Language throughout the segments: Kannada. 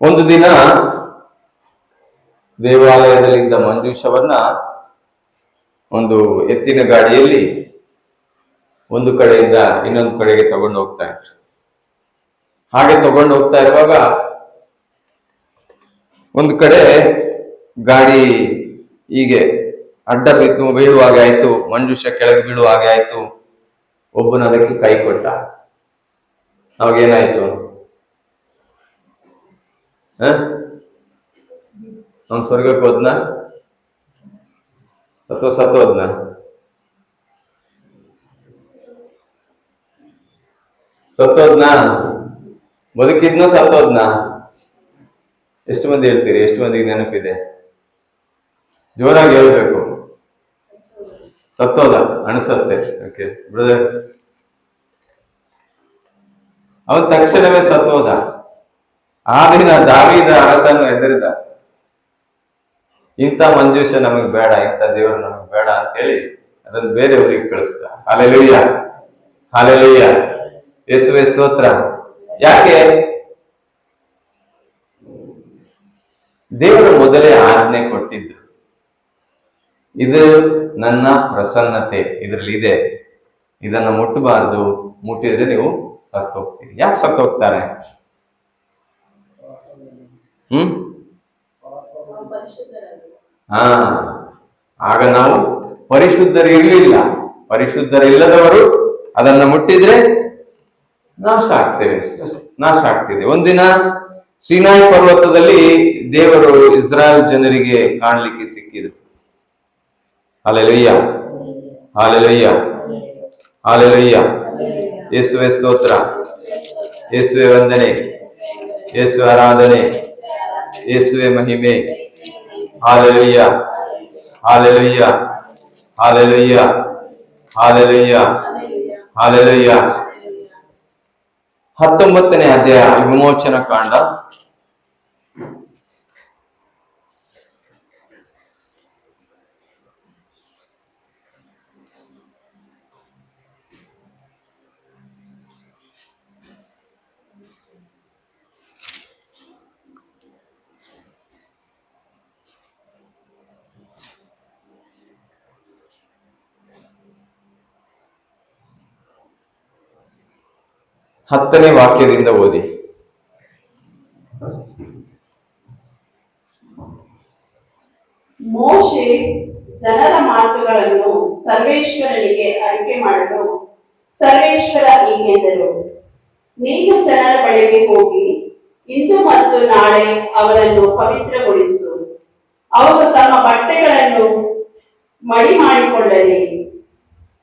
ಒಂದು ದಿನ ದೇವಾಲಯದಲ್ಲಿದ್ದ ಮಂಜೂಷವನ್ನ ಒಂದು ಎತ್ತಿನ ಗಾಡಿಯಲ್ಲಿ ಒಂದು ಕಡೆಯಿಂದ ಇನ್ನೊಂದು ಕಡೆಗೆ ತಗೊಂಡು ಹೋಗ್ತಾ ಇದ್ರು. ಹಾಗೆ ತಗೊಂಡು ಹೋಗ್ತಾ ಇರುವಾಗ ಒಂದು ಕಡೆ ಗಾಡಿ ಹೀಗೆ ಅಡ್ಡ ಬಿದ್ದು ಬೀಳುವಾಗ ಆಯ್ತು, ಮಂಜೂಷ ಕೆಳಗೆ ಬೀಳುವಾಗ ಆಯ್ತು. ಒಬ್ಬನ ಅದಕ್ಕೆ ಕೈ ಕೊಟ್ಟ. ಅವಾಗೇನಾಯ್ತು? ಅವನ್ ಸ್ವರ್ಗಕ್ಕೆ ಹೋದ್ನ ಅಥವಾ ಸತ್ತೋದ್ನ? ಸತ್ತೋದ್ನ? ಬದುಕಿದ್ನೋ ಸತ್ತೋದ್ನ? ಎಷ್ಟು ಮಂದಿ ಹೇಳ್ತೀರಿ? ಎಷ್ಟು ಮಂದಿಗೆ ನೆನಪಿದೆ? ಜೋರಾಗಿ ಹೇಳ್ಬೇಕು. ಸತ್ತೋದ ಅನಿಸತ್ತೆ. ಓಕೆ ಬ್ರದರ್, ಅವನ್ ತಕ್ಷಣವೇ ಸತ್ತೋದ. ಆ ದಿನ ದಾವೀದ ಅರಸನು ಹೆದರಿದ. ಇಂಥ ಮಂಜೂಷ ನಮಗ್ ಬೇಡ, ಇಂಥ ದೇವರು ನಮಗ್ ಬೇಡ ಅಂತೇಳಿ ಅದನ್ನು ಬೇರೆಯವರಿಗೆ ಕಳಿಸ್ದ. ಹಲ್ಲೆಲೂಯ, ಹಲ್ಲೆಲೂಯ, ಯೇಸುವೇ ಸ್ತೋತ್ರ. ಯಾಕೆ? ದೇವರು ಮೊದಲೇ ಆಜ್ಞೆ ಕೊಟ್ಟಿದ್ರು, ಇದು ನನ್ನ ಪ್ರಸನ್ನತೆ ಇದರಲ್ಲಿ ಇದೆ, ಇದನ್ನ ಮುಟ್ಟಬಾರ್ದು, ಮುಟ್ಟಿದ್ರೆ ನೀವು ಸತ್ತೋಗ್ತೀರಿ. ಯಾಕೆ ಸತ್ತೋಗ್ತಾರೆ? ಆಗ ನಾವು ಪರಿಶುದ್ಧರಿರಲಿಲ್ಲ. ಪರಿಶುದ್ಧರಿಲ್ಲದವರು ಅದನ್ನ ಮುಟ್ಟಿದ್ರೆ ನಾಶ ಆಗ್ತಿದೆ. ಒಂದಿನ ಸೀನಾಯಿ ಪರ್ವತದಲ್ಲಿ ದೇವರು ಇಸ್ರಾಯೇಲ್ ಜನರಿಗೆ ಕಾಣಲಿಕ್ಕೆ ಸಿಕ್ಕಿದ್ರು. Hallelujah, hallelujah, hallelujah. ಯೇಸುವೇ ಸ್ತೋತ್ರ, ಯೇಸುವೆ ವಂದನೆ, ಯೇಸುವೆ ಆರಾಧನೆ, ಯೇಸುವೆ ಮಹಿಮೆ. Hallelujah, hallelujah, hallelujah, hallelujah, hallelujah. 19ನೇ ಅಧ್ಯಾಯ ವಿಮೋಚನ ಕಾಂಡ. ಹತ್ತನೇ ವಾಕ್ಯದಿಂದ ಓದಿ. ಮೋಶೆ ಜನರ ಮಾತುಗಳನ್ನು ಸರ್ವೇಶ್ವರನಿಗೆ ಅರಿಕೆ ಮಾಡಲು ಸರ್ವೇಶ್ವರ ಹೀಗೆಂದರು, ನೀನು ಜನರ ಬಳಿಗೆ ಹೋಗಿ ಇಂದು ಮತ್ತು ನಾಳೆ ಅವರನ್ನು ಪವಿತ್ರಗೊಳಿಸು. ಅವರು ತಮ್ಮ ಬಟ್ಟೆಗಳನ್ನು ಮಡಿ ಮಾಡಿಕೊಳ್ಳಲಿ,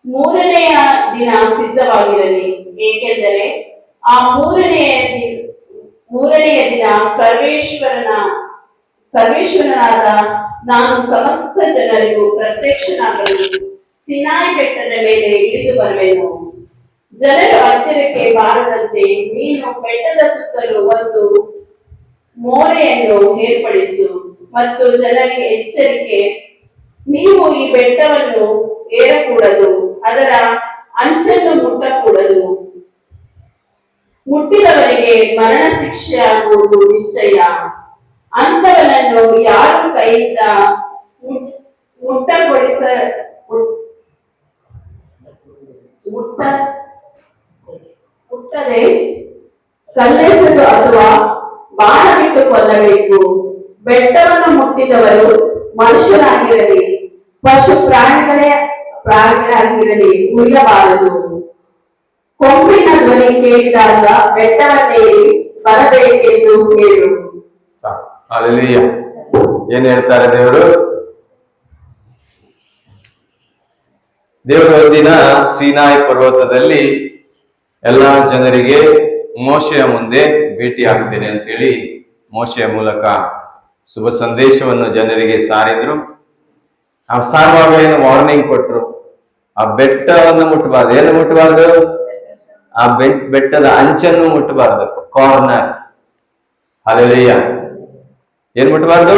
ಮೂರನೆಯ ದಿನ ಸಿದ್ಧವಾಗಿರಲಿ, ಏಕೆಂದರೆ ಆ ಮೂರನೆಯ ದಿನ ಸರ್ವೇಶ್ವರನಾದ ನಾನು ಸಮಸ್ತ ಜನರಿಗೂ ಪ್ರತ್ಯಕ್ಷನಾಗಲು ಸಿನಾಯಿ ಬೆಟ್ಟದ ಮೇಲೆ ಇಳಿದು ಬರುವೆನು. ಜನರು ಹತ್ತಿರಕ್ಕೆ ಬಾರದಂತೆ ನೀನು ಬೆಟ್ಟದ ಸುತ್ತಲೂ ಒಂದು ಮೋರೆಯನ್ನು ಏರ್ಪಡಿಸು ಮತ್ತು ಜನರಿಗೆ ಎಚ್ಚರಿಕೆ, ನೀವು ಈ ಬೆಟ್ಟವನ್ನು ಏರಕೂಡದು, ಅದರ ಅಂಚನ್ನು ಮುಟ್ಟಕೂಡದು, ಮುಟ್ಟಿದವರಿಗೆ ಮರಣ ಶಿಕ್ಷೆ ಆಗುವುದು ನಿಶ್ಚಯ. ಅಂಥವನನ್ನು ಯಾರು ಕೈಯಿಂದ ಮುಟ್ಟದೆ ಕಲ್ಲೆಸೆದು ಅಥವಾ ಬಾಣ ಬಿಟ್ಟು ಕೊಲ್ಲಬೇಕು. ಬೆಟ್ಟವನ್ನು ಮುಟ್ಟಿದವರು ಮನುಷ್ಯರಾಗಿರಲಿ ಪಶು ಪ್ರಾಣಿಗಳಾಗಿರಲಿ ಉಳಿಯಬಾರದು. ಕೊಂಬಿನ ಧ್ವನಿ ಕೇಳಿದಾಗ ಬೆಟ್ಟವನ್ನೇರಿ ಬರಬೇಕೆಂದು ಹೇಳು. ಹಲ್ಲೆಲೂಯ. ಏನ್ ಹೇಳ್ತಾರೆ ದೇವರು? ಒಂದಿನ ಸೀನಾಯಿ ಪರ್ವತದಲ್ಲಿ ಎಲ್ಲಾ ಜನರಿಗೆ ಮೋಶೆಯ ಮುಂದೆ ಭೇಟಿ ಆಗ್ತೇನೆ ಅಂತೇಳಿ ಮೋಶೆಯ ಮೂಲಕ ಶುಭ ಸಂದೇಶವನ್ನು ಜನರಿಗೆ ಸಾರಿದ್ರು. ಆ ಸಾರುವಾಗ ಏನು ವಾರ್ನಿಂಗ್ ಕೊಟ್ರು? ಆ ಬೆಟ್ಟವನ್ನು ಮುಟ್ಟಬಾರ್ದು. ಏನು ಮುಟ್ಟಬಾರ್ದು? ಆ ಬೆಟ್ಟದ ಅಂಚನ್ನು ಮುಟ್ಟಬಾರ್ದು, ಕಾರ್ನರ್. ಹಲ್ಲೆಲೂಯ. ಏನ್ ಮುಟ್ಟಬಾರ್ದು?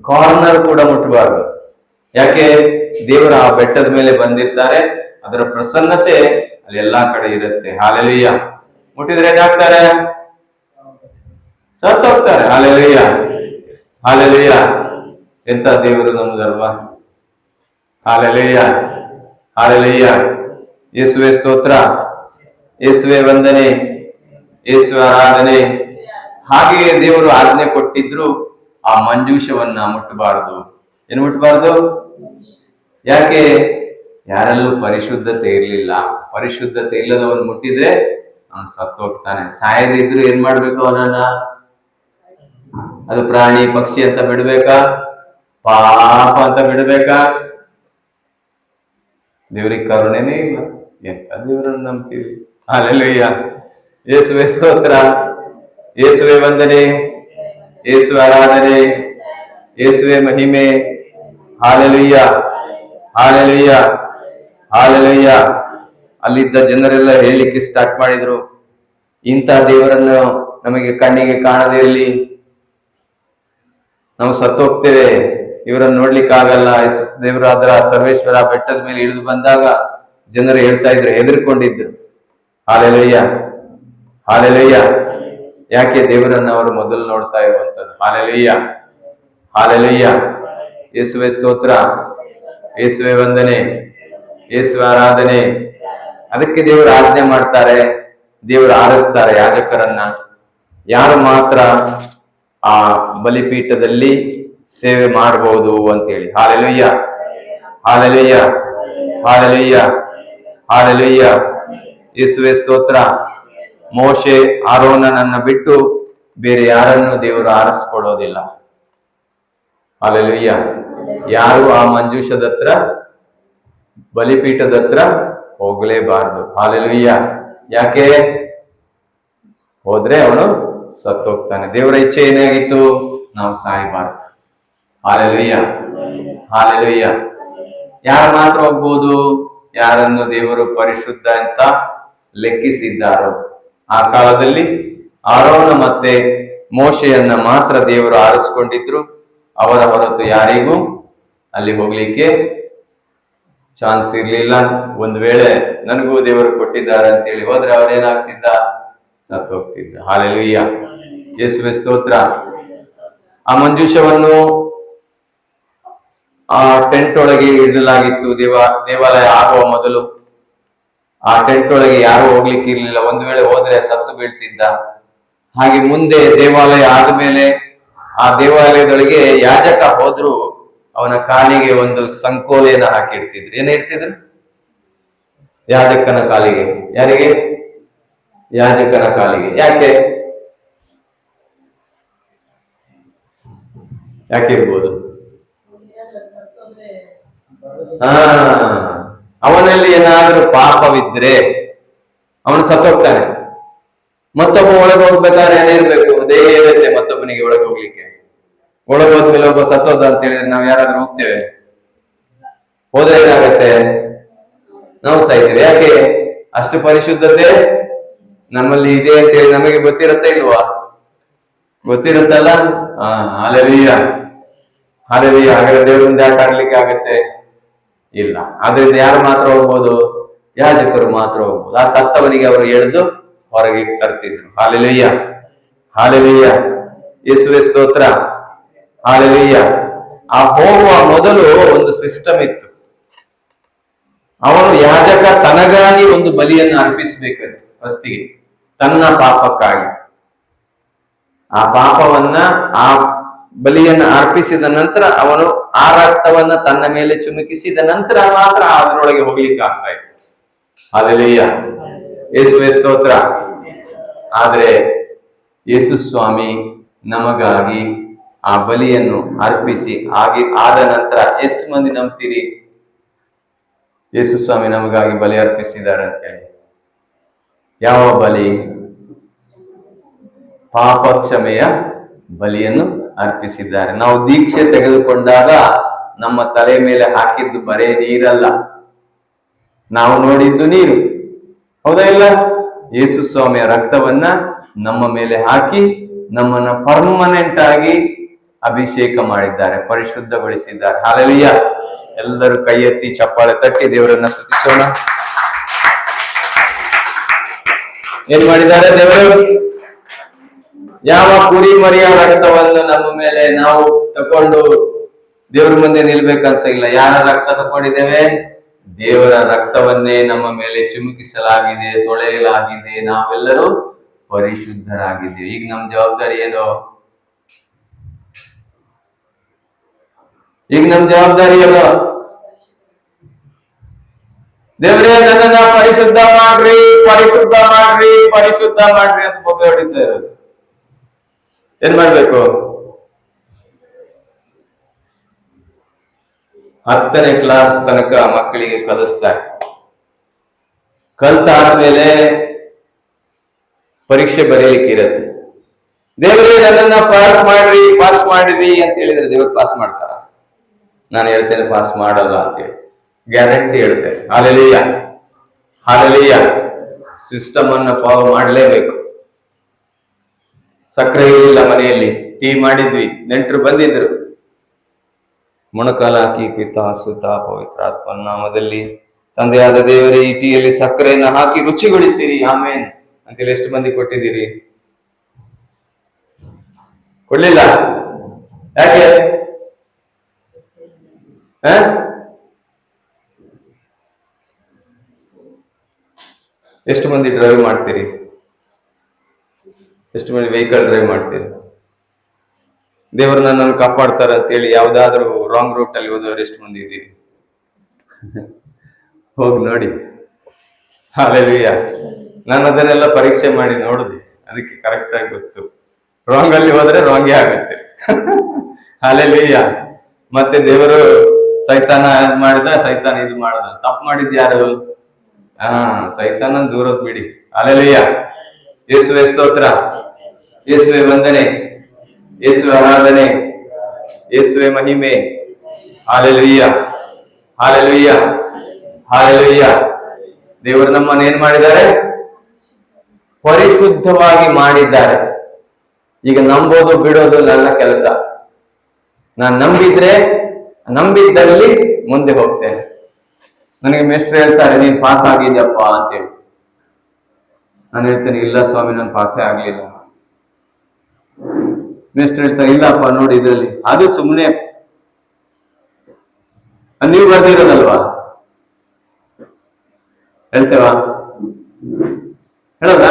ಕಾರ್ನರ್ ಕೂಡ ಮುಟ್ಟಬಾರ್ದು. ಯಾಕೆ? ದೇವರು ಆ ಬೆಟ್ಟದ ಮೇಲೆ ಬಂದಿರ್ತಾರೆ, ಅದರ ಪ್ರಸನ್ನತೆ ಅಲ್ಲಿ ಎಲ್ಲಾ ಕಡೆ ಇರುತ್ತೆ. ಹಲ್ಲೆಲೂಯ. ಮುಟ್ಟಿದ್ರೆ ಏನಾಗ್ತಾರೆ? ಸತ್ತೋಗ್ತಾರೆ. Hallelujah, hallelujah. ಎಂತ ದೇವರು ನಮ್ದಲ್ವಾ. Hallelujah, hallelujah. ಯೇಸುವೆ ಸ್ತೋತ್ರ, ಯೇಸುವೆ ವಂದನೆ, ಯೇಸುವೆ ಆರಾಧನೆ. ಹಾಗೆಯೇ ದೇವರು ಆಜ್ಞೆ ಕೊಟ್ಟಿದ್ರು, ಆ ಮಂಜೂಷವನ್ನ ಮುಟ್ಟಬಾರದು. ಏನು ಮುಟ್ಟಬಾರದು? ಯಾಕೆ? ಯಾರಲ್ಲೂ ಪರಿಶುದ್ಧತೆ ಇರಲಿಲ್ಲ. ಪರಿಶುದ್ಧತೆ ಇಲ್ಲದವನು ಮುಟ್ಟಿದ್ರೆ ಅವನು ಸತ್ತು ಹೋಗ್ತಾನೆ. ಸಾಯದಿದ್ರು ಏನ್ ಮಾಡ್ಬೇಕು ಅವನನ್ನ? ಅದು ಪ್ರಾಣಿ ಪಕ್ಷಿ ಅಂತ ಬಿಡ್ಬೇಕಾ? ಪಾಪ ಅಂತ ಬಿಡ್ಬೇಕಾ? ದೇವ್ರಿಗೆ ಕರುಣೆನೇ ಇಲ್ಲ. ಎಂತ ದೇವರನ್ನು ನಂಬ್ತೀವಿ. ಹಾಲೆಲೂಯ, ಯೇಸುವೆ ಸ್ತೋತ್ರ, ಯೇಸುವೆ ವಂದನೆ, ಯೇಸುವೆ ಆರಾಧನೆ, ಯೇಸುವೆ ಮಹಿಮೆ. Hallelujah, hallelujah, hallelujah. ಅಲ್ಲಿದ್ದ ಜನರೆಲ್ಲ ಹೇಳಲಿಕ್ಕೆ ಸ್ಟಾರ್ಟ್ ಮಾಡಿದ್ರು, ಇಂಥ ದೇವರನ್ನು ನಮಗೆ ಕಣ್ಣಿಗೆ ಕಾಣದೇ ಇರಲಿ, ನಾವು ಸತ್ತು ಹೋಗ್ತೇವೆ, ಇವರನ್ನು ನೋಡ್ಲಿಕ್ಕಾಗಲ್ಲ. ದೇವರಾದ್ರ ಸರ್ವೇಶ್ವರ ಬೆಟ್ಟದ ಮೇಲೆ ಇಳಿದು ಬಂದಾಗ ಜನರು ಹೇಳ್ತಾ ಇದ್ರು, ಹೆದರ್ಕೊಂಡಿದ್ರು. Hallelujah, hallelujah. ಯಾಕೆ? ದೇವರನ್ನ ಅವರು ಮೊದಲು ನೋಡ್ತಾ ಇರುವಂತದ್ದು. Hallelujah, hallelujah. ಯೇಸುವೆ ಸ್ತೋತ್ರ, ಯೇಸುವೆ ವಂದನೆ, ಯೇಸುವೆ ಆರಾಧನೆ. ಅದಕ್ಕೆ ದೇವರು ಆಜ್ಞೆ ಮಾಡ್ತಾರೆ, ದೇವರು ಆರಿಸ್ತಾರೆ ಯಾಜಕರನ್ನ. ಯಾರು ಮಾತ್ರ ಆ ಬಲಿಪೀಠದಲ್ಲಿ ಸೇವೆ ಮಾಡಬಹುದು ಅಂತೇಳಿ. Hallelujah, hallelujah, hallelujah, hallelujah. ಯೇಸುವೆ ಸ್ತೋತ್ರ. ಮೋಶೆ ಆರೋನನನ್ನ ಬಿಟ್ಟು ಬೇರೆ ಯಾರನ್ನು ದೇವರು ಆರಿಸ್ಕೊಳ್ಳೋದಿಲ್ಲ. ಹಾಲೆಲೂಯ. ಯಾರು ಆ ಮಂಜೂಷದ ಹತ್ರ, ಬಲಿಪೀಠದ ಹತ್ರ ಹೋಗ್ಲೇಬಾರ್ದು. ಹಾಲೆಲೂಯ. ಯಾಕೆ? ಹೋದ್ರೆ ಅವನು ಸತ್ತೋಗ್ತಾನೆ. ದೇವರ ಇಚ್ಛೆ ಏನಾಗಿತ್ತು? ನಾವು ಸಾಯಬಾರ್ದು. Hallelujah, hallelujah. ಯಾರು ಮಾತ್ರ ಹೋಗ್ಬೋದು? ಯಾರನ್ನು ದೇವರು ಪರಿಶುದ್ಧ ಅಂತ ಲೆಕ್ಕಿಸಿದ್ದಾರೋ. ಆ ಕಾಲದಲ್ಲಿ ಆರೋನ ಮತ್ತೆ ಮೋಶೆಯನ್ನ ಮಾತ್ರ ದೇವರು ಆರಿಸ್ಕೊಂಡಿದ್ರು. ಅವರ ಹೊರತು ಯಾರಿಗೂ ಅಲ್ಲಿ ಹೋಗ್ಲಿಕ್ಕೆ ಚಾನ್ಸ್ ಇರ್ಲಿಲ್ಲ. ಒಂದು ವೇಳೆ ನನಗೂ ದೇವರು ಕೊಟ್ಟಿದ್ದಾರೆ ಅಂತೇಳಿ ಹೋದ್ರೆ ಅವರೇನಾಗ್ತಿದ್ದ? ಸತ್ತು ಹೋಗ್ತಿದ್ದ. ಹಾಲೆಲೂಯ, ಯೇಸುವೆ ಸ್ತೋತ್ರ. ಆ ಮಂಜೂಷವನ್ನು ಆ ಟೆಂಟ್ ಒಳಗೆ ಇಡಲಾಗಿತ್ತು. ದೇವಾಲಯ ಆಗುವ ಮೊದಲು ಆ ಟೆಂಟ್ ಒಳಗೆ ಯಾರು ಹೋಗ್ಲಿಕ್ಕೆ ಇರ್ಲಿಲ್ಲ. ಒಂದು ವೇಳೆ ಹೋದ್ರೆ ಸತ್ತು ಬೀಳ್ತಿದ್ದ. ಹಾಗೆ ಮುಂದೆ ದೇವಾಲಯ ಆದ್ಮೇಲೆ ಆ ದೇವಾಲಯದೊಳಗೆ ಯಾಜಕ ಹೋದ್ರು ಅವನ ಕಾಲಿಗೆ ಒಂದು ಸಂಕೋಲೆಯನ್ನು ಹಾಕಿಡ್ತಿದ್ರು. ಏನ್ ಇಡ್ತಿದ್ರು? ಯಾಜಕನ ಕಾಲಿಗೆ. ಯಾರಿಗೆ? ಯಾಜಕನ ಕಾಲಿಗೆ. ಯಾಕೆ? ಯಾಕಿರ್ಬೋದು? ಅವನಲ್ಲಿ ಏನಾದ್ರೂ ಪಾಪವಿದ್ರೆ ಅವನು ಸತ್ತೋಗ್ತಾನೆ. ಮತ್ತೊಬ್ಬ ಒಳಗೆ ಹೋಗ್ಬೇಕಾದ್ರೆ ಏನಿರ್ಬೇಕು? ದೇಹ ಇರುತ್ತೆ ಮತ್ತೊಬ್ಬನಿಗೆ ಒಳಗೆ ಹೋಗ್ಲಿಕ್ಕೆ. ಒಳಗೆ ಹೋದ್ಮೇಲೆ ಒಬ್ಬ ಸತ್ತೋದ ಅಂತ ಹೇಳಿದ್ರೆ ನಾವ್ ಯಾರಾದ್ರೂ ಹೋಗ್ತೇವೆ? ಹೋದ್ರೆ ಏನಾಗತ್ತೆ? ನಾವು ಸಾಯ್ತೇವೆ. ಯಾಕೆ? ಅಷ್ಟು ಪರಿಶುದ್ಧತೆ ನಮ್ಮಲ್ಲಿ ಇದೆ ಅಂತ ಹೇಳಿ ನಮಗೆ ಗೊತ್ತಿರತ್ತೆ ಇಲ್ವಾ? ಗೊತ್ತಿರುತ್ತಲ್ಲ. Hallelujah, hallelujah. ಹಾಗಾದ್ರೆ ದೇವರಿಂದ ಯಾಕೆ ಆಡ್ಲಿಕ್ಕೆ ಆಗತ್ತೆ? ಇಲ್ಲ. ಆದ್ರಿಂದ ಯಾರು ಮಾತ್ರ ಹೋಗ್ಬೋದು? ಯಾಜಕರು ಮಾತ್ರ ಹೋಗ್ಬೋದು. ಆ ಸತ್ತವನಿಗೆ ಅವರು ಎಳೆದು ಹೊರಗೆ ತರ್ತಿದ್ರು. Hallelujah, hallelujah. ಯೇಸುವೆ ಸ್ತೋತ್ರ. ಹಾಲೆಲೂಯ. ಆ ಹೋಗುವ ಮೊದಲು ಒಂದು ಸಿಸ್ಟಮ್ ಇತ್ತು. ಅವನು ಯಾಜಕ ತನಗಾಗಿ ಒಂದು ಬಲಿಯನ್ನು ಅರ್ಪಿಸಬೇಕಂತೆ ಫಸ್ಟಿಗೆ, ತನ್ನ ಪಾಪಕ್ಕಾಗಿ. ಆ ಪಾಪವನ್ನ, ಆ ಬಲಿಯನ್ನು ಅರ್ಪಿಸಿದ ನಂತರ ಅವನು ಆ ರಕ್ತವನ್ನ ತನ್ನ ಮೇಲೆ ಚುಮುಕಿಸಿದ ನಂತರ ಮಾತ್ರ ಅದರೊಳಗೆ ಹೋಗ್ಲಿಕ್ಕೆ ಆಗ್ತಾ ಇತ್ತು. ಹಾಲೆಲೂಯ, ಯೇಸುವೆ ಸ್ತೋತ್ರ. ಆದ್ರೆ ಯೇಸು ಸ್ವಾಮಿ ನಮಗಾಗಿ ಆ ಬಲಿಯನ್ನು ಅರ್ಪಿಸಿ ಆದ ನಂತರ ಎಷ್ಟು ಮಂದಿ ನಂಬ್ತೀರಿ ಯೇಸು ಸ್ವಾಮಿ ನಮಗಾಗಿ ಬಲಿ ಅರ್ಪಿಸಿದ್ದಾರೆ ಅಂತ ಹೇಳಿ? ಯಾವ ಬಲಿ? ಪಾಪ ಕ್ಷಮೆಯ ಬಲಿಯನ್ನು ಅರ್ಪಿಸಿದ್ದಾರೆ. ನಾವು ದೀಕ್ಷೆ ತೆಗೆದುಕೊಂಡಾಗ ನಮ್ಮ ತಲೆ ಮೇಲೆ ಹಾಕಿದ್ದು ಬರೇ ನೀರಲ್ಲ, ನಾವು ನೋಡಿದ್ದು ನೀರು. ಹೌದಾ ಇಲ್ಲ? ಯೇಸು ಸ್ವಾಮಿಯ ರಕ್ತವನ್ನ ನಮ್ಮ ಮೇಲೆ ಹಾಕಿ ನಮ್ಮನ್ನ ಪರ್ಮನೆಂಟ್ ಆಗಿ ಅಭಿಷೇಕ ಮಾಡಿದ್ದಾರೆ, ಪರಿಶುದ್ಧಗೊಳಿಸಿದ್ದಾರೆ. ಹಾಲೆಲೂಯ. ಎಲ್ಲರೂ ಕೈ ಎತ್ತಿ ಚಪ್ಪಾಳೆ ತಟ್ಟಿ ದೇವರನ್ನ ಸ್ತುತಿಸೋಣ. ಏನ್ ಮಾಡಿದ್ದಾರೆ ದೇವರು? ಯಾವ ಕುರಿ ಮರಿಯ ರಕ್ತವನ್ನು ನಮ್ಮ ಮೇಲೆ ನಾವು ತಕೊಂಡು ದೇವರ ಮುಂದೆ ನಿಲ್ಬೇಕಂತ ಇಲ್ಲ. ಯಾರ ರಕ್ತ ತಕೊಂಡಿದ್ದೇವೆ? ದೇವರ ರಕ್ತವನ್ನೇ ನಮ್ಮ ಮೇಲೆ ಚಿಮುಕಿಸಲಾಗಿದೆ, ತೊಳೆಯಲಾಗಿದೆ. ನಾವೆಲ್ಲರೂ ಪರಿಶುದ್ಧರಾಗಿದ್ದೀವಿ. ಈಗ ನಮ್ಮ ಜವಾಬ್ದಾರಿ ಏನು? ಈಗ ನಮ್ಮ ಜವಾಬ್ದಾರಿ ಏನು? ದೇವರೇ ನನ್ನನ್ನ ಪರಿಶುದ್ಧ ಮಾಡ್ರಿ, ಪರಿಶುದ್ಧ ಮಾಡ್ರಿ, ಪರಿಶುದ್ಧ ಮಾಡ್ರಿ ಅಂತ ಬೊಬ್ಬೆ ಹೊಡಿತಾ ಇರೋದು. ಏನ್ ಮಾಡ್ಬೇಕು? 10ನೇ ಕ್ಲಾಸ್ ತನಕ ಮಕ್ಕಳಿಗೆ ಕಲಿಸ್ತಾರೆ. ಕಲ್ತಾದ್ಮೇಲೆ ಪರೀಕ್ಷೆ ಬರೀಲಿಕ್ಕೆ ಇರತ್ತೆ. ದೇವರೇ ನನ್ನನ್ನ ಪಾಸ್ ಮಾಡ್ರಿ, ಪಾಸ್ ಮಾಡಿರಿ ಅಂತ ಹೇಳಿದ್ರೆ ದೇವ್ರು ಪಾಸ್ ಮಾಡ್ತಾರ? ನಾನು ಹೇಳ್ತೇನೆ ಪಾಸ್ ಮಾಡಲ್ಲ ಅಂತೇಳಿ ಗ್ಯಾರಂಟಿ ಹೇಳ್ತೇನೆ. Hallelujah, hallelujah. ಸಿಸ್ಟಮ್ ಅನ್ನ ಫಾಲೋ ಮಾಡಲೇಬೇಕು. ಸಕ್ಕರೆ ಇಲ್ಲ ಮನೆಯಲ್ಲಿ, ಟೀ ಮಾಡಿದ್ವಿ, ನೆಂಟರು ಬಂದಿದ್ರು. ಮೊಣಕಾಲ ಹಾಕಿ ಪಿತಾ ಸುತ ಪವಿತ್ರಾತ್ಮ ನಾಮದಲ್ಲಿ ತಂದೆಯಾದ ದೇವರೇ ಈ ಟೀಯಲ್ಲಿ ಸಕ್ಕರೆಯನ್ನ ಹಾಕಿ ರುಚಿಗೊಳಿಸಿರಿ, ಆಮೇನ್ ಅಂತೇಳಿ ಎಷ್ಟು ಮಂದಿ ಕೊಟ್ಟಿದ್ದೀರಿ? ಕೊಡ್ಲಿಲ್ಲ. ಯಾಕೆ? ಎಷ್ಟು ಮಂದಿ ಡ್ರೈವ್ ಮಾಡ್ತೀರಿ? ಎಷ್ಟು ಮಂದಿ ವೆಹಿಕಲ್ ಡ್ರೈವ್ ಮಾಡ್ತೀರಿ? ದೇವರು ನನ್ನನ್ನು ಕಾಪಾಡ್ತಾರೆ ಅಂತೇಳಿ ಯಾವ್ದಾದ್ರು ರಾಂಗ್ ರೂಟ್ ಅಲ್ಲಿ ಹೋದವರು ಎಷ್ಟು ಮಂದಿ ಇದ್ದೀರಿ? ಹೋಗಿ ನೋಡಿ. ಹಾಲೆಲೂಯ. ನಾನು ಅದನ್ನೆಲ್ಲ ಪರೀಕ್ಷೆ ಮಾಡಿ ನೋಡಿದೆ, ಅದಕ್ಕೆ ಕರೆಕ್ಟ್ ಆಗಿ ಗೊತ್ತು. ರಾಂಗ್ ಅಲ್ಲಿ ಹೋದ್ರೆ ರಾಂಗೇ ಆಗುತ್ತೆ. ಹಾಲೆಲೂಯ. ಮತ್ತೆ ದೇವರು ಸೈತಾನ ಮಾಡಿದ, ಸೈತಾನ ಇದು ಮಾಡದ. ತಪ್ಪು ಮಾಡಿದ್ ಯಾರು? ಸೈತಾನ ದೂರದ್ ಬಿಡಿ. ಹಾಲೆಲೂಯ. ಯೇಸುವೆ ಸ್ತೋತ್ರ, ಯೇಸುವೆ ವಂದನೆ, ಯೇಸುವೆ ಆರಾಧನೆ, ಯೇಸುವೆ ಮಹಿಮೆ. Hallelujah, hallelujah, hallelujah. ದೇವರು ನಮ್ಮನ್ನು ಏನ್ ಮಾಡಿದ್ದಾರೆ? ಪರಿಶುದ್ಧವಾಗಿ ಮಾಡಿದ್ದಾರೆ. ಈಗ ನಂಬೋದು ಬಿಡೋದು ನನ್ನ ಕೆಲಸ. ನಾನು ನಂಬಿದ್ದಲ್ಲಿ ಮುಂದೆ ಹೋಗ್ತೇನೆ. ನನಗೆ ಮೇಸ್ಟ್ರು ಹೇಳ್ತಾರೆ, ನೀನ್ ಪಾಸ್ ಆಗಿದ್ಯಪ್ಪ ಅಂತೇಳಿ. ನಾನು ಹೇಳ್ತೇನೆ, ಇಲ್ಲ ಸ್ವಾಮಿ, ನಾನು ಪಾಸೇ ಆಗ್ಲಿಲ್ಲ. ಮೇಸ್ಟ್ರು ಹೇಳ್ತಾರೆ, ಇಲ್ಲಪ್ಪ ನೋಡಿ ಇದ್ರಲ್ಲಿ, ಅದು ಸುಮ್ಮನೆ ನೀವು ಬರ್ದಿರೋದಲ್ವಾ? ಹೇಳ್ತೇವಾ? ಹೇಳೋದ?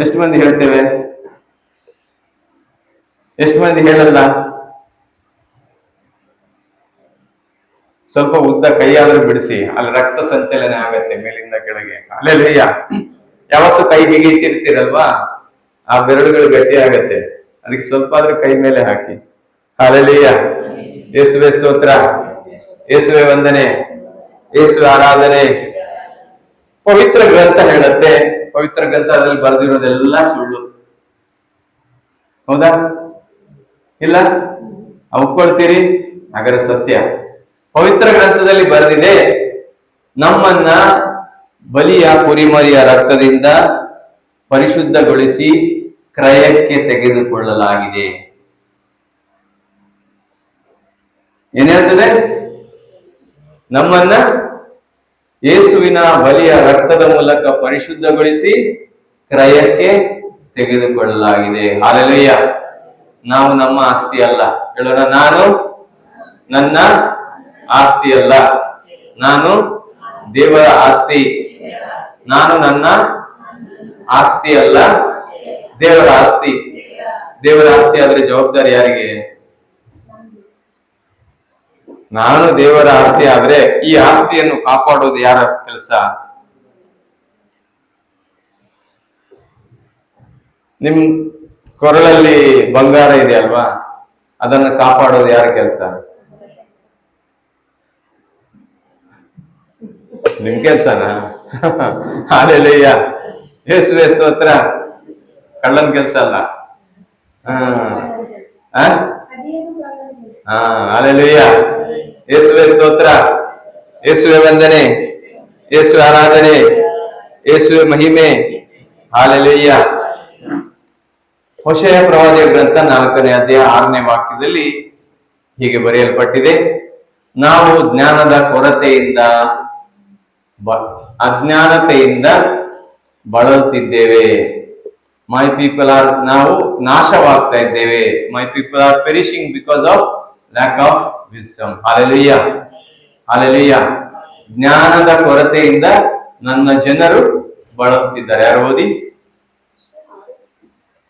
ಎಷ್ಟು ಮಂದಿ ಹೇಳ್ತೇವೆ? ಎಷ್ಟು ಮಂದಿ ಹೇಳಲ್ಲ? ಸ್ವಲ್ಪ ಉದ್ದ ಕೈಯಾದ್ರೂ ಬಿಡಿಸಿ, ಅಲ್ಲಿ ರಕ್ತ ಸಂಚಲನೆ ಆಗತ್ತೆ ಮೇಲಿಂದ ಕೆಳಗೆ. ಅಲ್ಲೆಲ್ಲ ಯಾವತ್ತು ಕೈ ಹೀಗೆ ಇಟ್ಟಿರ್ತೀರಲ್ವಾ, ಆ ಬೆರಳುಗಳು ಗಟ್ಟಿ ಆಗತ್ತೆ. ಅದಕ್ಕೆ ಸ್ವಲ್ಪ ಆದ್ರೂ ಕೈ ಮೇಲೆ ಹಾಕಿ. ಹಾಲೆಲೂಯ. ಯೇಸುವೆ ಸ್ತೋತ್ರ, ಯೇಸುವೆ ವಂದನೆ, ಯೇಸುವೆ ಆರಾಧನೆ. ಪವಿತ್ರ ಗ್ರಂಥ ಹೇಳುತ್ತೆ, ಪವಿತ್ರ ಗ್ರಂಥದಲ್ಲಿ ಬರೆದಿರೋದೆಲ್ಲ ಸುಳ್ಳು. ಹೌದಾ? ಇಲ್ಲ? ಒಪ್ಕೊಳ್ತೀರಿ? ಹಾಗಾದ್ರೆ ಸತ್ಯ. ಪವಿತ್ರ ಗ್ರಂಥದಲ್ಲಿ ಬರೆದಿದೆ, ನಮ್ಮನ್ನ ಬಲಿಯ ಕುರಿಮರಿಯ ರಕ್ತದಿಂದ ಪರಿಶುದ್ಧಗೊಳಿಸಿ ಕ್ರಯಕ್ಕೆ ತೆಗೆದುಕೊಳ್ಳಲಾಗಿದೆ. ಏನ್ ಹೇಳ್ತದೆ? ನಮ್ಮನ್ನ ಯೇಸುವಿನ ಬಲಿಯ ರಕ್ತದ ಮೂಲಕ ಪರಿಶುದ್ಧಗೊಳಿಸಿ ಕ್ರಯಕ್ಕೆ ತೆಗೆದುಕೊಳ್ಳಲಾಗಿದೆ. ಹಾಲೆಲೂಯ. ನಾವು ನಮ್ಮ ಆಸ್ತಿ ಅಲ್ಲ. ಹೇಳೋಣ, ನಾನು ನನ್ನ ಆಸ್ತಿ ಅಲ್ಲ, ನಾನು ದೇವರ ಆಸ್ತಿ. ನಾನು ನನ್ನ ಆಸ್ತಿ ಅಲ್ಲ, ದೇವರ ಆಸ್ತಿ. ದೇವರ ಆಸ್ತಿ ಆದ್ರೆ ಜವಾಬ್ದಾರಿ ಯಾರಿಗೆ? ನಾನು ದೇವರ ಆಸ್ತಿ ಆದ್ರೆ ಈ ಆಸ್ತಿಯನ್ನು ಕಾಪಾಡೋದು ಯಾರ ಕೆಲಸ? ನಿಮ್ ಕೊರಳಲ್ಲಿ ಬಂಗಾರ ಇದೆ ಅಲ್ವಾ, ಅದನ್ನು ಕಾಪಾಡೋದು ಯಾರ ಕೆಲಸ? ನಿಮ್ ಕೆಲ್ಸನಾ? ಹಾಲೆಲೂಯ. ಯೇಸುವೆ ಸ್ತೋತ್ರ. ಕಳ್ಳನ್ ಕೆಲ್ಸ ಅಲ್ಲ. ಹಾಲೆಲೂಯ. ಯೇಸುವೆ ಸ್ತೋತ್ರ, ಯೇಸುವೆ ವಂದನೆ, ಯೇಸುವೆ ಆರಾಧನೆ, ಯೇಸುವೆ ಮಹಿಮೆ. ಹಾಲೆಲೂಯ. ಹೋಶೇಯ ಪ್ರವಾದಿಯ ಗ್ರಂಥ 4ನೇ ಅಧ್ಯಾಯ 6ನೇ ವಾಕ್ಯದಲ್ಲಿ ಹೀಗೆ ಬರೆಯಲ್ಪಟ್ಟಿದೆ, ನಾವು ಜ್ಞಾನದ ಕೊರತೆಯಿಂದ ಅಜ್ಞಾನತೆಯಿಂದ ಬಳಲುತ್ತಿದ್ದೇವೆ. 6ನೇ ವಾಕ್ಯ, ನಾವು ಜ್ಞಾನದ ಕೊರತೆಯಿಂದ ಅಜ್ಞಾನತೆಯಿಂದ ಬಳಲುತ್ತಿದ್ದೇವೆ. 7ನೇ ವಾಕ್ಯ, ನಾವು ಜ್ಞಾನದ ಕೊರತೆಯಿಂದ ಬಳಲುತ್ತಿದ್ದೇವೆ. 8ನೇ ವಾಕ್ಯ, ನಾವು ಜ್ಞಾನದ ಕೊರತೆಯಿಂದ ಅಜ್ಞಾನತೆಯಿಂದ ಬಳಲುತ್ತಿದ್ದೇವೆ. 9ನೇ ವಾಕ್ಯ, ನಾವು ಜ್ಞಾನದ ಕೊರತೆಯಿಂದ ಮೈ ಪೀಪಲ್ ಆರ್, ನಾವು ನಾಶವಾಗ್ತಾ ಇದ್ದೇವೆ. My people are perishing because of lack of wisdom. Hallelujah, hallelujah. ಜ್ಞಾನದ ಕೊರತೆಯಿಂದ ನನ್ನ ಜನರು ಬಳಲುತ್ತಿದ್ದಾರೆ. ಯಾರು ಓದಿ?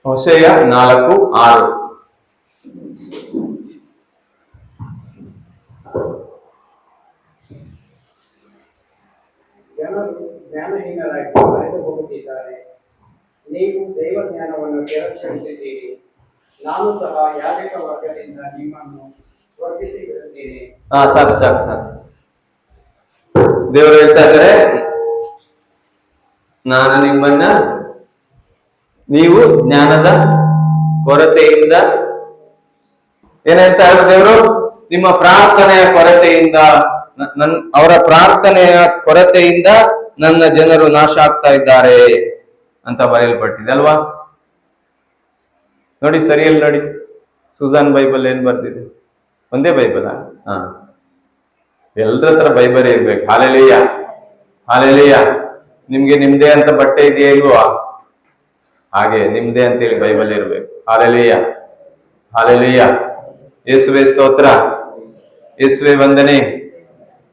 ಹೋಸೆಯ 4:6. ಜನರು ಜ್ಞಾನಹೀನರಾಗಿ ಕಳೆದು ಹೋಗುತ್ತಿದ್ದಾರೆ. ನೀವು ದೈವ ಜ್ಞಾನವನ್ನು ತಿರಸ್ಕರಿಸಿದ್ದೀರಿ. ನಾನು ಸಹ ಯಾಜಕ ವರ್ಗದಿಂದ ನಿಮ್ಮನ್ನು ವರ್ಗಿಸಿ ಬಿಡುತ್ತೇನೆ. ಸಾಕು ಸಾಕು ಸಾಕು. ದೇವರು ಹೇಳ್ತಾ ಇದ್ದಾರೆ, ನಾನು ನಿಮ್ಮನ್ನ, ನೀವು ಜ್ಞಾನದ ಕೊರತೆಯಿಂದ, ಏನ್ ಹೇಳ್ತಾ ಇದ್ದಾರೆ ದೇವರು? ನಿಮ್ಮ ಪ್ರಾರ್ಥನೆಯ ಕೊರತೆಯಿಂದ, ಅವರ ಪ್ರಾರ್ಥನೆಯ ಕೊರತೆಯಿಂದ ನನ್ನ ಜನರು ನಾಶ ಆಗ್ತಾ ಇದ್ದಾರೆ ಅಂತ ಬರೆಯಲ್ಪಟ್ಟಿದೆ ಅಲ್ವಾ? ನೋಡಿ, ಸರಿಯಲ್ಲಿ ನೋಡಿ, ಸುಜಾನ್ ಬೈಬಲ್ ಏನ್ ಬರ್ತಿದೆ? ಒಂದೇ ಬೈಬಲ್. ಹಾ, ಎಲ್ಲರ ಹತ್ರ ಬೈಬಲ್ ಇರ್ಬೇಕು. Hallelujah, hallelujah. ನಿಮ್ಗೆ ನಿಮ್ದೇ ಅಂತ ಬಟ್ಟೆ ಇದೆಯಾ ಇಲ್ವಾ? ಹಾಗೆ ನಿಮ್ದೇ ಅಂತೇಳಿ ಬೈಬಲ್ ಇರ್ಬೇಕು. Hallelujah, hallelujah. ಯೇಸುವೆ ಸ್ತೋತ್ರ, ಯೇಸುವೆ ವಂದನೆ,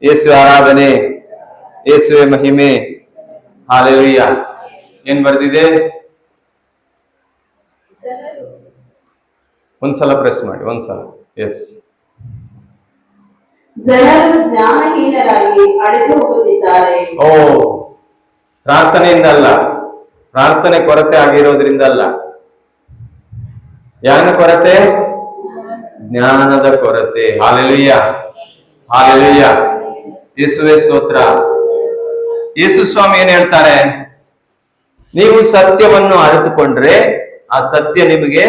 ಯೇಸುವೆ ಆರಾಧನೆ, ಯೇಸುವೆ ಮಹಿಮೆ. ಹಾಲೆಲೂಯ. ಏನ್ ಬರ್ದಿದೆ? ಒಂದ್ಸಲ ಪ್ರೆಸ್ ಮಾಡಿ, ಒಂದ್ಸಲ. ಎಸ್. ಜನರು ಜ್ಞಾನಹೀನರಾಗಿ ಅಳೆದು ಹೋಗುತ್ತಿದ್ದಾರೆ. ಓ, ಪ್ರಾರ್ಥನೆಯಿಂದ ಅಲ್ಲ, ಪ್ರಾರ್ಥನೆ ಕೊರತೆ ಆಗಿರೋದ್ರಿಂದ ಅಲ್ಲ. ಯಾನ ಕೊರತೆ? ಜ್ಞಾನದ ಕೊರತೆ. Hallelujah, hallelujah. ಯೇಸುವೆ ಸ್ತೋತ್ರ. ಯೇಸು ಸ್ವಾಮಿ ಏನ್ ಹೇಳ್ತಾರೆ? ನೀವು ಸತ್ಯವನ್ನು ಅರಿತುಕೊಂಡ್ರೆ ಆ ಸತ್ಯ ನಿಮಗೆ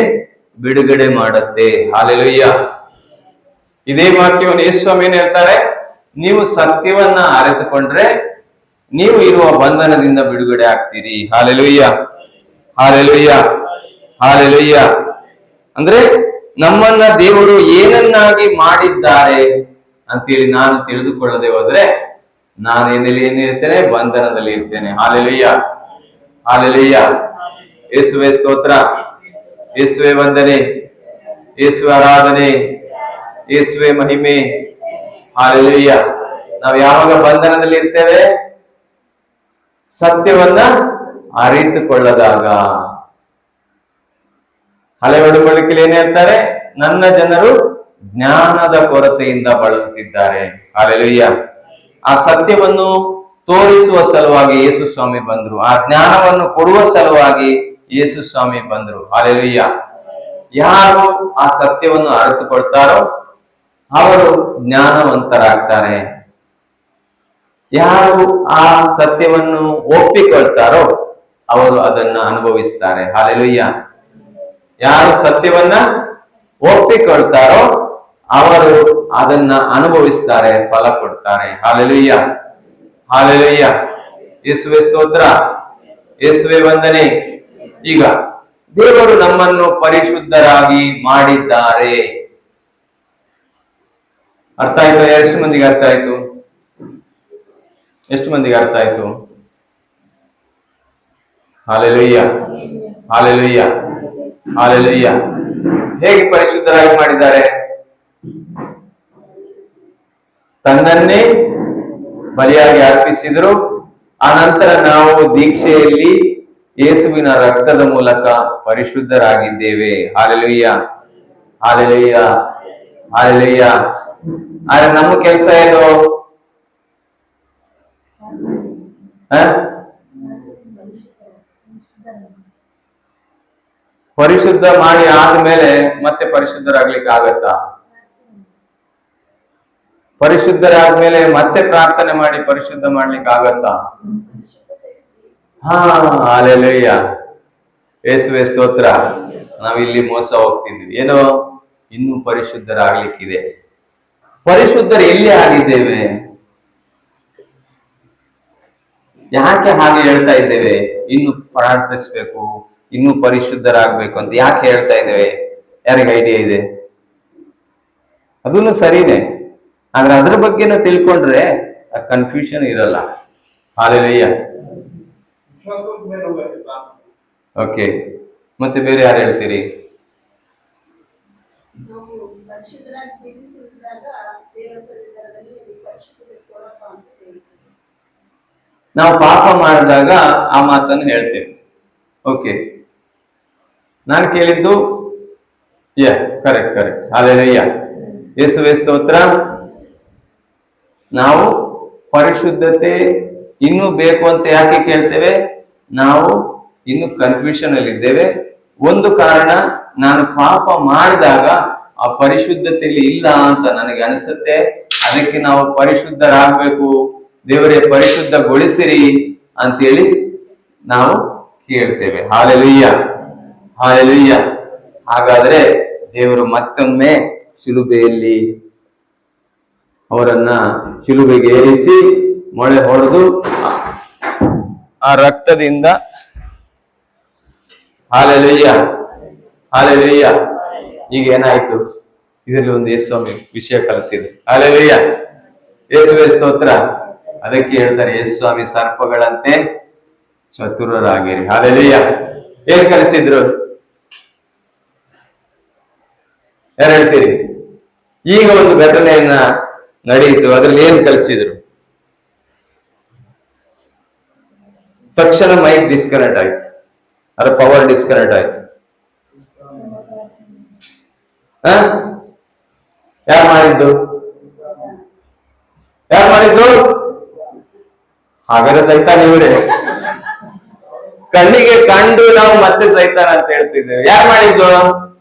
ಬಿಡುಗಡೆ ಮಾಡುತ್ತೆ. ಹಾಲೆಲೂಯ. ಇದೇ ವಾಕ್ಯವನ್ನು ಯೇಸು ಸ್ವಾಮಿ ಏನ್ ಹೇಳ್ತಾರೆ? ನೀವು ಸತ್ಯವನ್ನ ಅರಿತುಕೊಂಡ್ರೆ ನೀವು ಇರುವ ಬಂಧನದಿಂದ ಬಿಡುಗಡೆ ಆಗ್ತೀರಿ. Hallelujah, hallelujah, hallelujah. ಅಂದ್ರೆ ನಮ್ಮನ್ನ ದೇವರು ಏನನ್ನಾಗಿ ಮಾಡಿದ್ದಾರೆ ಅಂತೇಳಿ ನಾನು ತಿಳಿದುಕೊಳ್ಳದೆ ಹೋದ್ರೆ ಏನಿರ್ತೇನೆ? ಬಂಧನದಲ್ಲಿ ಇರ್ತೇನೆ. Hallelujah, hallelujah. ಯೇಸುವೆ ಸ್ತೋತ್ರ, ಯೇಸುವೆ ವಂದನೆ, ಯೇಸುವೆ ಆರಾಧನೆ, ಯೇಸುವೆ ಮಹಿಮೆ. ಹಾಲೆಲೂಯ. ನಾವು ಯಾವಾಗ ಬಂಧನದಲ್ಲಿ ಇರ್ತೇವೆ? ಸತ್ಯವನ್ನ ಅರಿತುಕೊಳ್ಳದಾಗ. ಹಳೆ ಒಡಂಬಡಿಕೆಯಲ್ಲಿ ಏನ್ ಹೇಳ್ತಾರೆ? ನನ್ನ ಜನರು ಜ್ಞಾನದ ಕೊರತೆಯಿಂದ ಬಳಲುತ್ತಿದ್ದಾರೆ. ಹಾಲೆಲೂಯ. ಆ ಸತ್ಯವನ್ನು ತೋರಿಸುವ ಸಲುವಾಗಿ ಯೇಸು ಸ್ವಾಮಿ ಬಂದ್ರು. ಆ ಜ್ಞಾನವನ್ನು ಕೊಡುವ ಸಲುವಾಗಿ ಯೇಸು ಸ್ವಾಮಿ ಬಂದ್ರು. ಹಾಲೆಲೂಯ. ಯಾರು ಆ ಸತ್ಯವನ್ನು ಅರಿತುಕೊಳ್ತಾರೋ ಅವರು ಜ್ಞಾನವಂತರಾಗ್ತಾರೆ. ಯಾರು ಆ ಸತ್ಯವನ್ನು ಒಪ್ಪಿಕೊಳ್ತಾರೋ ಅವರು ಅದನ್ನ ಅನುಭವಿಸ್ತಾರೆ. ಹಾಲೆಲೂಯ. ಯಾರು ಸತ್ಯವನ್ನ ಒಪ್ಪಿಕೊಳ್ತಾರೋ ಅವರು ಅದನ್ನ ಅನುಭವಿಸ್ತಾರೆ, ಫಲ ಕೊಡ್ತಾರೆ. Hallelujah, hallelujah. ಯೇಸುವೆ ಸ್ತೋತ್ರ, ಯೇಸುವೆ ವಂದನೆ. ಈಗ ದೇವರು ನಮ್ಮನ್ನು ಪರಿಶುದ್ಧರಾಗಿ ಮಾಡಿದ್ದಾರೆ. ಅರ್ಥ ಆಯ್ತು? ಎಷ್ಟು ಮಂದಿಗೆ ಅರ್ಥ ಆಯ್ತು? ಎಷ್ಟು ಮಂದಿಗೆ ಅರ್ಥ ಆಯ್ತು? Hallelujah, hallelujah, hallelujah. ಹೇಗೆ ಪರಿಶುದ್ಧರಾಗಿ ಮಾಡಿದ್ದಾರೆ? ತನ್ನನ್ನೇ ಬಲಿಯಾಗಿ ಅರ್ಪಿಸಿದ್ರು. ಆ ನಂತರ ನಾವು ದೀಕ್ಷೆಯಲ್ಲಿ ಯೇಸುವಿನ ರಕ್ತದ ಮೂಲಕ ಪರಿಶುದ್ಧರಾಗಿದ್ದೇವೆ. Hallelujah, hallelujah, hallelujah. ಆದ್ರೆ ನಮ್ಮ ಕೆಲಸ ಏನು? ಪರಿಶುದ್ಧ ಮಾಡಿ ಆದ್ಮೇಲೆ ಮತ್ತೆ ಪರಿಶುದ್ಧರಾಗ್ಲಿಕ್ಕೆ ಆಗತ್ತಾ? ಪರಿಶುದ್ಧರಾದ್ಮೇಲೆ ಮತ್ತೆ ಪ್ರಾರ್ಥನೆ ಮಾಡಿ ಪರಿಶುದ್ಧ ಮಾಡ್ಲಿಕ್ಕೆ ಆಗತ್ತಾ? ಹಾಲೆಲೂಯ, ಯೇಸುವೆ ಸ್ತೋತ್ರ. ನಾವಿಲ್ಲಿ ಮೋಸ ಹೋಗ್ತಿದ್ವಿ. ಏನೋ ಇನ್ನೂ ಪರಿಶುದ್ಧರಾಗ್ಲಿಕ್ಕಿದೆ. ಪರಿಶುದ್ಧರು ಎಲ್ಲಿ ಆಗಿದ್ದೇವೆ? ಯಾಕೆ ಹಾಗೆ ಹೇಳ್ತಾ ಇದ್ದೇವೆ? ಇನ್ನು ಪ್ರಾರ್ಥಿಸ್ಬೇಕು, ಇನ್ನು ಪರಿಶುದ್ಧರಾಗ್ಬೇಕು ಅಂತ ಯಾಕೆ ಹೇಳ್ತಾ ಇದ್ದೇವೆ? ಯಾರಿಗೆ ಐಡಿಯಾ ಇದೆ? ಅದನ್ನು ಸರಿನೇ, ಆದ್ರೆ ಅದ್ರ ಬಗ್ಗೆನೂ ತಿಳ್ಕೊಂಡ್ರೆ ಕನ್ಫ್ಯೂಷನ್ ಇರಲ್ಲ. ಹಾಲೆಲೂಯ. ಓಕೆ, ಮತ್ತೆ ಬೇರೆ ಯಾರು ಹೇಳ್ತೀರಿ? ನಾವು ಪರಿಶುದ್ಧರಾಗಿ ಜೀವಿಸಿದಾಗ ದೇವರ ಸನ್ನಿಧಾನದಲ್ಲಿ ಪರಿಶುದ್ಧತೆ ಕೊಡಪ್ಪ ಅಂತ ಹೇಳ್ತೀವಿ. ನಾವು ಪಾಪ ಮಾಡಿದಾಗ ಆ ಮಾತನ್ನು ಹೇಳ್ತೇವೆ. ಓಕೆ, ನಾನು ಕೇಳಿದ್ದು ಕರೆಕ್ಟ್. ಹಾಲೆಲೂಯ, ಯೇಸುವೇ ಸ್ತೋತ್ರ. ನಾವು ಪರಿಶುದ್ಧತೆ ಇನ್ನೂ ಬೇಕು ಅಂತ ಯಾಕೆ ಕೇಳ್ತೇವೆ? ನಾವು ಇನ್ನು ಕನ್ಫ್ಯೂಷನ್ ಅಲ್ಲಿ ಇದ್ದೇವೆ. ಒಂದು ಕಾರಣ, ನಾನು ಪಾಪ ಮಾಡಿದಾಗ ಆ ಪರಿಶುದ್ಧತೆಯಲ್ಲಿ ಇಲ್ಲ ಅಂತ ನನಗೆ ಅನಿಸುತ್ತೆ. ಅದಕ್ಕೆ ನಾವು ಪರಿಶುದ್ಧರಾಗಬೇಕು, ದೇವರೇ ಪರಿಶುದ್ಧಗೊಳಿಸಿರಿ ಅಂತೇಳಿ ನಾವು ಕೇಳ್ತೇವೆ. Hallelujah, hallelujah. ಹಾಗಾದ್ರೆ ದೇವರು ಮತ್ತೊಮ್ಮೆ ಶಿಲುಬೆಯಲ್ಲಿ ಅವರನ್ನ ಶಿಲುಬೆಗೆ ಏರಿಸಿ ಮೊಳೆ ಹೊಡೆದು ಆ ರಕ್ತದಿಂದ, ಹಾಲೆಲೂಯ್ಯ, ಹಾಲೆಲೂಯ್ಯ. ಈಗ ಏನಾಯ್ತು? ಇದರಲ್ಲಿ ಒಂದು ಯೇಸುಸ್ವಾಮಿ ವಿಷಯ ಕಲಿಸಿದೆ. ಹಾಲೆಲೂಯ್ಯ, ಯೇಸುವೇ ಸ್ತೋತ್ರ. ಅದಕ್ಕೆ ಹೇಳ್ತಾರೆ, ಯೇಸುಸ್ವಾಮಿ ಸರ್ಪಗಳಂತೆ ಚತುರರಾಗಿರಿ. ಹಾಲೆಲೂಯ್ಯ. ಏನ್ ಕಲಿಸಿದ್ರು? ಯಾರು ಹೇಳ್ತೀರಿ? ಈಗ ಒಂದು ಘಟನೆಯನ್ನ ನಡೆಯಿತು, ಅದ್ರಲ್ಲಿ ಏನ್ ಕಲಿಸಿದ್ರು? ತಕ್ಷಣ ಮೈಕ್ ಡಿಸ್ಕನೆಕ್ಟ್ ಆಯ್ತು, ಅದರ ಪವರ್ ಡಿಸ್ಕನೆಕ್ಟ್ ಆಯ್ತು. ಯಾರು ಮಾಡಿದ್ದು? ಯಾರು ಮಾಡಿದ್ದು? ಹಾಗಾದ್ರೆ ಸೈತಾನ ಇವರೇ. ಕಣ್ಣಿಗೆ ಕಂಡು ನಾವು ಮತ್ತೆ ಸೈತಾನ ಅಂತ ಹೇಳ್ತಿದ್ದೇವೆ. ಯಾರು ಮಾಡಿದ್ದು?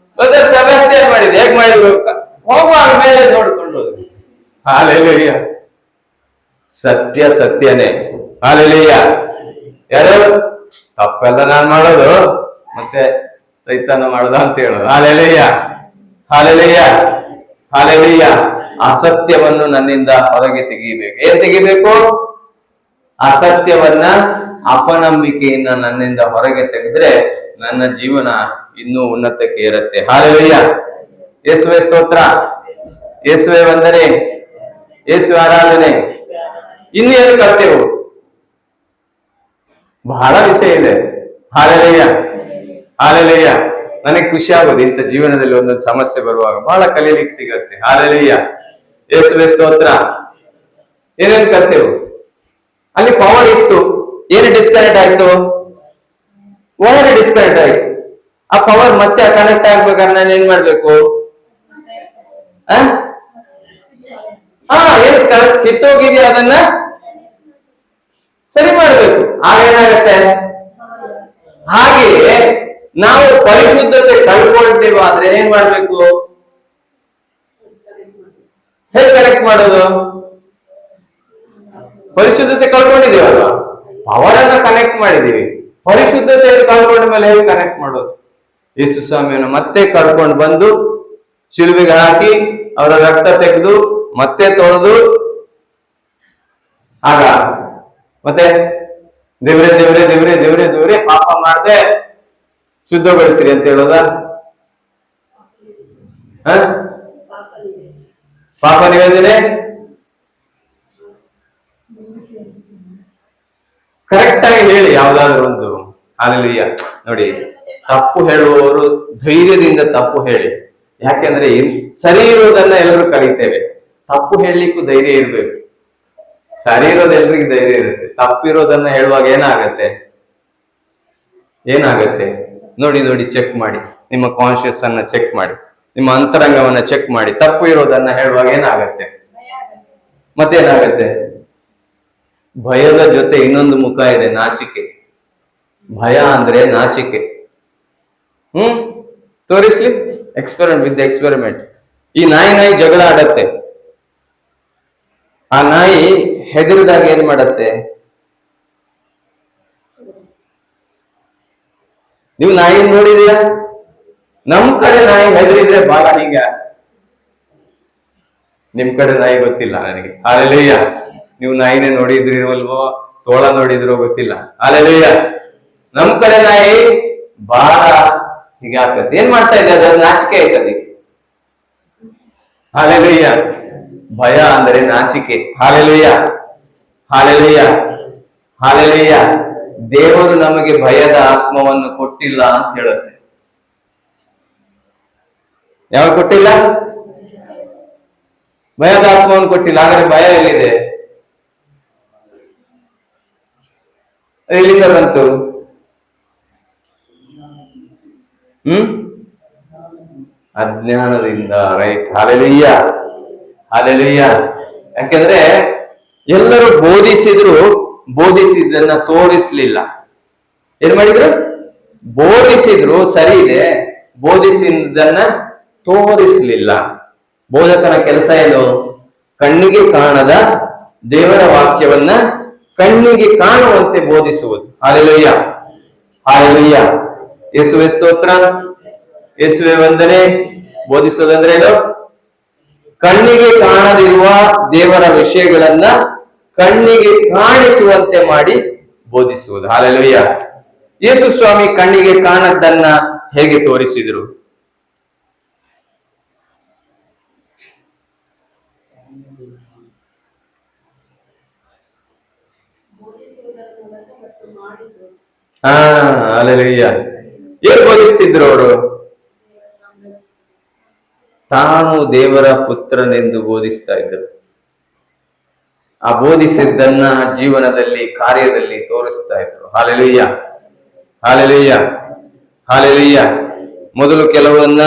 ಸೆಬಾಸ್ಟಿಯನ್ ಮಾಡಿದ್ದು. ಹೇಗ್ ಮಾಡಿದ್ರು? ಹೋಗುವಾಗ ಮೇಲೆ ನೋಡ್ಕೊಂಡು ಹೋದ್ರು. ಹಾಲೆಲೂಯ್ಯ, ಸತ್ಯನೇ. ಹಾಲೆಲೂಯ್ಯ. ಯಾರು? ತಪ್ಪೆಲ್ಲ ನಾನ್ ಮಾಡೋದು, ಮತ್ತೆ ಸೈತಾನ ಮಾಡೋದು ಅಂತ ಹೇಳೋದು. Hallelujah, hallelujah, hallelujah. ಅಸತ್ಯವನ್ನು ನನ್ನಿಂದ ಹೊರಗೆ ತೆಗಿಬೇಕು. ಏನ್ ತೆಗಿಬೇಕು? ಅಸತ್ಯವನ್ನ, ಅಪನಂಬಿಕೆಯನ್ನ ನನ್ನಿಂದ ಹೊರಗೆ ತೆಗೆದ್ರೆ ನನ್ನ ಜೀವನ ಇನ್ನೂ ಉನ್ನತಕ್ಕೆ ಏರುತ್ತೆ. ಹಾಲೆಲೂಯ್ಯ. ಯೇಸುವೇ ಸ್ತೋತ್ರ, ಯೇಸುವೇ ವಂದನೆ, ಯೇಸು ಆರಾಧನೆ. ಇನ್ನೇನು ಕರ್ತೇವು? ಬಹಳ ವಿಷಯ ಇದೆ. Hallelujah, hallelujah. ನನಗೆ ಖುಷಿ ಆಗೋದು ಇಂಥ ಜೀವನದಲ್ಲಿ ಒಂದೊಂದು ಸಮಸ್ಯೆ ಬರುವಾಗ ಬಹಳ ಕಲೀಲಿಕ್ಕೆ ಸಿಗತ್ತೆ. ಹಾಲೆಲೂಯ್ಯ, ಯೇಸುವೇ ಸ್ತೋತ್ರ. ಏನೇನು ಕರ್ತೇವು? ಅಲ್ಲಿ ಪವರ್ ಇತ್ತು, ಏನು ಡಿಸ್ಕನೆಕ್ಟ್ ಆಯ್ತು? ವೈರ್ ಡಿಸ್ಕನೆಕ್ಟ್ ಆಯ್ತು. ಆ ಪವರ್ ಮತ್ತೆ ಕನೆಕ್ಟ್ ಆಗ್ಬೇಕಾದ್ರೆ ನಾನು ಏನ್ ಮಾಡ್ಬೇಕು? ಏನು ಕಿತ್ತೋಗಿದೆಯಾ ಅದನ್ನ ಸರಿ ಮಾಡ್ಬೇಕು. ಆಗ ಏನಾಗತ್ತೆ? ಹಾಗೆಯೇ ನಾವು ಪರಿಶುದ್ಧತೆ ಕಳ್ಕೊಳ್ತೇವೆ ಆದ್ರೆ ಏನ್ ಮಾಡ್ಬೇಕು? ಹೇಗೆ ಕನೆಕ್ಟ್ ಮಾಡೋದು? ಪರಿಶುದ್ಧತೆ ಕಳ್ಕೊಂಡಿದೀವಲ್ವಾ, ಪವರನ್ನ ಕನೆಕ್ಟ್ ಮಾಡಿದೀವಿ. ಪರಿಶುದ್ಧತೆಯನ್ನು ಕಳ್ಕೊಂಡ ಮೇಲೆ ಹೇಗೆ ಕನೆಕ್ಟ್ ಮಾಡೋದು? ಯೇಸು ಸ್ವಾಮಿಯನ್ನು ಮತ್ತೆ ಕರ್ಕೊಂಡು ಬಂದು ಶಿಲುಬೆಗೆ ಹಾಕಿ ಅವರ ರಕ್ತ ತೆಗೆದು ಮತ್ತೆ ತೊಳೆದು, ಆಗ ಮತ್ತೆ ದೇವ್ರೆ ದೇವ್ರೆ ದೇವ್ರೆ ದೇವ್ರೆ ದೇವ್ರೆ ಪಾಪ ಮಾಡದೆ ಶುದ್ಧಗೊಳಿಸಿರಿ ಅಂತ ಹೇಳೋದ? ಪಾಪ ನಿವೇದನೆ ಕರೆಕ್ಟ್ ಆಗಿ ಹೇಳಿ ಯಾವ್ದಾದ್ರು ಒಂದು. ಹಾಲೆಲೂಯ್ಯ. ನೋಡಿ, ತಪ್ಪು ಹೇಳುವವರು ಧೈರ್ಯದಿಂದ ತಪ್ಪು ಹೇಳಿ. ಯಾಕೆಂದ್ರೆ ಸರಿ ಇರೋದನ್ನ ಎಲ್ಲರೂ ಕಲಿತೇವೆ, ತಪ್ಪು ಹೇಳಲಿಕ್ಕೂ ಧೈರ್ಯ ಇರ್ಬೇಕು. ಸರಿ ಇರೋದು ಎಲ್ರಿಗೂ ಧೈರ್ಯ ಇರುತ್ತೆ, ತಪ್ಪಿರೋದನ್ನ ಹೇಳುವಾಗ ಏನಾಗತ್ತೆ? ನೋಡಿ ನೋಡಿ, ಚೆಕ್ ಮಾಡಿ, ನಿಮ್ಮ ಕಾನ್ಶಿಯಸ್ ಅನ್ನ ಚೆಕ್ ಮಾಡಿ, ನಿಮ್ಮ ಅಂತರಂಗವನ್ನ ಚೆಕ್ ಮಾಡಿ. ತಪ್ಪು ಇರೋದನ್ನ ಹೇಳುವಾಗ ಏನಾಗತ್ತೆ? ಮತ್ತೇನಾಗತ್ತೆ? ಭಯದ ಜೊತೆ ಇನ್ನೊಂದು ಮುಖ ಇದೆ, ನಾಚಿಕೆ. ಭಯ ಅಂದ್ರೆ ನಾಚಿಕೆ. ತೋರಿಸ್ಲಿ ಎಕ್ಸ್ಪೆರಿಮೆಂಟ್. ಈ ನಾಯಿ ಜಗಳ ಆಡತ್ತೆ. ಆ ನಾಯಿ ಹೆದರಿದಾಗ ಏನ್ ಮಾಡತ್ತೆ? ನೀವು ನಾಯಿ ನೋಡಿದೀರಾ? ನಮ್ ಕಡೆ ನಾಯಿ ಹೆದರಿದ್ರೆ ಬಾಲ ಹೀಗ, ನಿಮ್ ಕಡೆ ನಾಯಿ ಗೊತ್ತಿಲ್ಲ ನನಗೆ. ಹಾಲೆಲೂಯ್ಯ. ನೀವು ನಾಯಿನೇ ನೋಡಿದ್ರಿಲ್ವೋ, ತೋಳ ನೋಡಿದ್ರೋ ಗೊತ್ತಿಲ್ಲ. ಹಾಲೆಲೂಯ್ಯ. ನಮ್ ಕಡೆ ನಾಯಿ ಬಾಳ ಹೀಗೆ ಆಗ್ತದೆ. ಏನ್ ಮಾಡ್ತಾ ಇದೆ? ಅದು ನಾಚಿಕೆ ಐತೆ ಅದಕ್ಕೆ. ಹಾಲೆಲೂಯ್ಯ. ಭಯ ಅಂದ್ರೆ ನಾಚಿಕೆ. Hallelujah, hallelujah, hallelujah. ದೇವರು ನಮಗೆ ಭಯದ ಆತ್ಮವನ್ನು ಕೊಟ್ಟಿಲ್ಲ ಅಂತ ಹೇಳುತ್ತೆ. ಯಾವ ಕೊಟ್ಟಿಲ್ಲ? ಭಯದ ಆತ್ಮವನ್ನು ಕೊಟ್ಟಿಲ್ಲ. ಹಾಗಾದ್ರೆ ಭಯ ಎಲ್ಲಿದೆ? ಎಲ್ಲಿಂದ ಬಂತು? ಅಜ್ಞಾನದಿಂದ. ರೈಟ್. Hallelujah, hallelujah. ಯಾಕೆಂದ್ರೆ ಎಲ್ಲರೂ ಬೋಧಿಸಿದ್ದನ್ನ ತೋರಿಸ್ಲಿಲ್ಲ. ಏನ್ ಮಾಡಿದ್ರು? ಬೋಧಿಸಿದ್ರು, ಸರಿ ಇದೆ, ಬೋಧಿಸಿದ್ದನ್ನ ತೋರಿಸ್ಲಿಲ್ಲ. ಬೋಧಕನ ಕೆಲಸ ಏನು? ಕಣ್ಣಿಗೆ ಕಾಣದ ದೇವರ ವಾಕ್ಯವನ್ನ ಕಣ್ಣಿಗೆ ಕಾಣುವಂತೆ ಬೋಧಿಸುವುದು. Hallelujah, hallelujah. ಯೇಸುವೆ ಸ್ತೋತ್ರ, ಯೇಸುವೆ ವಂದನೆ. ಬೋಧಿಸೋದಂದ್ರೆ ಏನು? ಕಣ್ಣಿಗೆ ಕಾಣದಿರುವ ದೇವರ ವಿಷಯಗಳನ್ನ ಕಣ್ಣಿಗೆ ಕಾಣಿಸುವಂತೆ ಮಾಡಿ ಬೋಧಿಸುವುದು. ಹಾಲೆಲೂಯ್ಯ. ಯೇಸು ಸ್ವಾಮಿ ಕಣ್ಣಿಗೆ ಕಾಣದ್ದನ್ನ ಹೇಗೆ ತೋರಿಸಿದ್ರು? ಬೋಧಿಸುವುದರ ಮೂಲಕ ಮತ್ತು ಮಾಡಿದ್ರು. ಹಾಲೆಲೂಯ್ಯ. ಏನ್ ಬೋಧಿಸ್ತಿದ್ರು ಅವರು? ತಾನು ದೇವರ ಪುತ್ರನೆಂದು ಬೋಧಿಸ್ತಾ ಇದ್ದರು. ಆ ಬೋಧಿಸಿದ್ದನ್ನ ಜೀವನದಲ್ಲಿ, ಕಾರ್ಯದಲ್ಲಿ ತೋರಿಸ್ತಾ ಇದ್ರು. Hallelujah, hallelujah, hallelujah. ಮೊದಲು ಕೆಲವನ್ನ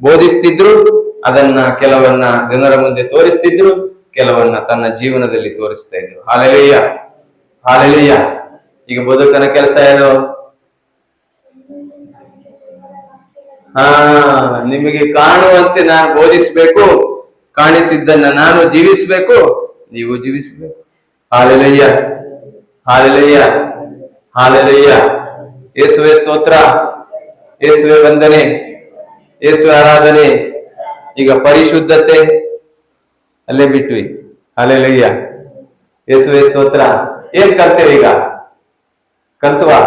ಬೋಧಿಸ್ತಿದ್ರು, ಅದನ್ನ ಕೆಲವನ್ನ ಜನರ ಮುಂದೆ ತೋರಿಸ್ತಿದ್ರು, ಕೆಲವನ್ನ ತನ್ನ ಜೀವನದಲ್ಲಿ ತೋರಿಸ್ತಾ ಇದ್ರು. Hallelujah, hallelujah. ಈಗ ಬೋಧಕನ ಕೆಲಸ ಏನು? ನಿಮಗೆ ಕಾಣುವಂತೆ ನಾನು ಬೋಧಿಸ್ಬೇಕು, ಕಾಣಿಸಿದ್ದನ್ನ ನಾನು ಜೀವಿಸ್ಬೇಕು, ನೀವು ಜೀವಿಸಬೇಕು. Hallelujah, hallelujah, hallelujah. ಯೇಸುವೆ ಸ್ತೋತ್ರ, ಯೇಸುವೆ ವಂದನೆ, ಯೇಸುವೆ ಆರಾಧನೆ. ಈಗ ಪರಿಶುದ್ಧತೆ ಅಲ್ಲೇ ಬಿಟ್ವಿ. ಹಾಲೆಲೂಯ್ಯ, ಯೇಸುವೆ ಸ್ತೋತ್ರ. ಏನ್ ಕಲ್ತೇವೆ ಈಗ? ಕಲ್ತವಾ?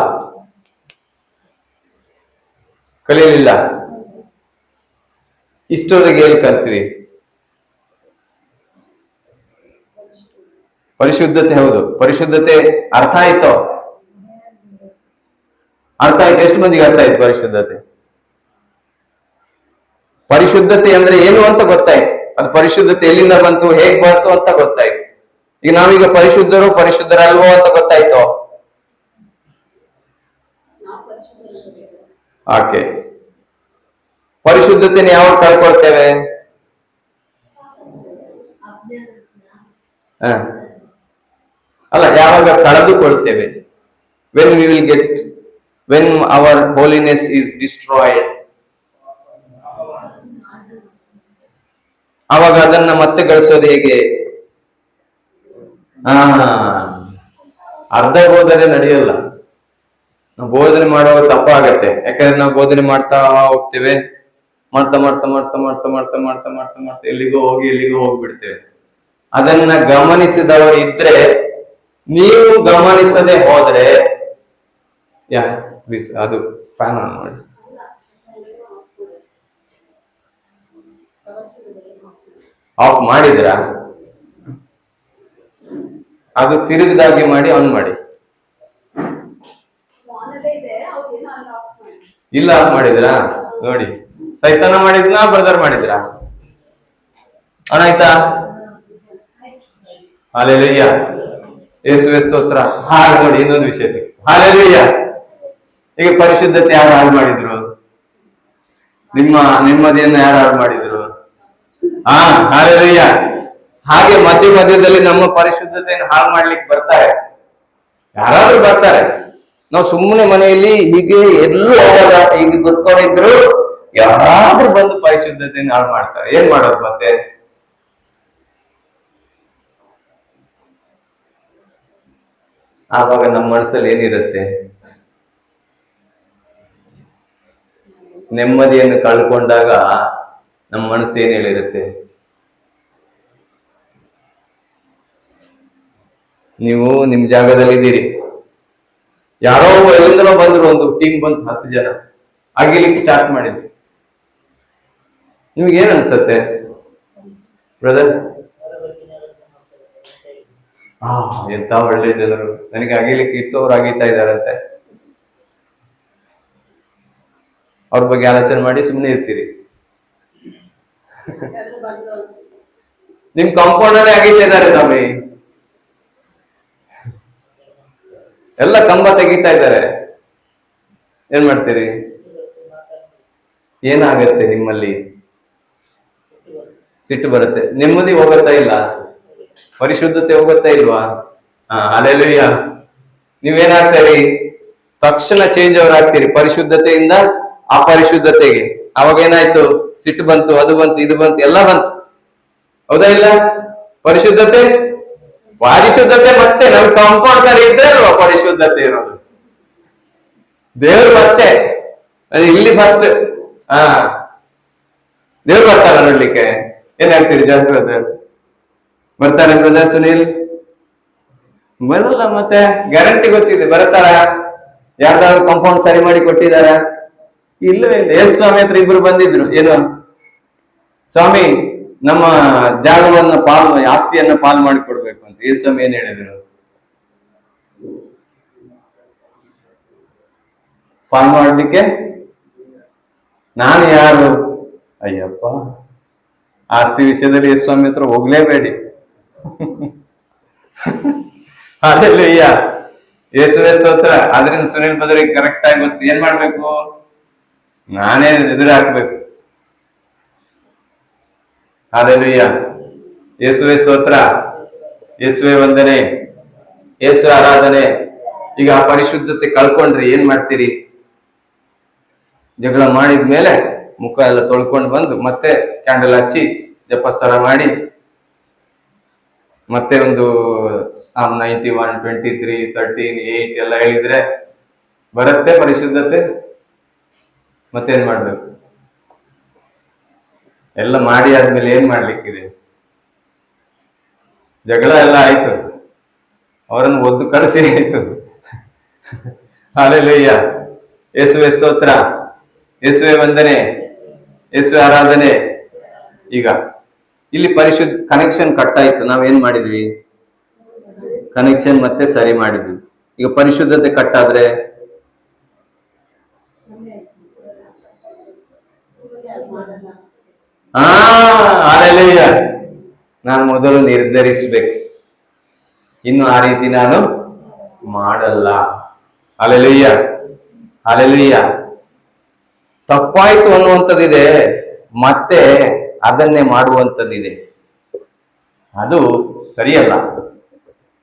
ಕಲಿಯಲಿಲ್ಲ. ಇಷ್ಟೊರೆಗೆ ಎಲ್ಲಿ ಕಲ್ತ್ವಿ? ಪರಿಶುದ್ಧತೆ. ಹೌದು, ಪರಿಶುದ್ಧತೆ ಅರ್ಥ ಆಯ್ತೋ? ಅರ್ಥ ಆಯ್ತು? ಎಷ್ಟು ಮಂದಿಗೆ ಅರ್ಥ ಆಯ್ತು ಪರಿಶುದ್ಧತೆ? ಪರಿಶುದ್ಧತೆ ಅಂದ್ರೆ ಏನು ಅಂತ ಗೊತ್ತಾಯ್ತು. ಅದು ಪರಿಶುದ್ಧತೆ ಎಲ್ಲಿಂದ ಬಂತು, ಹೇಗ್ ಬಂತು ಅಂತ ಗೊತ್ತಾಯ್ತು. ಈಗ ನಾವೀಗ ಪರಿಶುದ್ಧರು ಪರಿಶುದ್ಧರಲ್ವೋ ಅಂತ ಗೊತ್ತಾಯ್ತೋ? ಓಕೆ. ಪರಿಶುದ್ಧತೆನ ಯಾವಾಗ ಕಳ್ಕೊಳ್ತೇವೆ? ಅಲ್ಲ, ಯಾವಾಗ ಕಳೆದುಕೊಳ್ತೇವೆ? when our holiness is destroyed. ಅವಾಗ ಅದನ್ನ ಮತ್ತೆ ಗಳಿಸೋದು ಹೇಗೆ? ಅರ್ಧ ಬೋಧನೆ ನಡೆಯಲ್ಲ. ನಾವು ಬೋಧನೆ ಮಾಡುವಾಗ ತಪ್ಪಾಗತ್ತೆ. ಯಾಕಂದ್ರೆ ನಾವು ಬೋಧನೆ ಮಾಡ್ತಾ ಹೋಗ್ತೇವೆ, ಮಾಡ್ತಾ ಮಾಡ್ತಾ ಮಾಡ್ತಾ ಮಾಡ್ತಾ ಮಾಡ್ತಾ ಮಾಡ್ತಾ ಮಾಡ್ತಾ ಮಾಡ್ತಾ ಎಲ್ಲಿಗೋ ಹೋಗ್ಬಿಡ್ತೇವೆ. ಅದನ್ನ ಗಮನಿಸಿದವರು ಇದ್ರೆ, ನೀವು ಗಮನಿಸದೆ ಹೋದ್ರೆ, ಅದು ಫ್ಯಾನ್ ಆನ್ ಮಾಡಿ. ಆಫ್ ಮಾಡಿದ್ರ? ಅದು ತಿರುಗಿದಾಗಿ ಮಾಡಿ ಆನ್ ಮಾಡಿ. ಇಲ್ಲ, ಆಫ್ ಮಾಡಿದ್ರಾ? ನೋಡಿ, ಸೈತಾನ ಮಾಡಿದ್ನಾ ಬ್ರದರ್ ಮಾಡಿದ್ರಾ? ಆನ್ ಆಯ್ತಾ? ಹಾಲೆಲೂಯ್ಯ, ಯೇಸುವೆ ಸ್ತೋತ್ರ. ಹಾಗೆ ನೋಡಿ, ಇನ್ನೊಂದು ವಿಷಯ ಸಿಕ್ತು. ಹಾಲೆಲೂಯ್ಯ. ಈಗ ಪರಿಶುದ್ಧತೆ ಯಾರು ಹಾಳು ಮಾಡಿದ್ರು? ನೆಮ್ಮದಿಯನ್ನು ಯಾರು ಹಾಳು ಮಾಡಿದ್ರು? ಹಾಲೆಲೂಯ್ಯ. ಹಾಗೆ ಮಧ್ಯದಲ್ಲಿ ನಮ್ಮ ಪರಿಶುದ್ಧತೆಯನ್ನು ಹಾಳು ಮಾಡ್ಲಿಕ್ಕೆ ಬರ್ತಾರೆ. ಯಾರಾದ್ರೂ ಬರ್ತಾರೆ. ನಾವು ಸುಮ್ಮನೆ ಮನೆಯಲ್ಲಿ ಹೀಗೆ ಎಲ್ಲೂ ಹೋಗಲ್ಲ, ಹೀಗೆ ಗೊತ್ಕೊಂಡಿದ್ರು ಯಾರಾದ್ರೂ ಬಂದು ಪರಿಶುದ್ಧತೆಯನ್ನು ಹಾಳು ಮಾಡ್ತಾರೆ. ಏನ್ ಮಾಡೋದು ಮತ್ತೆ? ಆವಾಗ ನಮ್ಮ ಮನಸ್ಸಲ್ಲಿ ಏನಿರುತ್ತೆ? ನೆಮ್ಮದಿಯನ್ನು ಕಳ್ಕೊಂಡಾಗ ನಮ್ಮ ಮನಸ್ಸು ಏನ್ ಹೇಳಿರುತ್ತೆ? ನೀವು ನಿಮ್ ಜಾಗದಲ್ಲಿ ಇದ್ದೀರಿ, ಯಾರೋ ಎಲ್ಲಿಂದಲೋ ಬಂದ್ರು, ಒಂದು ಟೀಮ್ ಬಂತು, 10 ಜನ ಅಗಿಲಿಕ್ಕೆ ಸ್ಟಾರ್ಟ್ ಮಾಡಿದ್ವಿ. ನಿಮ್ಗೆ ಏನ್ ಅನ್ಸತ್ತೆ ಬ್ರದರ್? ಎಂತ ಒಳ್ಳೆ ಜನರು, ನನಗೆ ಅಗಿಲಿಕ್ಕೆ ಇತ್ತು, ಅವ್ರು ಅಗೀತಾ ಇದಾರಂತೆ. ಅವ್ರ ಬಗ್ಗೆ ಆಲೋಚನೆ ಮಾಡಿ ಸುಮ್ಮನೆ ಇರ್ತೀರಿ. ಯಾರಾದ್ರೂ ಬಂದ್ರು ಅಂತ. ನಿಮ್ ಕಾಂಪೌಂಡ್ ಅಲ್ಲೇ ಅಗಿತಿದ್ದಾರೆ ಸ್ವಾಮಿ, ಎಲ್ಲ ಕಂಬ ತೆಗಿತಾ ಇದ್ದಾರೆ. ಏನ್ ಮಾಡ್ತೀರಿ? ಏನಾಗತ್ತೆ ನಿಮ್ಮಲ್ಲಿ? ಸಿಟ್ಟು ಬರುತ್ತೆ. ನೆಮ್ಮದಿ ಹೋಗುತ್ತಾ ಇಲ್ಲ? ಪರಿಶುದ್ಧತೆ ಹೋಗುತ್ತಾ ಇಲ್ವಾ? ಅಲ್ಲೆಲ್ಲೂಯ್ಯ. ನೀವೇನಾಗ್ತೀರಿ? ತಕ್ಷಣ ಚೇಂಜ್ ಓವರ್ ಆಗ್ತೀರಿ ಪರಿಶುದ್ಧತೆಯಿಂದ ಅಪರಿಶುದ್ಧತೆಗೆ. ಅವಾಗ ಏನಾಯ್ತು? ಸಿಟ್ಟು ಬಂತು, ಅದು ಬಂತು, ಇದು ಬಂತು, ಎಲ್ಲ ಬಂತು. ಹೌದಾ ಇಲ್ಲ? ಪರಿಶುದ್ಧತೆ ಪಾರಿಶುದ್ಧತೆ ಮತ್ತೆ ನಮ್ ಕಾಂಪೌಂಡ್ ಸರಿ ಇದ್ರೆ ಅಲ್ವಾ ಪರಿಶುದ್ಧತೆ ಇರೋದು. ದೇವ್ರು ಮತ್ತೆ ಇಲ್ಲಿ ಫಸ್ಟ್ ದೇವ್ರು ಬರ್ತಾರ ನೋಡ್ಲಿಕ್ಕೆ. ಏನ್ ಹೇಳ್ತೀರಿ ಜಾಸ್ತಿ ಬ್ರದರ್? ಬರ್ತಾರೆ ಬ್ರದರ್ ಸುನೀಲ್? ಬರಲ್ಲ. ಮತ್ತೆ ಗ್ಯಾರಂಟಿ ಗೊತ್ತಿದೆ ಬರ್ತಾರ? ಯಾರ್ದಾದ್ರು ಕಾಂಪೌಂಡ್ ಸರಿ ಮಾಡಿ ಕೊಟ್ಟಿದಾರ? ಇಲ್ಲವೇ ಇಲ್ಲ. ಯೇಸು ಸ್ವಾಮಿ ಹತ್ರ ಇಬ್ರು ಬಂದಿದ್ರು. ಏನು ಸ್ವಾಮಿ ನಮ್ಮ ಜಾಗವನ್ನ ಆಸ್ತಿಯನ್ನ ಪಾಲ್ ಮಾಡಿಕೊಡ್ಬೇಕು ಅಂತ. ಯೇಸು ಸ್ವಾಮಿ ಏನ್ ಹೇಳಿದ್ರು? ಪಾಲ್ ಮಾಡ್ಲಿಕ್ಕೆ ನಾನು ಯಾರು? ಅಯ್ಯಪ್ಪ, ಆಸ್ತಿ ವಿಷಯದಲ್ಲಿ ಯೇಸು ಸ್ವಾಮಿ ಹತ್ರ ಹೋಗ್ಲೇಬೇಡಿ. ಅಲ್ಲೆಲ್ಲೂಯ್ಯ. ಯೇಸುವೆ ಸ್ತೋತ್ರ. ಆದ್ರಿಂದ ಸುನೀಲ್ ಬದರಿಗೆ ಕರೆಕ್ಟ್ ಆಗಿ ಗೊತ್ತು ಏನ್ ಮಾಡ್ಬೇಕು. ನಾನೇ ಎದುರು ಹಾಕ್ಬೇಕು. ಅಲ್ಲೆಲ್ಲೂಯ್ಯ. ಯೇಸುವೆ ಸ್ತೋತ್ರ, ಯೇಸುವೆ ವಂದನೆ, ಯೇಸು ಆರಾಧನೆ. ಈಗ ಆ ಪರಿಶುದ್ಧತೆ ಕಳ್ಕೊಂಡ್ರಿ ಏನ್ ಮಾಡ್ತೀರಿ? ಜಗಳ ಮಾಡಿದ್ಮೇಲೆ ಮುಖ ಎಲ್ಲ ತೊಳ್ಕೊಂಡು ಬಂದು ಮತ್ತೆ ಕ್ಯಾಂಡಲ್ ಹಚ್ಚಿ ಜಪಸ್ತರ ಮಾಡಿ ಮತ್ತೆ ಒಂದು 91, 23, 13, 8 ಎಲ್ಲ ಹೇಳಿದ್ರೆ ಬರುತ್ತೆ ಪರಿಶುದ್ಧತೆ. ಮತ್ತೇನ್ ಮಾಡ್ಬೇಕು? ಎಲ್ಲ ಮಾಡಿ ಆದ್ಮೇಲೆ ಏನ್ ಮಾಡ್ಲಿಕ್ಕಿದೆ? ಜಗಳ ಎಲ್ಲ ಆಯ್ತು, ಅವರನ್ನು ಒದ್ದು ಕಳಿಸಿ ಆಯ್ತು. ಹಲ್ಲೆಲೂಯ್ಯ. ಯೇಸುವೆ ಸ್ತೋತ್ರ, ಯೇಸುವೆ ವಂದನೆ, ಯೇಸುವೆ ಆರಾಧನೆ. ಈಗ ಇಲ್ಲಿ ಪರಿಶುದ್ಧ ಕನೆಕ್ಷನ್ ಕಟ್ ಆಯ್ತು. ನಾವೇನ್ ಮಾಡಿದ್ವಿ? ಕನೆಕ್ಷನ್ ಮತ್ತೆ ಸರಿ ಮಾಡಿದ್ವಿ. ಈಗ ಪರಿಶುದ್ಧತೆ ಕಟ್ ಆದ್ರೆ ಹಲ್ಲೆಲೂಯ್ಯ. ನಾನು ಮೊದಲು ನಿರ್ಧರಿಸ್ಬೇಕು, ಇನ್ನು ಆ ರೀತಿ ನಾನು ಮಾಡಲ್ಲ. ಹಲ್ಲೆಲೂಯ್ಯ, ಹಲ್ಲೆಲೂಯ್ಯ. ತಪ್ಪಾಯ್ತು ಅನ್ನುವಂಥದ್ದಿದೆ, ಮತ್ತೆ ಅದನ್ನೇ ಮಾಡುವಂಥದ್ದಿದೆ. ಅದು ಸರಿಯಲ್ಲ,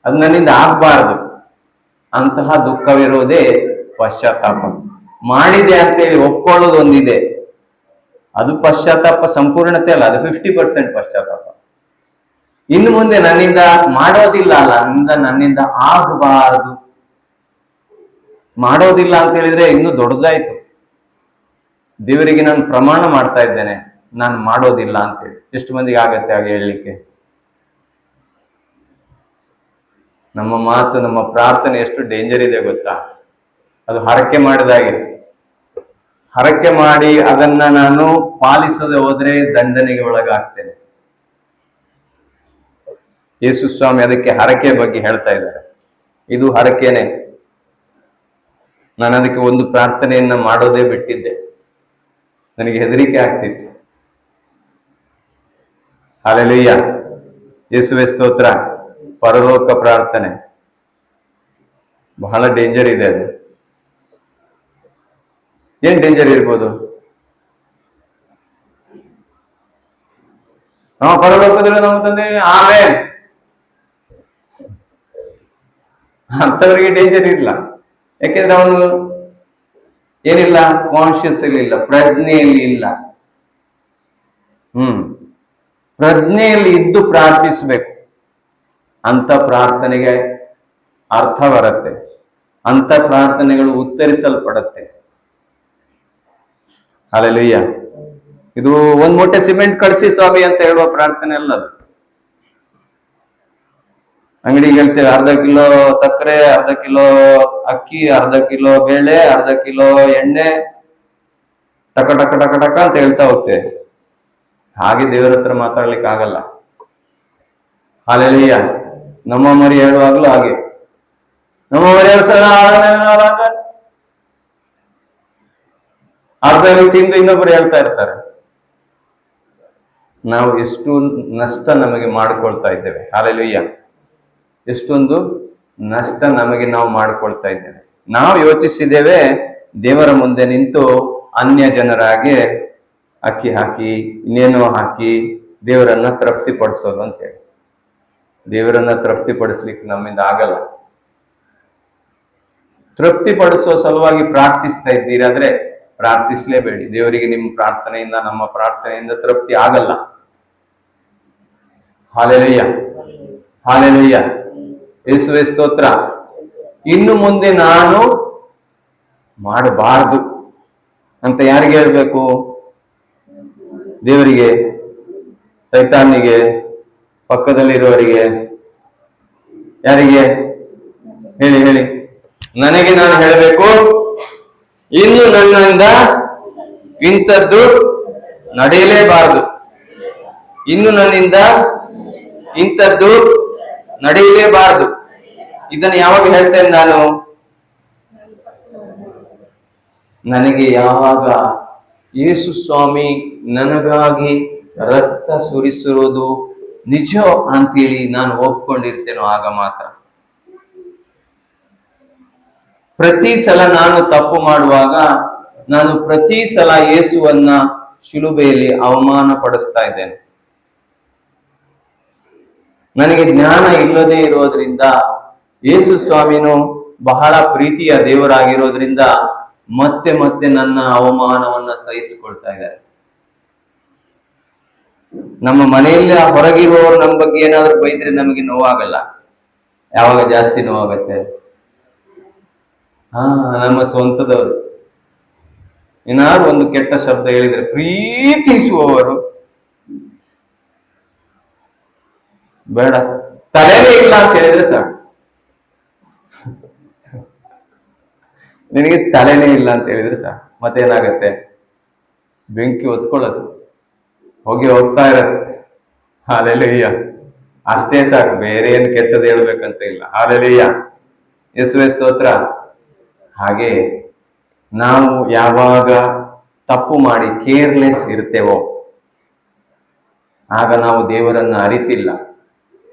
ಅದು ನನ್ನಿಂದ ಆಗ್ಬಾರ್ದು. ಅಂತಹ ದುಃಖವಿರೋದೇ ಪಶ್ಚಾತ್ತಾಪ. ಮಾಡಿದೆ ಅಂತೇಳಿ ಒಪ್ಕೊಳ್ಳೋದು ಒಂದಿದೆ, ಅದು ಪಶ್ಚಾತ್ತಾಪ. ಸಂಪೂರ್ಣತೆ ಅಲ್ಲ, ಅದು 50% ಪಶ್ಚಾತ್ತಾಪ. ಇನ್ನು ಮುಂದೆ ನನ್ನಿಂದ ಮಾಡೋದಿಲ್ಲ ಅಲ್ಲ, ನನ್ನಿಂದ ಆಗಬಾರದು. ಮಾಡೋದಿಲ್ಲ ಅಂತ ಹೇಳಿದ್ರೆ ಇನ್ನೂ ದೊಡ್ಡದಾಯ್ತು. ದೇವರಿಗೆ ನಾನು ಪ್ರಮಾಣ ಮಾಡ್ತಾ ಇದ್ದೇನೆ, ನಾನು ಮಾಡೋದಿಲ್ಲ ಅಂತೇಳಿ. ಎಷ್ಟು ಮಂದಿಗೆ ಆಗತ್ತೆ ಹಾಗೆ ಹೇಳಲಿಕ್ಕೆ? ನಮ್ಮ ಮಾತು, ನಮ್ಮ ಪ್ರಾರ್ಥನೆ ಎಷ್ಟು ಡೇಂಜರ್ ಇದೆ ಗೊತ್ತಾ? ಅದು ಹರಕೆ ಮಾಡಿದಾಗೆ. ಹರಕೆ ಮಾಡಿ ಅದನ್ನ ನಾನು ಪಾಲಿಸದೆ ಹೋದ್ರೆ ದಂಡನೆಗೆ ಒಳಗಾಗ್ತೇನೆ. ಯೇಸು ಸ್ವಾಮಿ ಅದಕ್ಕೆ ಹರಕೆ ಬಗ್ಗೆ ಹೇಳ್ತಾ ಇದ್ದಾರೆ. ಇದು ಹರಕೆನೆ. ನಾನು ಅದಕ್ಕೆ ಒಂದು ಪ್ರಾರ್ಥನೆಯನ್ನ ಮಾಡೋದೇ ಬಿಟ್ಟಿದ್ದೆ, ನನಗೆ ಹೆದರಿಕೆ ಆಗ್ತಿತ್ತು. ಹಲ್ಲೆಲೂಯ್ಯ. ಯೇಸುವೆ ಸ್ತೋತ್ರ. ಪರಲೋಕ ಪ್ರಾರ್ಥನೆ ಬಹಳ ಡೇಂಜರ್ ಇದೆ. ಅದು ಏನ್ ಡೇಂಜರ್ ಇರ್ಬೋದು? ಪರಲೋಕದಲ್ಲಿ ನಮ್ಮ ತಂದೆ ಆಮೇನ್ ಅಂತವರಿಗೆ ಡೇಂಜರ್ ಇಲ್ಲ. ಯಾಕೆಂದ್ರೆ ಅವನು ಏನಿಲ್ಲ, ಕಾನ್ಶಿಯಸ್ ಇಲ್ಲ, ಪ್ರಜ್ಞೆಯಲ್ಲಿ ಇಲ್ಲ. ಪ್ರಜ್ಞೆಯಲ್ಲಿ ಇದ್ದು ಪ್ರಾರ್ಥಿಸ್ಬೇಕು. ಅಂತ ಪ್ರಾರ್ಥನೆಗೆ ಅರ್ಥ ಬರುತ್ತೆ, ಅಂತ ಪ್ರಾರ್ಥನೆಗಳು ಉತ್ತರಿಸಲ್ಪಡುತ್ತೆ. ಹಲ್ಲೆಲೂಯ್ಯ. ಇದು ಒಂದ್ ಮೂಟೆ ಸಿಮೆಂಟ್ ಕಳಿಸಿ ಸ್ವಾಮಿ ಅಂತ ಹೇಳುವ ಪ್ರಾರ್ಥನೆ ಅಲ್ಲ ಅದು. ಅಂಗಡಿಗೆ ಹೇಳ್ತೇವೆ ಅರ್ಧ ಕಿಲೋ ಸಕ್ಕರೆ, ಅರ್ಧ ಕಿಲೋ ಅಕ್ಕಿ, ಅರ್ಧ ಕಿಲೋ ಬೇಳೆ, ಅರ್ಧ ಕಿಲೋ ಎಣ್ಣೆ, ಟಕ ಟಕ ಟಕ ಟಕ ಅಂತ ಹೇಳ್ತಾ ಹೋಗ್ತೇವೆ. ಹಾಗೆ ದೇವರ ಹತ್ರ ಮಾತಾಡ್ಲಿಕ್ಕೆ ಆಗಲ್ಲ. ಹಲ್ಲೆಲೂಯ್ಯ. ನಮ್ಮ ಮರಿ ಹೇಳುವಾಗ್ಲೂ ಹಾಗೆ, ನಮ್ಮ ಮರಿ ಅರ್ಧ ತಿಂದು ಇನ್ನೊಬ್ಬರು ಹೇಳ್ತಾ ಇರ್ತಾರೆ. ನಾವು ಎಷ್ಟು ನಷ್ಟ ನಮಗೆ ಮಾಡಿಕೊಳ್ತಾ ಇದ್ದೇವೆ. ಹಾಲೆಲೂಯ್ಯ. ಎಷ್ಟೊಂದು ನಷ್ಟ ನಮಗೆ ನಾವು ಮಾಡಿಕೊಳ್ತಾ ಇದ್ದೇವೆ. ನಾವು ಯೋಚಿಸಿದ್ದೇವೆ ದೇವರ ಮುಂದೆ ನಿಂತು ಅನ್ಯ ಜನರಾಗೆ ಅಕ್ಕಿ ಹಾಕಿ ಇನ್ನೇನೋ ಹಾಕಿ ದೇವರನ್ನ ತೃಪ್ತಿಪಡಿಸೋದು ಅಂತೇಳಿ. ದೇವರನ್ನ ತೃಪ್ತಿಪಡಿಸ್ಲಿಕ್ಕೆ ನಮ್ಮಿಂದ ಆಗಲ್ಲ. ತೃಪ್ತಿಪಡಿಸೋ ಸಲುವಾಗಿ ಪ್ರಾರ್ಥಿಸ್ತಾ ಇದ್ದೀರಾದ್ರೆ ಪ್ರಾರ್ಥಿಸ್ಲೇಬೇಡಿ. ದೇವರಿಗೆ ನಿಮ್ಮ ಪ್ರಾರ್ಥನೆಯಿಂದ ನಮ್ಮ ಪ್ರಾರ್ಥನೆಯಿಂದ ತೃಪ್ತಿ ಆಗಲ್ಲ. ಹಾಲೆಲೂಯ್ಯ, ಹಾಲೆಲೂಯ್ಯ, ಯೇಸುವೇ ಸ್ತೋತ್ರ. ಇನ್ನು ಮುಂದೆ ನಾನು ಮಾಡಬಾರ್ದು ಅಂತ ಯಾರಿಗೆ ಹೇಳ್ಬೇಕು? ದೇವರಿಗೆ, ಸೈತಾನಿಗೆ, ಪಕ್ಕದಲ್ಲಿರುವವರಿಗೆ, ಯಾರಿಗೆ ಹೇಳಿ ಹೇಳಿ? ನನಗೆ ನಾನು ಹೇಳಬೇಕು, ಇನ್ನು ನನ್ನಿಂದ ಇಂಥದ್ದು ನಡೆಯಲೇಬಾರದು, ಇನ್ನು ನನ್ನಿಂದ ಇಂಥದ್ದು ನಡೆಯಲೇಬಾರದು. ಇದನ್ನು ಯಾವಾಗ ಹೇಳ್ತೇನೆ ನಾನು? ನನಗೆ ಯಾವಾಗ ಯೇಸು ಸ್ವಾಮಿ ನನಗಾಗಿ ರಕ್ತ ಸುರಿಸಿರೋದು ನಿಜ ಅಂತೇಳಿ ನಾನು ಒಪ್ಕೊಂಡಿರ್ತೇನೋ ಆಗ ಮಾತ್ರ. ಪ್ರತಿ ಸಲ ನಾನು ತಪ್ಪು ಮಾಡುವಾಗ ನಾನು ಪ್ರತಿ ಸಲ ಯೇಸುವನ್ನ ಶಿಲುಬೆಯಲ್ಲಿ ಅವಮಾನ ಪಡಿಸ್ತಾ ಇದ್ದೇನೆ. ನನಗೆ ಜ್ಞಾನ ಇಲ್ಲದೆ ಇರೋದ್ರಿಂದ, ಯೇಸು ಸ್ವಾಮಿನು ಬಹಳ ಪ್ರೀತಿಯ ದೇವರಾಗಿರೋದ್ರಿಂದ ಮತ್ತೆ ಮತ್ತೆ ನನ್ನ ಅವಮಾನವನ್ನ ಸಹಿಸಿಕೊಳ್ತಾ ಇದ್ದಾರೆ. ನಮ್ಮ ಮನೆಯಲ್ಲಿ ಹೊರಗಿರುವವರು ನಮ್ಮ ಬಗ್ಗೆ ಏನಾದ್ರು ಬೈದ್ರೆ ನಮಗೆ ನೋವಾಗಲ್ಲ. ಯಾವಾಗ ಜಾಸ್ತಿ ನೋವಾಗತ್ತೆ? ನಮ್ಮ ಸ್ವಂತದವರು ಏನಾದ್ರು ಒಂದು ಕೆಟ್ಟ ಶಬ್ದ ಹೇಳಿದ್ರೆ, ಪ್ರೀತಿಸುವವರು ಬೇಡ ತಲೆನೇ ಇಲ್ಲ ಅಂತ ಹೇಳಿದ್ರೆ ಸಾಕು. ನಿನಗೆ ತಲೆನೇ ಇಲ್ಲ ಅಂತ ಹೇಳಿದ್ರೆ ಸಾಕು. ಮತ್ತೇನಾಗತ್ತೆ? ಬೆಂಕಿ ಹೊತ್ಕೊಳ್ಳೋದು, ಹೋಗಿ ಹೋಗ್ತಾ ಇರತ್ತೆ. ಹಾಲೆಲೂಯ್ಯ. ಅಷ್ಟೇ ಸಾಕು, ಬೇರೆ ಏನು ಕೆಟ್ಟದ್ದು ಹೇಳ್ಬೇಕಂತ ಇಲ್ಲ. ಹಾಲೆಲೂಯ್ಯ, ಯೇಸುವೇ ಸ್ತೋತ್ರ. ಹಾಗೆ ನಾವು ಯಾವಾಗ ತಪ್ಪು ಮಾಡಿ ಕೇರ್ಲೆಸ್ ಇರ್ತೇವೋ ಆಗ ನಾವು ದೇವರನ್ನ ಅರಿತಿಲ್ಲ.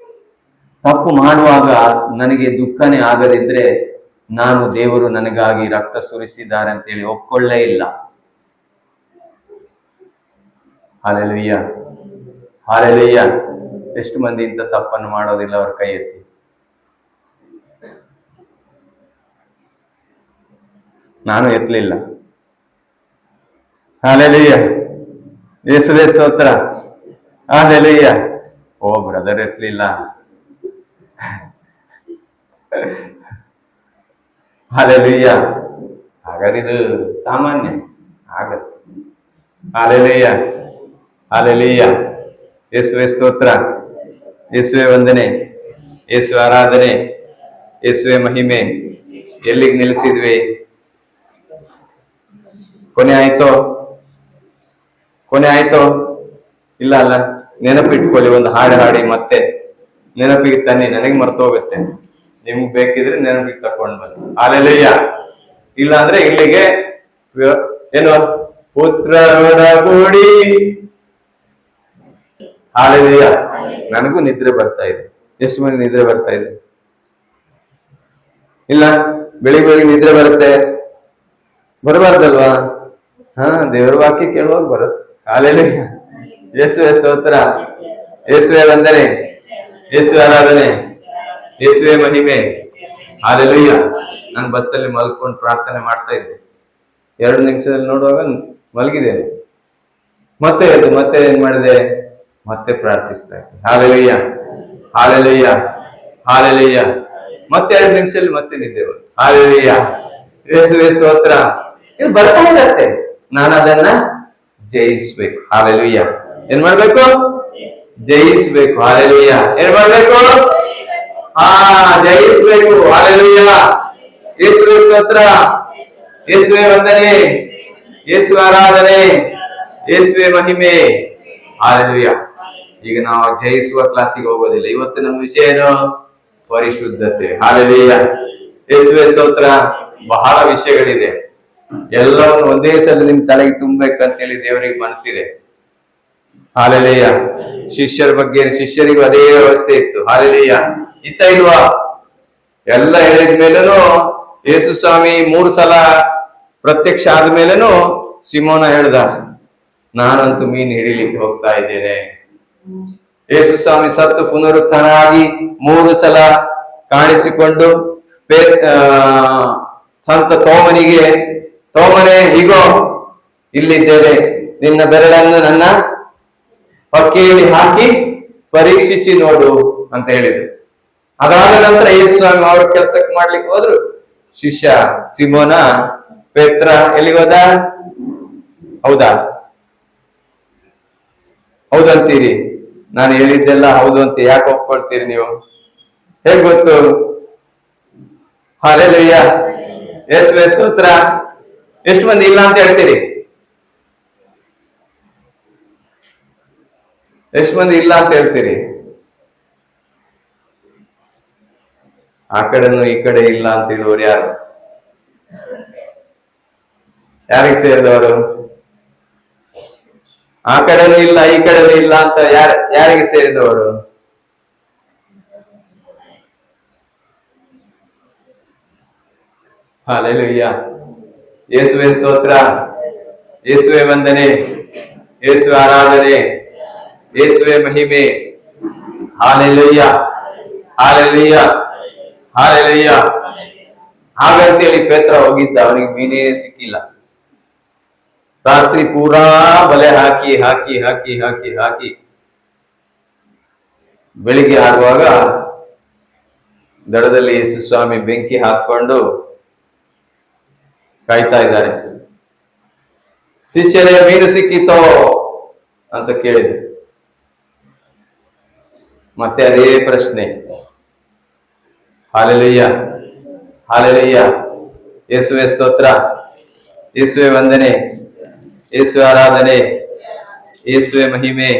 ತಪ್ಪು ಮಾಡುವಾಗ ನನಗೆ ದುಃಖನೇ ಆಗದಿದ್ರೆ ನಾನು ದೇವರು ನನಗಾಗಿ ರಕ್ತ ಸುರಿಸಿದ್ದಾರೆ ಅಂತೇಳಿ ಒಪ್ಕೊಳ್ಳೇ ಇಲ್ಲ. Hallelujah, hallelujah. ಎಷ್ಟು ಮಂದಿ ಇಂಥ ತಪ್ಪನ್ನು ಮಾಡೋದಿಲ್ಲ? ಅವ್ರ ಕೈ ಎತ್ತಿ. ನಾನು ಎತ್ತಲಿಲ್ಲ. ಹಾಲೆಲೂಯ್ಯ, ಯೇಸುವೇ ಸ್ತೋತ್ರ. ಹಾಲೆಲೂಯ್ಯ. ಓ ಬ್ರದರ್ ಎತ್ತಲಿಲ್ಲ. ಹಾಲೆಲೂಯ್ಯ. ಹಾಗಾದ್ರೆ ಇದು ಸಾಮಾನ್ಯ ಆಗತ್ತೆ. Hallelujah, hallelujah. ಯೇಸುವೇ ಸ್ತೋತ್ರ, ಯೇಸುವೆ ವಂದನೆ, ಯೇಸುವೆ ಆರಾಧನೆ, ಯೇಸುವೆ ಮಹಿಮೆ. ಎಲ್ಲಿಗೆ ನಿಲ್ಲಿಸಿದ್ವಿ? ಕೊನೆ ಆಯ್ತೋ? ಕೊನೆ ಆಯ್ತೋ? ಇಲ್ಲ ಅಲ್ಲ. ನೆನಪಿಟ್ಕೊಳ್ಳಿ, ಒಂದು ಹಾಡು ಹಾಡಿ ಮತ್ತೆ ನೆನಪಿಗೆ ತನ್ನಿ. ನನಗೆ ಮರ್ತೋಗುತ್ತೆ. ನಿಮ್ಗೆ ಬೇಕಿದ್ರೆ ನೆನಪಿಗೆ ತಕೊಂಡ್ ಬನ್ನಿ. ಹಾಲೆಲೂಯ್ಯ. ಇಲ್ಲ ಅಂದ್ರೆ ಇಲ್ಲಿಗೆ ಏನು ಪುತ್ರರೊಡಗೂಡಿ. ಹಾಲೆಲೂಯ್ಯ. ನನಗೂ ನಿದ್ರೆ ಬರ್ತಾ ಇದೆ. ಎಷ್ಟು ಮಂದಿ ನಿದ್ರೆ ಬರ್ತಾ ಇದೆ? ಇಲ್ಲ, ಬೆಳಿಗ್ಗೆ ನಿದ್ರೆ ಬರುತ್ತೆ. ಬರಬಾರ್ದಲ್ವಾ? ದೇವರ ವಾಕ್ಯ ಕೇಳುವಾಗ ಬರುತ್ತೆ. ಹಾಲೆಲೂಯ್ಯ. ಯೇಸುವೆ ಸ್ತೋತ್ರ, ಯೇಸುವೆ ವಂದನೆ, ಯೇಸುವೆ ಆರಾಧನೆ, ಯೇಸುವೆ ಮಹಿಮೆ. ಹಾಲೆಲೂಯ್ಯ. ನಾನು ಬಸ್ಸಲ್ಲಿ ಮಲ್ಕೊಂಡು ಪ್ರಾರ್ಥನೆ ಮಾಡ್ತಾ ಇದ್ದೆ. 2 ನಿಮಿಷದಲ್ಲಿ ನೋಡುವಾಗ ಮಲಗಿದ್ದೇನೆ. ಮತ್ತೆ ಎದ್ದು ಮತ್ತೆ ಏನ್ ಮಾಡಿದೆ? ಮತ್ತೆ ಪ್ರಾರ್ಥಿಸ್ತಾ ಇದ್ದೆ. Hallelujah, hallelujah, hallelujah. ಮತ್ತೆ 2 ನಿಮಿಷದಲ್ಲಿ ಮತ್ತೆ ನಿದ್ದೆ ಬಂತು. ಹಾಲೆಲೂಯ್ಯ, ಯೇಸುವೆ ಸ್ತೋತ್ರ. ಇದು ಬರ್ತಾ ಇರತ್ತೆ. ನಾನು ಅದನ್ನ ಜಯಿಸ್ಬೇಕು. ಹಾಲೆಲೂಯ್ಯ. ಏನ್ ಮಾಡ್ಬೇಕು? ಜಯಿಸ್ಬೇಕು. ಹಾಲೆಲೂಯ್ಯ. ಏನ್ ಮಾಡ್ಬೇಕು? ಜಯಿಸ್ಬೇಕು. ಹಾಲೆಲೂಯ್ಯ. ಯೇಸುವೆ ಸ್ತೋತ್ರ, ಯೇಸುವೆ ವಂದನೆ, ಯೇಸುವೆ ಆರಾಧನೆ, ಯೇಸುವೆ ಮಹಿಮೆ. ಹಾಲೆಲೂಯ್ಯ. ಈಗ ನಾವು ಜಯಿಸುವ ಕ್ಲಾಸಿಗೆ ಹೋಗೋದಿಲ್ಲ. ಇವತ್ತು ನಮ್ಮ ವಿಷಯ ಏನು? ಪರಿಶುದ್ಧತೆ. ಹಾಲೆಲೂಯ್ಯ. ಯೇಸುವೆ ಸ್ತೋತ್ರ. ಬಹಳ ವಿಷಯಗಳಿದೆ. ಎಲ್ಲವನ್ನು ಒಂದೇ ಸಲ ನಿಮ್ ತಲೆಗೆ ತುಂಬಬೇಕಂತ ಹೇಳಿ ದೇವರಿಗೆ ಮನಸ್ಸಿದೆ. ಹಾಲೆಲೂಯ. ಶಿಷ್ಯರ ಬಗ್ಗೆ ಶಿಷ್ಯರಿಗೂ ಅದೇ ವ್ಯವಸ್ಥೆ ಇತ್ತು. ಹಾಲೆಲೂಯ. ಇತ್ತ ಇಲ್ವಾ? ಎಲ್ಲ ಹೇಳಿದ್ಮೇಲೂ ಯೇಸು ಸ್ವಾಮಿ 3 ಸಲ ಪ್ರತ್ಯಕ್ಷ ಆದ್ಮೇಲೆನೂ ಸಿಮೋನ ಹೇಳ್ದ, ನಾನಂತೂ ಮೀನು ಹಿಡಿಲಿಕ್ಕೆ ಹೋಗ್ತಾ ಇದ್ದೇನೆ. ಯೇಸು ಸ್ವಾಮಿ ಸತ್ತು ಪುನರುತ್ಥಾನಾಗಿ 3 ಸಲ ಕಾಣಿಸಿಕೊಂಡು ಸಂತ ತೋಮನಿಗೆ, ತೋಮನೆ ಹೀಗೋ ಇಲ್ಲಿದ್ದೇನೆ, ನಿನ್ನ ಬೆರಳನ್ನು ನನ್ನ ಹೊಕ್ಕೆಯಲ್ಲಿ ಹಾಕಿ ಪರೀಕ್ಷಿಸಿ ನೋಡು ಅಂತ ಹೇಳಿದ್ರು. ಅದಾದ ನಂತರ ಯೇಸು ಸ್ವಾಮಿ ಅವ್ರ ಕೆಲ್ಸಕ್ಕೆ ಮಾಡ್ಲಿಕ್ಕೆ ಹೋದ್ರು. ಶಿಷ್ಯ ಸಿಮೋನ ಪೇತ್ರ ಎಲ್ಲಿಗೆ ಹೋದ? ಹೌದಾ? ಹೌದಂತೀರಿ? ನಾನು ಹೇಳಿದ್ದೆಲ್ಲ ಹೌದು ಅಂತ ಯಾಕೆ ಒಪ್ಕೊಳ್ತೀರಿ ನೀವು? ಹೇಗ್ ಗೊತ್ತು? ಹಾಲೆಲೂಯ. ಯೇಸುವೇ ಸ್ತೋತ್ರ. ಎಷ್ಟು ಮಂದಿ ಇಲ್ಲ ಅಂತ ಹೇಳ್ತೀರಿ? ಎಷ್ಟು ಮಂದಿ ಇಲ್ಲ ಅಂತ ಹೇಳ್ತೀರಿ? ಆ ಕಡೆನು ಈ ಕಡೆ ಇಲ್ಲ ಅಂತ ಹೇಳುವವರು ಯಾರು? ಯಾರಿಗೆ ಸೇರಿದವರು? ಆ ಕಡೆನೂ ಇಲ್ಲ ಈ ಕಡೆನೂ ಇಲ್ಲ ಅಂತ ಯಾರಿಗೆ ಸೇರಿದವರು? ಹಾಲೆಲೂಯ. ಯೇಸುವೆ ಸ್ತೋತ್ರ, ಯೇಸುವೆ ವಂದನೆ, ಯೇಸುವೆ ಆರಾಧನೆ, ಯೇಸುವೆ ಮಹಿಮೆ. Hallelujah, hallelujah, hallelujah. ಹಾಗಂತೇಳಿ ಪೇತ್ರ ಹೋಗಿದ್ದ, ಅವನಿಗೆ ಮೀನೇ ಸಿಕ್ಕಿಲ್ಲ. ರಾತ್ರಿ ಪೂರಾ ಬಲೆ ಹಾಕಿ ಹಾಕಿ ಹಾಕಿ ಹಾಕಿ ಹಾಕಿ ಬೆಳಿಗ್ಗೆ ಆಗುವಾಗ ದಡದಲ್ಲಿ ಯೇಸು ಸ್ವಾಮಿ ಬೆಂಕಿ ಹಾಕೊಂಡು ಕಾಯ್ತಾ ಇದ್ದಾರೆ. ಶಿಷ್ಯರೇ, ಮೀನು ಸಿಕ್ಕಿತೋ ಅಂತ ಕೇಳಿದ್ರು. ಮತ್ತೆ ಅದೇ ಪ್ರಶ್ನೆ. Hallelujah, hallelujah. ಯೇಸುವೆ ಸ್ತೋತ್ರ, ಯೇಸುವೆ ವಂದನೆ, ಯೇಸುವೆ ಆರಾಧನೆ, ಯೇಸುವೆ ಮಹಿಮೆ.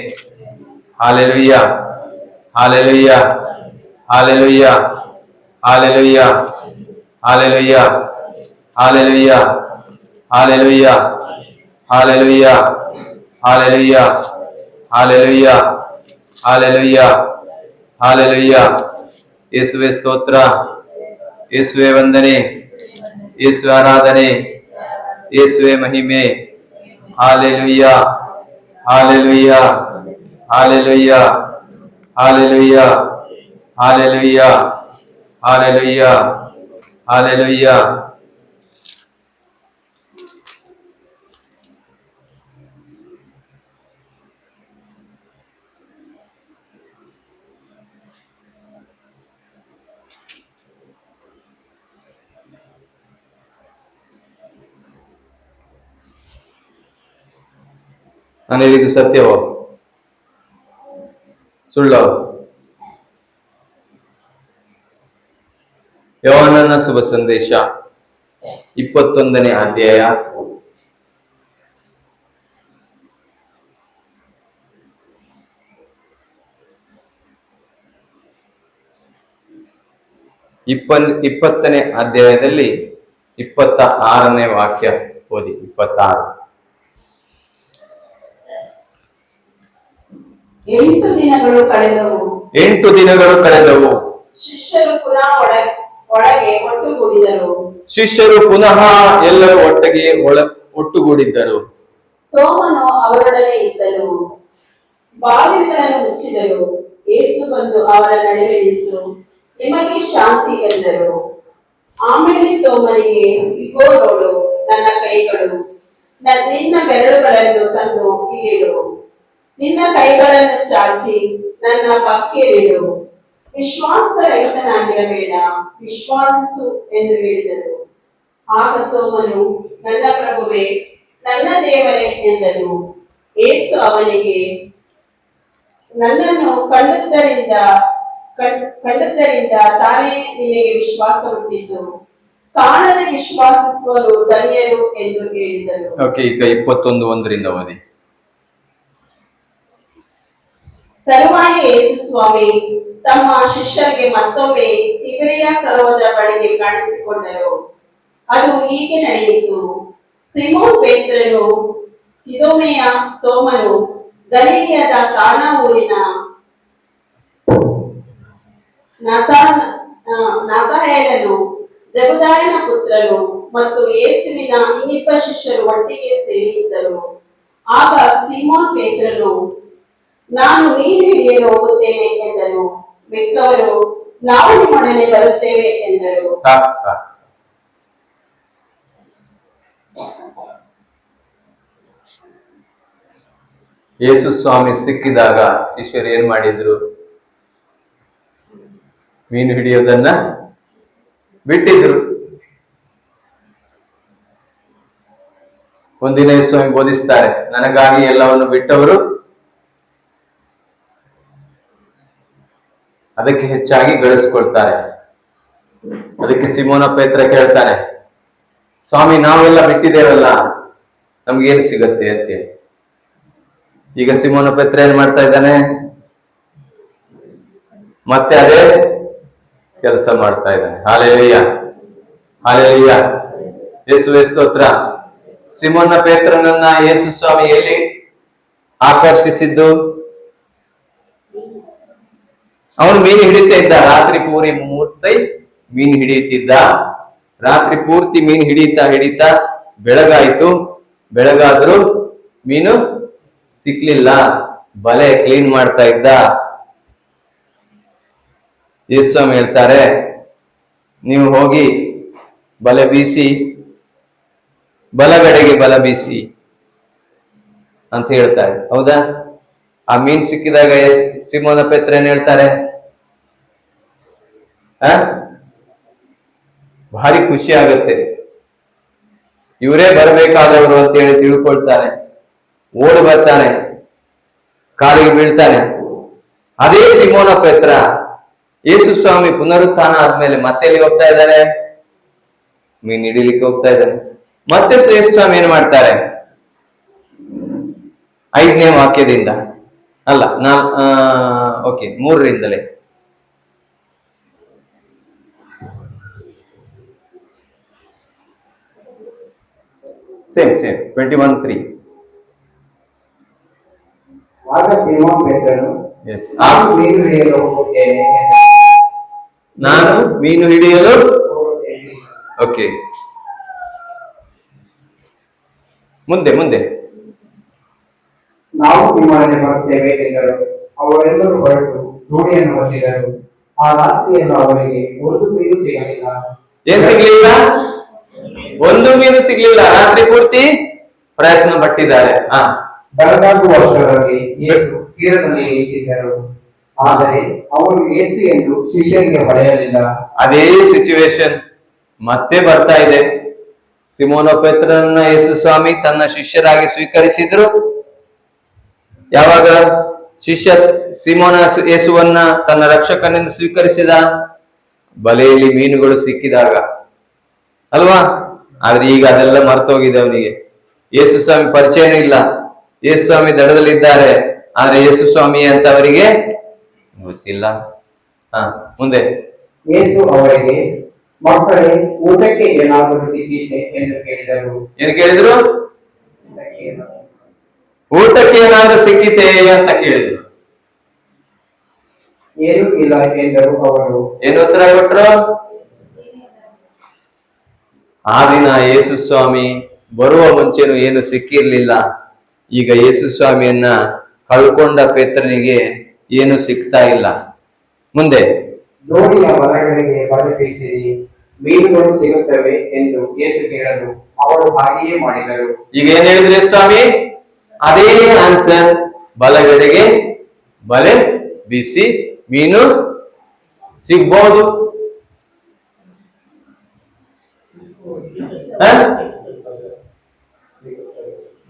Hallelujah, hallelujah, hallelujah, hallelujah, hallelujah, hallelujah, hallelujah, hallelujah, hallelujah, hallelujah, hallelujah, hallelujah. ಯೇಸುವೆ ಸ್ತೋತ್ರ, ಯೇಸುವೆ ವಂದನೆ, ಯೇಸುವೆ ಆರಾಧನೆ, ಯೇಸುವೆ ಮಹಿಮೆ. Hallelujah, hallelujah, hallelujah, hallelujah, hallelujah, hallelujah, hallelujah. ನಾನು ಹೇಳಿದ್ದು ಸತ್ಯವೋ ಸುಳ್ಳೋ? ಯೋಹಾನನ ಶುಭ ಸಂದೇಶ 21ನೇ ಅಧ್ಯಾಯ 20ನೇ ಅಧ್ಯಾಯದಲ್ಲಿ 26ನೇ ವಾಕ್ಯ ಓದಿ. 26. 8 ದಿನಗಳು ಕಳೆದವು. 8 ದಿನಗಳು ಕಳೆದವು. ಶಿಷ್ಯರು ಪುನಃ ಒಳಗೆ ಒಟ್ಟುಗೂಡಿದರು. ಶಿಷ್ಯರು ಪುನಃ ಎಲ್ಲರೂ ಒಟ್ಟುಗೂಡಿದ್ದರು. ತೋಮನು ಅವರೊಡನೆ ಇದ್ದನು. ಬಾಗಿಲುಗಳನ್ನು ಮುಚ್ಚಿದರು. ಯೇಸು ಬಂದು ಅವರ ನಡುವೆ ನಿಂತು, ನಿಮಗೆ ಶಾಂತಿ ಎಂದರು. ಆಮೇಲೆ ತೋಮನಿಗೆ, ಇಗೋ ನೋಡು ನನ್ನ ಕೈಗಳು, ನಿನ್ನ ಬೆರಳುಗಳನ್ನು ತಂದು ಇಲ್ಲಿಡು, ನಿನ್ನ ಕೈಗಳನ್ನು ಚಾಚಿ ನನ್ನ ಪಕ್ಕೆಯಲ್ಲಿಡು. ವಿಶ್ವಾಸರಹಿತನಾಗಿರಬೇಡ, ವಿಶ್ವಾಸಿಸು ಎಂದು ಹೇಳಿದರು. ಆಗ ತೋಮನು, ನನ್ನ ಪ್ರಭುವೇ, ನನ್ನ ದೇವರೇ ಎಂದನು. ಯೇಸು ಅವನಿಗೆ, ನನ್ನನ್ನು ಕಂಡದ್ದರಿಂದ ತಾನೇ ನಿನಗೆ ವಿಶ್ವಾಸ ಹುಟ್ಟಿತು. ಕಾಣದೆ ವಿಶ್ವಾಸಿಸುವರು ಧನ್ಯರು ಎಂದು ಹೇಳಿದರು. ಓಕೆ, ಈಗ 21:1 ಓದಿ. ತರುವಾಯ ಯೇಸು ಸ್ವಾಮಿ ತಮ್ಮ ಶಿಷ್ಯರಿಗೆ ಮತ್ತೊಮ್ಮೆ ತಿಬೇರಿಯ ಸರೋವರದ ಬಳಿಗೆ ಕಾಣಿಸಿಕೊಂಡರು. ಅದು ಹೀಗೆ ನಡೆಯಿತು. ಸಿಮೋನ್ ಪೇತ್ರನು, ತಿದೋಮೆಯ ತೋಮನು, ಗಲೀಲಿಯದ ಕಾನಾ ಊರಿನ ನಾಥಾಯೇಲನು, ಜೆಬೆದಾಯನ ಪುತ್ರರು ಮತ್ತು ಯೇಸುವಿನ ಇನ್ನಿಬ್ಬ ಶಿಷ್ಯರು ಒಟ್ಟಿಗೆ ಸೇರಿದ್ದರು. ಆಗ ಸೀಮೋನ್ ಪೇತ್ರನು, ನಾನು ಮೀನು ಹಿಡಿಯಲು ಹೋಗುತ್ತೇನೆ ಎಂದನು. ಮಿಕ್ಕವರು, ನಾವು ನಿಮ್ಮೊಡನೆ ಬರುತ್ತೇವೆ ಎಂದರು. ಸಾಕು. ಯೇಸು ಸ್ವಾಮಿ ಸಿಕ್ಕಿದಾಗ ಶಿಷ್ಯರು ಏನ್ ಮಾಡಿದ್ರು? ಮೀನು ಹಿಡಿಯೋದನ್ನ ಬಿಟ್ಟಿದ್ರು. ಒಂದಿನ ಯೇಸು ಸ್ವಾಮಿ ಬೋಧಿಸ್ತಾರೆ, ನನಗಾಗಿ ಎಲ್ಲವನ್ನು ಬಿಟ್ಟವರು ಅದಕ್ಕೆ ಹೆಚ್ಚಾಗಿ ಗಳಿಸ್ಕೊಳ್ತಾರೆ. ಅದಕ್ಕೆ ಸಿಮೋನ ಪೇತ್ರ ಕೇಳ್ತಾನೆ, ಸ್ವಾಮಿ ನಾವೆಲ್ಲ ಬಿಟ್ಟಿದ್ದೇವಲ್ಲ, ನಮ್ಗೇನು ಸಿಗತ್ತೆ ಅಂತ. ಈಗ ಸಿಮೋನ ಪೇತ್ರ ಏನ್ ಮಾಡ್ತಾ ಇದ್ದಾನೆ? ಮತ್ತೆ ಅದೇ ಕೆಲಸ ಮಾಡ್ತಾ ಇದ್ದಾನೆ. ಹಾಲೆಲೂಯ, ಹಾಲೆಲೂಯ, ಯೇಸುವೇ ಸ್ತೋತ್ರ. ಸಿಮೋನ ಪೇತ್ರನನ್ನ ಯೇಸು ಸ್ವಾಮಿ ಎಲ್ಲಿ ಆಕರ್ಷಿಸಿದ್ದು? ಅವನು ಮೀನು ಹಿಡಿತಾ ಇದ್ದ. ರಾತ್ರಿ ಪೂರಿ ಮೂರ್ತಿ ಮೀನು ಹಿಡಿಯುತ್ತಿದ್ದ. ರಾತ್ರಿ ಪೂರ್ತಿ ಮೀನು ಹಿಡಿತಾ ಬೆಳಗಾಯ್ತು. ಬೆಳಗಾದ್ರೂ ಮೀನು ಸಿಕ್ಲಿಲ್ಲ. ಬಲೆ ಕ್ಲೀನ್ ಮಾಡ್ತಾ ಇದ್ದ. ಯೇಸು ಸ್ವಾಮಿ ಹೇಳ್ತಾರೆ, ನೀವು ಹೋಗಿ ಬಲೆ ಬೀಸಿ, ಬಲಗಡೆಗೆ ಬಲ ಬೀಸಿ ಅಂತ ಹೇಳ್ತಾರೆ. ಹೌದಾ? ಆ ಮೀನ್ ಸಿಕ್ಕಿದಾಗ ಸಿಮೋನ ಪೇತ್ರ ಏನ್ ಹೇಳ್ತಾರೆ? ಭಾರಿ ಖುಷಿ ಆಗತ್ತೆ. ಇವರೇ ಬರಬೇಕಾದವರು ಅಂತ ಹೇಳಿ ತಿಳ್ಕೊಳ್ತಾನೆ. ಓಡಿ ಬರ್ತಾನೆ, ಕಾಲಿಗೆ ಬೀಳ್ತಾನೆ. ಅದೇ ಸಿಮೋನ ಪೇತ್ರ ಯೇಸು ಸ್ವಾಮಿ ಪುನರುತ್ಥಾನ ಆದ್ಮೇಲೆ ಮತ್ತೆ ಎಲ್ಲಿ ಹೋಗ್ತಾ ಇದ್ದಾರೆ? ಮೀನ್ ಹಿಡಿಲಿಕ್ಕೆ ಹೋಗ್ತಾ ಇದ್ದಾನೆ. ಮತ್ತೆ ಯೇಸು ಸ್ವಾಮಿ ಏನ್ ಮಾಡ್ತಾರೆ? 5ನೇ ವಾಕ್ಯದಿಂದ ಅಲ್ಲ, 3ರಿಂದಲೇ ಸೇಮ್ 21:3. ಆಗ ಸೀಮೋನ್ ಪೇತ್ರನು, ಎಸ್, ನಾನು ಮೀನು ಹಿಡಿಯಲು ಹೋಗುತ್ತೇನೆ. ನಾನು ಮೀನು ಹಿಡಿಯಲು. ಓಕೆ, ಮುಂದೆ ನಾವು ನಿಮ್ಮೊಡನೆ ಬರುತ್ತೇವೆ ಎಂದರು. ಅವರೆಲ್ಲರೂ ಹೊರಟು ದೋಣಿಯನ್ನು ಹೊತ್ತಿದರು. ಆ ರಾತ್ರಿಯನ್ನು ಅವರಿಗೆ ಒಂದು ಮೀನು ಸಿಗಲಿಲ್ಲ. ಏನ್ ಸಿಗ್ಲಿಲ್ಲ? ಒಂದು ಮೀನು ಸಿಗ್ಲಿಲ್ಲ. ರಾತ್ರಿ ಪೂರ್ತಿ ಪ್ರಯತ್ನ ಪಟ್ಟಿದ್ದಾರೆ. ಬೆಳಗಾಗುವಷ್ಟರಲ್ಲಿ ಯೇಸು ತೀರದಲ್ಲಿ ನಿಂತಿದ್ದರು. ಆದರೆ ಅವರು ಯೇಸು ಎಂದು ಶಿಷ್ಯರಿಗೆ ಹೊಡೆಯಲಿಲ್ಲ. ಅದೇ ಸಿಚುವೇಶನ್ ಮತ್ತೆ ಬರ್ತಾ ಇದೆ. ಸಿಮೋನ ಪೇತ್ರನನ್ನ ಯೇಸು ಸ್ವಾಮಿ ತನ್ನ ಶಿಷ್ಯರಾಗಿ ಸ್ವೀಕರಿಸಿದ್ರು. ಯಾವಾಗ ಶಿಷ್ಯ ಸಿಮೋನ ಯೇಸುವನ್ನ ತನ್ನ ರಕ್ಷಕನೆಂದು ಸ್ವೀಕರಿಸಿದ? ಬಲೆಯಲ್ಲಿ ಮೀನುಗಳು ಸಿಕ್ಕಿದಾಗ ಅಲ್ವಾ? ಆದ್ರೆ ಈಗ ಅದೆಲ್ಲ ಮರ್ತೋಗಿದೆ ಅವನಿಗೆ. ಯೇಸು ಸ್ವಾಮಿ ಪರಿಚಯನೂ ಇಲ್ಲ. ಯೇಸು ಸ್ವಾಮಿ ದಡದಲ್ಲಿದ್ದಾರೆ, ಆದ್ರೆ ಯೇಸು ಸ್ವಾಮಿ ಅಂತ ಅವರಿಗೆ ಗೊತ್ತಿಲ್ಲ. ಮುಂದೆ ಯೇಸು ಅವರಿಗೆ, ಮಕ್ಕಳೇ, ಊಟಕ್ಕೆ ಏನಾದರೂ ಸಿಕ್ಕಿದೆ ಎಂದು ಕೇಳಿದರು. ಏನ್ ಕೇಳಿದ್ರು? ಊಟಕ್ಕೆ ಏನಾದ್ರೂ ಸಿಕ್ಕಿತೆ ಅಂತ ಕೇಳಿದ್ರು. ಏನೂ ಇಲ್ಲ ಎಂದರು. ಅವರು ಏನು ಉತ್ತರ ಕೊಟ್ರು? ಆ ದಿನ ಯೇಸು ಸ್ವಾಮಿ ಬರುವ ಮುಂಚೆನೂ ಏನು ಸಿಕ್ಕಿರ್ಲಿಲ್ಲ. ಈಗ ಯೇಸು ಸ್ವಾಮಿಯನ್ನ ಕಳ್ಕೊಂಡ ಪೇತ್ರನಿಗೆ ಏನು ಸಿಗ್ತಾ ಇಲ್ಲ. ಮುಂದೆ ದೋಣಿಯ ಬಲಗಡೆಗೆ ಬಲೆ ಬೀಸಿರಿ, ಮೀನುಗಳು ಸಿಗುತ್ತವೆ ಎಂದು ಯೇಸು ಕೇಳಲು ಅವರು ಹಾಗೆಯೇ ಮಾಡಿದರು. ಈಗ ಏನ್ ಹೇಳಿದ್ರಿ ಸ್ವಾಮಿ? ಅದೇ ಆನ್ಸರ್. ಬಲಗಡೆಗೆ ಬಲೆ ಬೀಸಿ ಮೀನು ಸಿಗ್ಬಹುದು.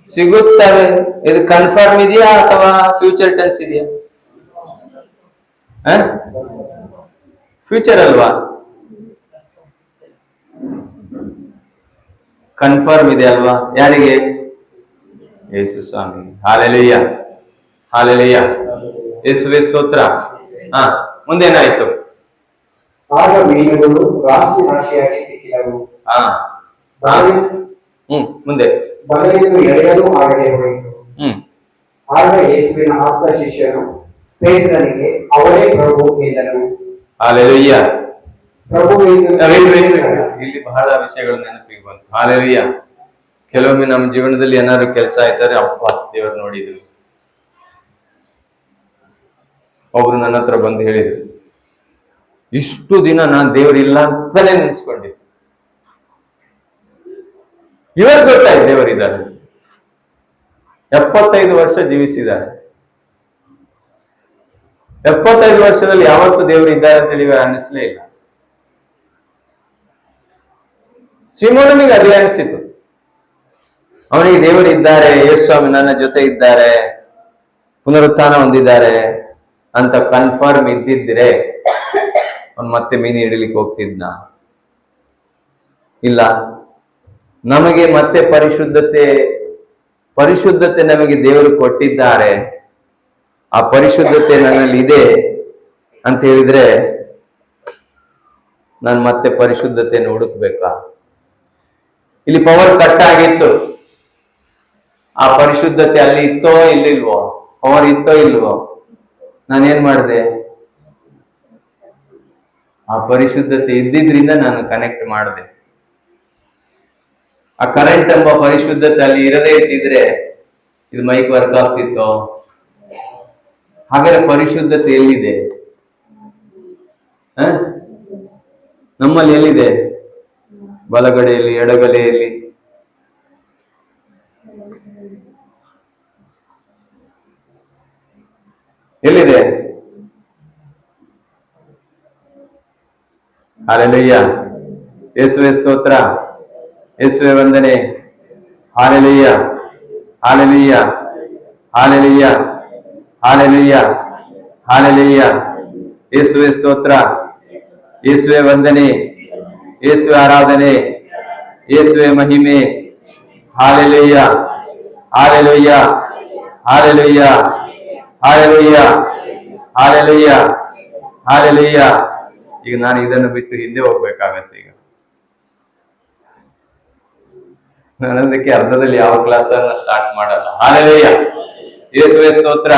ಸಿಗುತ್ತವೆ. ಇದು ಕನ್ಫರ್ಮ್ ಇದೆಯಾ ಅಥವಾ ಫ್ಯೂಚರ್ ಟೆನ್ಸ್ ಇದೆಯಾ? ಫ್ಯೂಚರ್ ಅಲ್ವಾ? ಕನ್ಫರ್ಮ್ ಇದೆ ಅಲ್ವಾ? ಯಾರಿಗೆ? ಯೇಸು ಸ್ವಾಮಿ. ಹಾಲೆಲೂಯ, ಹಾಲೆಲೂಯ, ಯೇಸುವೇ ಸ್ತೋತ್ರ. ಮುಂದೇನಾಯ್ತು? ಆಗ ಮೀನುಗಳು ರಾಶಿ ರಾಶಿಯಾಗಿ ಸಿಕ್ಕಿದವು. ಮುಂದೆ ಬಲೆಯನ್ನು ಎಳೆಯಲು ಆಗದೆ ಹೋಯಿತು. ಆಗ ಯೇಸುವಿನ ಆಪ್ತ ಶಿಷ್ಯನು ಪೇತ್ರನಿಗೆ ಅವರೇ ಪ್ರಭು ಎಂದನು. ಹಾಲೆಲೂಯ್ಯ. ಪ್ರಭು ಇಲ್ಲಿ ಬಹಳ ವಿಷಯಗಳು ನೆನಪಿಗೆ ಬಂತು. ಹಾಲೆಲೂಯ್ಯ. ಕೆಲವೊಮ್ಮೆ ನಮ್ಮ ಜೀವನದಲ್ಲಿ ಏನಾದ್ರು ಕೆಲಸ ಆಯ್ತಾರೆ, ಅಪ್ಪ ದೇವರು ನೋಡಿದ್ರು. ಒಬ್ರು ನನ್ನ ಹತ್ರ ಬಂದು ಹೇಳಿದ್ರು, ಇಷ್ಟು ದಿನ ನಾನು ದೇವರಿಲ್ಲ ಅಂತಾನೆ ನೆನೆಸ್ಕೊಂಡಿದ್ದೆ, ಇವತ್ತು ಗೊತ್ತಾಯ್ತು ದೇವರಿದ್ದಾರೆ. 75 ವರ್ಷ ಜೀವಿಸಿದ್ದಾರೆ. 75 ವರ್ಷದಲ್ಲಿ ಯಾವತ್ತೂ ದೇವರು ಇದ್ದಾರೆ ಅಂತೇಳಿ ಅನ್ನಿಸ್ಲೇ ಇಲ್ಲ. ಸಿಮೋನನಿಗೆ ಅದೇ ಅನಿಸಿತು. ಅವನಿಗೆ ದೇವರು ಇದ್ದಾರೆ, ಯೇಸು ಸ್ವಾಮಿ ನನ್ನ ಜೊತೆ ಇದ್ದಾರೆ, ಪುನರುತ್ಥಾನ ಹೊಂದಿದ್ದಾರೆ ಅಂತ ಕನ್ಫರ್ಮ್ ಇದ್ದಿದ್ರೆ ಅವನು ಮತ್ತೆ ಮೀನು ಹಿಡಿಲಿಕ್ಕೆ ಹೋಗ್ತಿದ್ನ? ಇಲ್ಲ. ನಮಗೆ ಮತ್ತೆ ಪರಿಶುದ್ಧತೆ ನಮಗೆ ದೇವರು ಕೊಟ್ಟಿದ್ದಾರೆ. ಆ ಪರಿಶುದ್ಧತೆ ನನ್ನಲ್ಲಿ ಇದೆ ಅಂತ ಹೇಳಿದ್ರೆ ನಾನು ಮತ್ತೆ ಪರಿಶುದ್ಧತೆಯನ್ನು ಹುಡುಕ್ಬೇಕಾ? ಇಲ್ಲಿ ಪವರ್ ಕಟ್ ಆಗಿತ್ತು. ಆ ಪರಿಶುದ್ಧತೆ ಅಲ್ಲಿ ಇತ್ತೋ ಇಲ್ಲಿಲ್ವೋ? ಪವರ್ ಇತ್ತೋ ಇಲ್ವೋ? ನಾನೇನ್ ಮಾಡಿದೆ? ಆ ಪರಿಶುದ್ಧತೆ ಇದ್ದಿದ್ರಿಂದ ನಾನು ಕನೆಕ್ಟ್ ಮಾಡಿದೆ. ಆ ಕರೆಂಟ್ ಎಂಬ ಪರಿಶುದ್ಧತೆ ಅಲ್ಲಿ ಇರದೇ ಇದ್ದಿದ್ರೆ ಇದು ಮೈಕ್ ವರ್ಕ್ ಆಗ್ತಿತ್ತೋ? ಹಾಗಾದ್ರೆ ಪರಿಶುದ್ಧತೆ ಎಲ್ಲಿದೆ? ನಮ್ಮಲ್ಲಿ ಎಲ್ಲಿದೆ? ಬಲಗಡೆಯಲ್ಲಿ, ಎಡಗಡೆಯಲ್ಲಿ? ಎಲ್ಲಿದೆ? ಹಾಲೆಲೂಯ್ಯ. ಯೇಸುವೆ ಸ್ತೋತ್ರ, ಯೇಸುವೆ ವಂದನೆ. Hallelujah, hallelujah, hallelujah, hallelujah, hallelujah. ಯೇಸುವೆ ಸ್ತೋತ್ರ, ಯೇಸುವೆ ವಂದನೆ, ಯೇಸುವೆ ಆರಾಧನೆ, ಯೇಸುವೆ ಮಹಿಮೆ. Hallelujah, hallelujah, hallelujah, hallelujah, hallelujah, hallelujah. ಈಗ ನಾನು ಇದನ್ನು ಬಿಟ್ಟು ಹಿಂದೆ ಹೋಗ್ಬೇಕಾಗತ್ತೆ. ಈಗ ನಾನು ಅದಕ್ಕೆ ಅರ್ಧದಲ್ಲಿ ಯಾವ ಕ್ಲಾಸ್ ಅನ್ನ ಸ್ಟಾರ್ಟ್ ಮಾಡಲ್ಲ. ಹಾಲೆಲೂಯ್ಯ. ಯೇಸುವೆ ಸ್ತೋತ್ರ,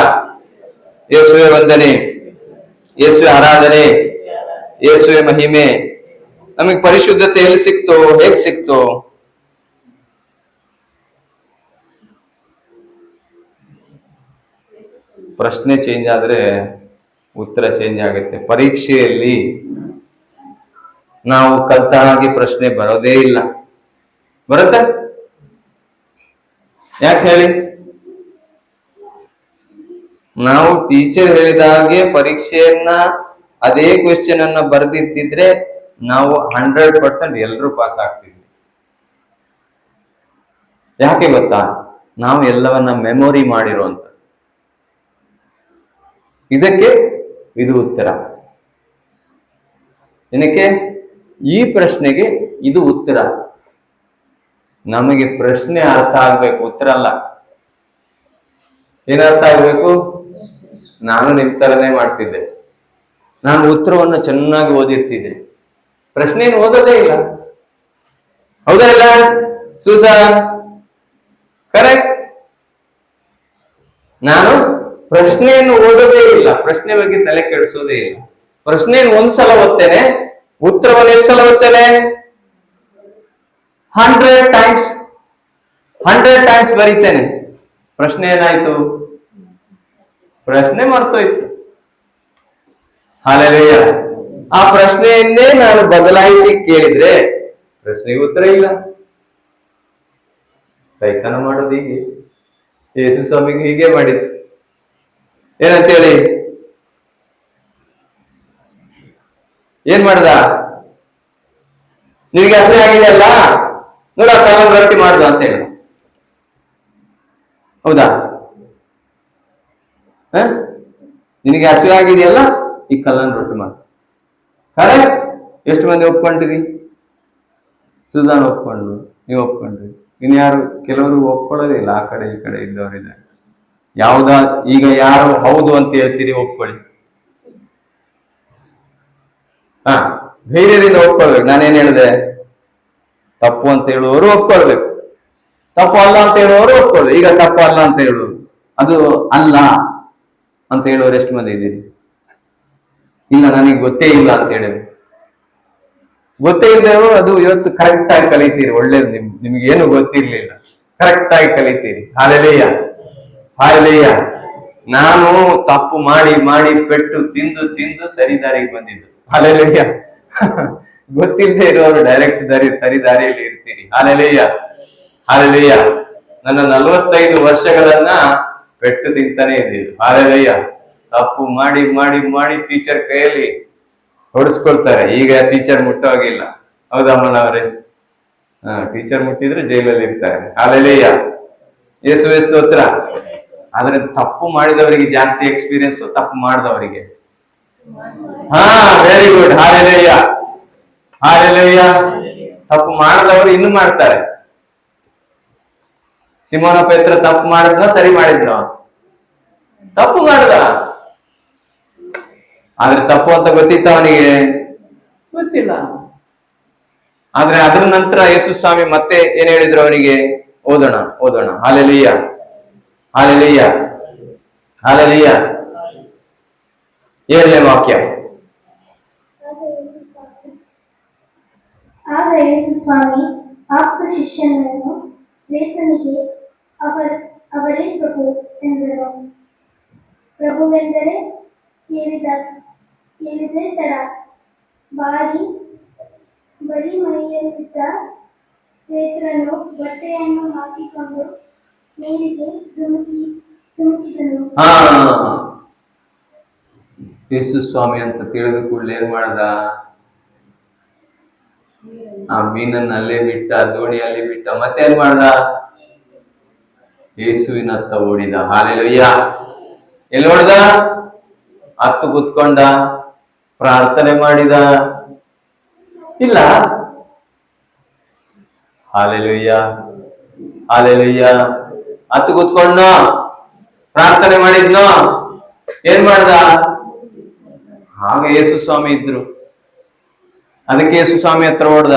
ಯೇಸುವೆ ವಂದನೆ, ಯೇಸುವೆ ಆರಾಧನೆ, ಯೇಸುವೆ ಮಹಿಮೆ. ನಮಗೆ ಪರಿಶುದ್ಧತೆ ಎಲ್ಲಿ ಸಿಕ್ತು? ಹೇಗ್ ಸಿಕ್ತು? ಪ್ರಶ್ನೆ ಚೇಂಜ್ ಆದ್ರೆ ಉತ್ತರ ಚೇಂಜ್ ಆಗುತ್ತೆ. ಪರೀಕ್ಷೆಯಲ್ಲಿ ನಾವು ಕಲ್ತ ಹಾಗೆ ಪ್ರಶ್ನೆ ಬರೋದೇ ಇಲ್ಲ. ಬರುತ್ತೆ? ಯಾಕೆ ಹೇಳಿ? ನಾವು ಟೀಚರ್ ಹೇಳಿದ ಹಾಗೆ ಪರೀಕ್ಷೆಯನ್ನ ಅದೇ ಕ್ವೆಶ್ಚನ್ ಅನ್ನ ಬರೆದಿತ್ತಿದ್ರೆ ನಾವು 100% ಎಲ್ಲರೂ ಪಾಸ್ ಆಗ್ತಿದ್ವಿ. ಯಾಕೆ ಗೊತ್ತಾ? ನಾವು ಎಲ್ಲವನ್ನ ಮೆಮೊರಿ ಮಾಡಿರುವಂತ. ಇದಕ್ಕೆ ಇದು ಉತ್ತರ. ಏನಕ್ಕೆ? ಈ ಪ್ರಶ್ನೆಗೆ ಇದು ಉತ್ತರ. ನಮಗೆ ಪ್ರಶ್ನೆ ಅರ್ಥ ಆಗ್ಬೇಕು, ಉತ್ತರ ಅಲ್ಲ. ಏನರ್ಥ ಆಗ್ಬೇಕು? ನಾನು ನಿಮ್ ತರನೇ ಮಾಡ್ತಿದ್ದೆ. ನಾನು ಉತ್ತರವನ್ನು ಚೆನ್ನಾಗಿ ಓದಿರ್ತಿದ್ದೆ, ಪ್ರಶ್ನೆಯನ್ನು ಓದೋದೇ ಇಲ್ಲ. ಹೌದಾ ಇಲ್ಲ ಸೂಸಾ? ಕರೆಕ್ಟ್. ನಾನು ಪ್ರಶ್ನೆಯನ್ನು ಓದೋದೇ ಇಲ್ಲ, ಪ್ರಶ್ನೆ ಬಗ್ಗೆ ತಲೆ ಕೆಡಿಸೋದೇ ಇಲ್ಲ. ಪ್ರಶ್ನೆಯನ್ನು ಒಂದ್ಸಲ ಓದ್ತೇನೆ, ಉತ್ತರವನ್ನು ಎಷ್ಟು ಸಲ ಓದ್ತೇನೆ? 100 ಟೈಮ್ಸ್ ಬರೀತೇನೆ. ಪ್ರಶ್ನೆ ಏನಾಯ್ತು? ಪ್ರಶ್ನೆ ಮರ್ತೋಯ್ತು. ಹಾಲೆಲೂಯ್ಯ. ಆ ಪ್ರಶ್ನೆಯನ್ನೇ ನಾನು ಬದಲಾಯಿಸಿ ಕೇಳಿದ್ರೆ ಪ್ರಶ್ನೆಗೆ ಉತ್ತರ ಇಲ್ಲ. ಸೈತಾನ ಮಾಡೋದು ಹೀಗೆ. ಯೇಸು ಸ್ವಾಮಿಗೆ ಹೀಗೆ ಮಾಡಿದ್ರು. ಏನಂತೇಳಿ? ಏನ್ ಮಾಡ್ದ? ನಿನಗೆ ಹಸಿವೆ ಆಗಿದೆಯಲ್ಲ, ನೋಡ ಕಲ್ಲನ್ನು ರೊಟ್ಟಿ ಮಾಡುದು ಅಂತ ಹೇಳಿ. ಹೌದಾ? ನಿನಗೆ ಹಸಿವೆ ಆಗಿದೆಯಲ್ಲ, ಈ ಕಲ್ಲನ್ನು ರೊಟ್ಟಿ ಮಾಡು. ಕರೆಕ್ಟ್. ಎಷ್ಟು ಮಂದಿ ಒಪ್ಕೊಂಡಿರಿ? ಸುಜಾನ್ ಒಪ್ಕೊಂಡ್ರು, ನೀವು ಒಪ್ಕೊಂಡ್ರಿ. ಇನ್ಯಾರು? ಕೆಲವರು ಒಪ್ಕೊಳ್ಳೋದೇ ಇಲ್ಲ. ಆ ಕಡೆ ಈ ಕಡೆ ಇದ್ದವರಿದ್ದಾರೆ. ಈಗ ಯಾರು ಹೌದು ಅಂತ ಹೇಳ್ತೀರಿ ಒಪ್ಕೊಳ್ಳಿ. ಧೈರ್ಯದಿಂದ ಒಪ್ಕೊಳ್ಬೇಕು. ನಾನೇನ್ ಹೇಳಿದೆ? ತಪ್ಪು ಅಂತ ಹೇಳುವವರು ಒಪ್ಕೊಳ್ಬೇಕು, ತಪ್ಪು ಅಲ್ಲ ಅಂತ ಹೇಳುವವರು ಒಪ್ಕೊಳ್ಬೇಕು. ಈಗ ತಪ್ಪು ಅಲ್ಲ ಅಂತ ಹೇಳುವರು ಅದು ಅಲ್ಲ ಅಂತ ಹೇಳೋರು ಎಷ್ಟು ಮಂದಿ ಇದ್ದೀರಿ? ಇಲ್ಲ, ನನಗೆ ಗೊತ್ತೇ ಇಲ್ಲ ಅಂತ ಹೇಳಿದ್ರು. ಗೊತ್ತೇ ಇದ್ದವರು ಅದು ಇವತ್ತು ಕರೆಕ್ಟ್ ಆಗಿ ಕಲಿತೀರಿ. ಒಳ್ಳೇದು, ನಿಮ್ಗೆ ಏನು ಗೊತ್ತಿರ್ಲಿಲ್ಲ, ಕರೆಕ್ಟ್ ಆಗಿ ಕಲಿತೀರಿ. Hallelujah, hallelujah. ನಾನು ತಪ್ಪು ಮಾಡಿ ಮಾಡಿ ಪೆಟ್ಟು ತಿಂದು ತಿಂದು ಸರಿ ದಾರಿಗೆ ಬಂದಿದ್ದು. ಹಾಲೆಲೂಯ. ಗೊತ್ತಿಲ್ಲದೆ ಇರೋರು ಡೈರೆಕ್ಟ್ ಸರಿ ದಾರಿಯಲ್ಲಿ ಇರ್ತೀರಿ. Hallelujah, hallelujah. ನನ್ನ 45 ವರ್ಷಗಳನ್ನ ಪೆಟ್ಟು ತಿಂತಾನೆ ಇದ್ದೀವಿ. ಹಾಲೆಲೂಯ. ತಪ್ಪು ಮಾಡಿ ಮಾಡಿ ಮಾಡಿ ಟೀಚರ್ ಕೈಯಲ್ಲಿ ಹೊಡೆಸ್ಕೊಳ್ತಾರೆ. ಈಗ ಟೀಚರ್ ಮುಟ್ಟೋಗಿಲ್ಲ, ಹೌದಮ್ಮನ ಅವರೇ? ಟೀಚರ್ ಮುಟ್ಟಿದ್ರೆ ಜೈಲಲ್ಲಿ ಇರ್ತಾರೆ. ಹಾಲೆಲೂಯ, ಯೇಸುವೇ ಸ್ತೋತ್ರ. ಆದ್ರೆ ತಪ್ಪು ಮಾಡಿದವರಿಗೆ ಜಾಸ್ತಿ ಎಕ್ಸ್ಪೀರಿಯನ್ಸ್, ತಪ್ಪು ಮಾಡಿದವರಿಗೆ. Very good. Hallelujah, hallelujah. ತಪ್ಪು ಮಾಡಿದವರು ಇನ್ನು ಮಾಡ್ತಾರೆ. ಸಿಮೋನ ಪೇತ್ರ ತಪ್ಪು ಮಾಡಿದ್ನ, ಸರಿ ಮಾಡಿದ್ನ? ತಪ್ಪು ಮಾಡ್ದ. ಆದ್ರೆ ತಪ್ಪು ಅಂತ ಗೊತ್ತಿತ್ತ ಅವನಿಗೆ? ಗೊತ್ತಿಲ್ಲ. ಆದ್ರೆ ಅದ್ರ ನಂತರ ಯೇಸು ಸ್ವಾಮಿ ಮತ್ತೆ ಏನ್ ಹೇಳಿದ್ರು ಅವನಿಗೆ? ಓದೋಣ, ಓದೋಣ. Hallelujah, hallelujah, hallelujah. 7ನೇ ವಾಕ್ಯ. ಆಗ ಯೇಸು ಸ್ವಾಮಿ ಆಪ್ತ ಶಿಷ್ಯನನ್ನು ಪೇತ್ರನಿಗೆ ಅವರೇ ಪ್ರಭು ಎಂದರು. ಪ್ರಭುವೆಂದರೆ ಕೇಳಿದೆ ತರ. ಬರೀ ಮೈಯಲ್ಲಿದ್ದ ಪೇತ್ರನು ಬಟ್ಟೆಯನ್ನು ಹಾಕಿಕೊಂಡು ನೀರಿಗೆ ಧುಮುಕಿದನು. ಯೇಸು ಸ್ವಾಮಿ ಅಂತ ತಿಳಿದ ಕೂಡಲೇ ಏನ್ ಮಾಡ್ದ? ಆ ಮೀನನ್ನ ಅಲ್ಲೇ ಬಿಟ್ಟ, ದೋಣಿಯಲ್ಲಿ ಬಿಟ್ಟ. ಮತ್ತೆ ಏನ್ ಮಾಡ್ದ? ಯೇಸುವಿನತ್ತ ಓಡಿದ. ಹಾಲೆಲೂಯ. ಎಲ್ಲಿ ಓಡ್ದ? ಹತ್ತು ಕೂತ್ಕೊಂಡ, ಪ್ರಾರ್ಥನೆ ಮಾಡಿದ? ಇಲ್ಲ. Hallelujah, hallelujah. ಹತ್ತು ಕೂತ್ಕೊಂಡ, ಪ್ರಾರ್ಥನೆ ಮಾಡಿದ್ನೋ? ಏನ್ ಮಾಡ್ದ? ಆಗ ಯೇಸು ಸ್ವಾಮಿ ಇದ್ರು. ಅದಕ್ಕೆ ಯೇಸು ಸ್ವಾಮಿ ಹತ್ರ ಓಡ್ದ.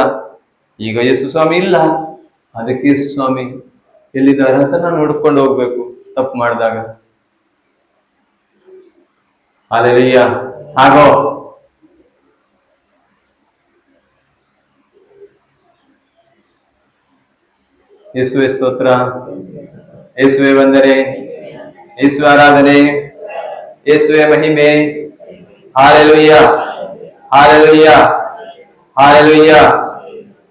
ಈಗ ಯೇಸು ಸ್ವಾಮಿ ಇಲ್ಲ. ಅದಕ್ಕೆ ಯೇಸು ಸ್ವಾಮಿ ಎಲ್ಲಿದ್ದಾರೆ ಅಂತ ನಾನು ಹುಡ್ಕೊಂಡು ಹೋಗ್ಬೇಕು ತಪ್ಪು ಮಾಡಿದಾಗ. ಹಾಲೆಲೂಯ. ಹಾಗೋ ಯೇಸುವೆ ಸ್ತೋತ್ರ, ಯೇಸುವೆ ವಂದನೆ, ಯೇಸುವೆ ಆರಾಧನೆ, ಯೇಸುವೆ ಮಹಿಮೆ. Hallelujah, hallelujah, hallelujah,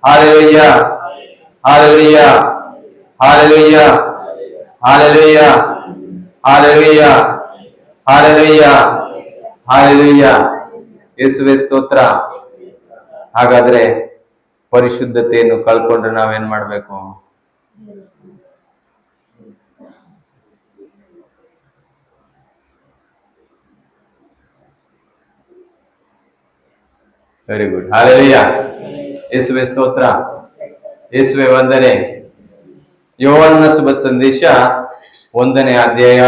hallelujah, hallelujah, hallelujah, hallelujah, hallelujah, hallelujah, hallelujah. ಯೇಸುವೆ ಸ್ತೋತ್ರ. ಹಾಗಾದ್ರೆ ಪರಿಶುದ್ಧತೆಯನ್ನು ಕಳ್ಕೊಂಡ್ರೆ ನಾವೇನ್ ಮಾಡ್ಬೇಕು? Very good. ಹಾಲೆಲೂಯ. ಯೇಸುವೆ ಸ್ತೋತ್ರ, ಯೇಸುವೆ ವಂದನೆ. ಯೋಹಾನನ ಶುಭ ಸಂದೇಶ 1ನೇ ಅಧ್ಯಾಯ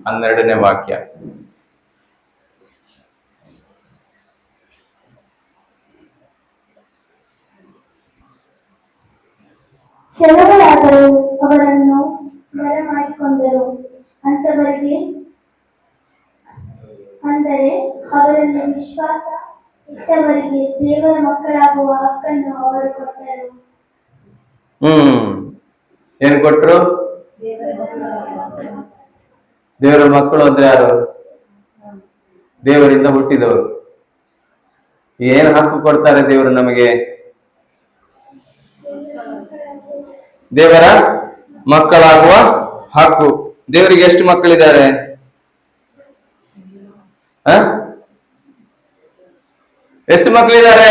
12ನೇ ವಾಕ್ಯ. ಕೆಲವರಾದರೂ ಅವರನ್ನು ಬರಮಾಡಿಕೊಂಡರು. ಅಂಥವರಿಗೆ ಅಂದರೆ ಅವರಲ್ಲಿ ವಿಶ್ವಾಸ ಇಟ್ಟವರಿಗೆ ದೇವರ ಮಕ್ಕಳಾಗುವ ಹಕ್ಕನ್ನು ಅವರು ಕೊಟ್ಟರು. ಏನ್ ಕೊಟ್ರು? ದೇವರ ಮಕ್ಕಳು ಅಂದ್ರೆ ಯಾರು? ದೇವರಿಂದ ಹುಟ್ಟಿದವರು. ಏನ್ ಹಕ್ಕು ಕೊಡ್ತಾರೆ ದೇವರು ನಮಗೆ? ದೇವರ ಮಕ್ಕಳಾಗುವ ಹಕ್ಕು. ದೇವರಿಗೆ ಎಷ್ಟು ಮಕ್ಕಳಿದ್ದಾರೆ? ಎಷ್ಟು ಮಕ್ಕಳಿದ್ದಾರೆ?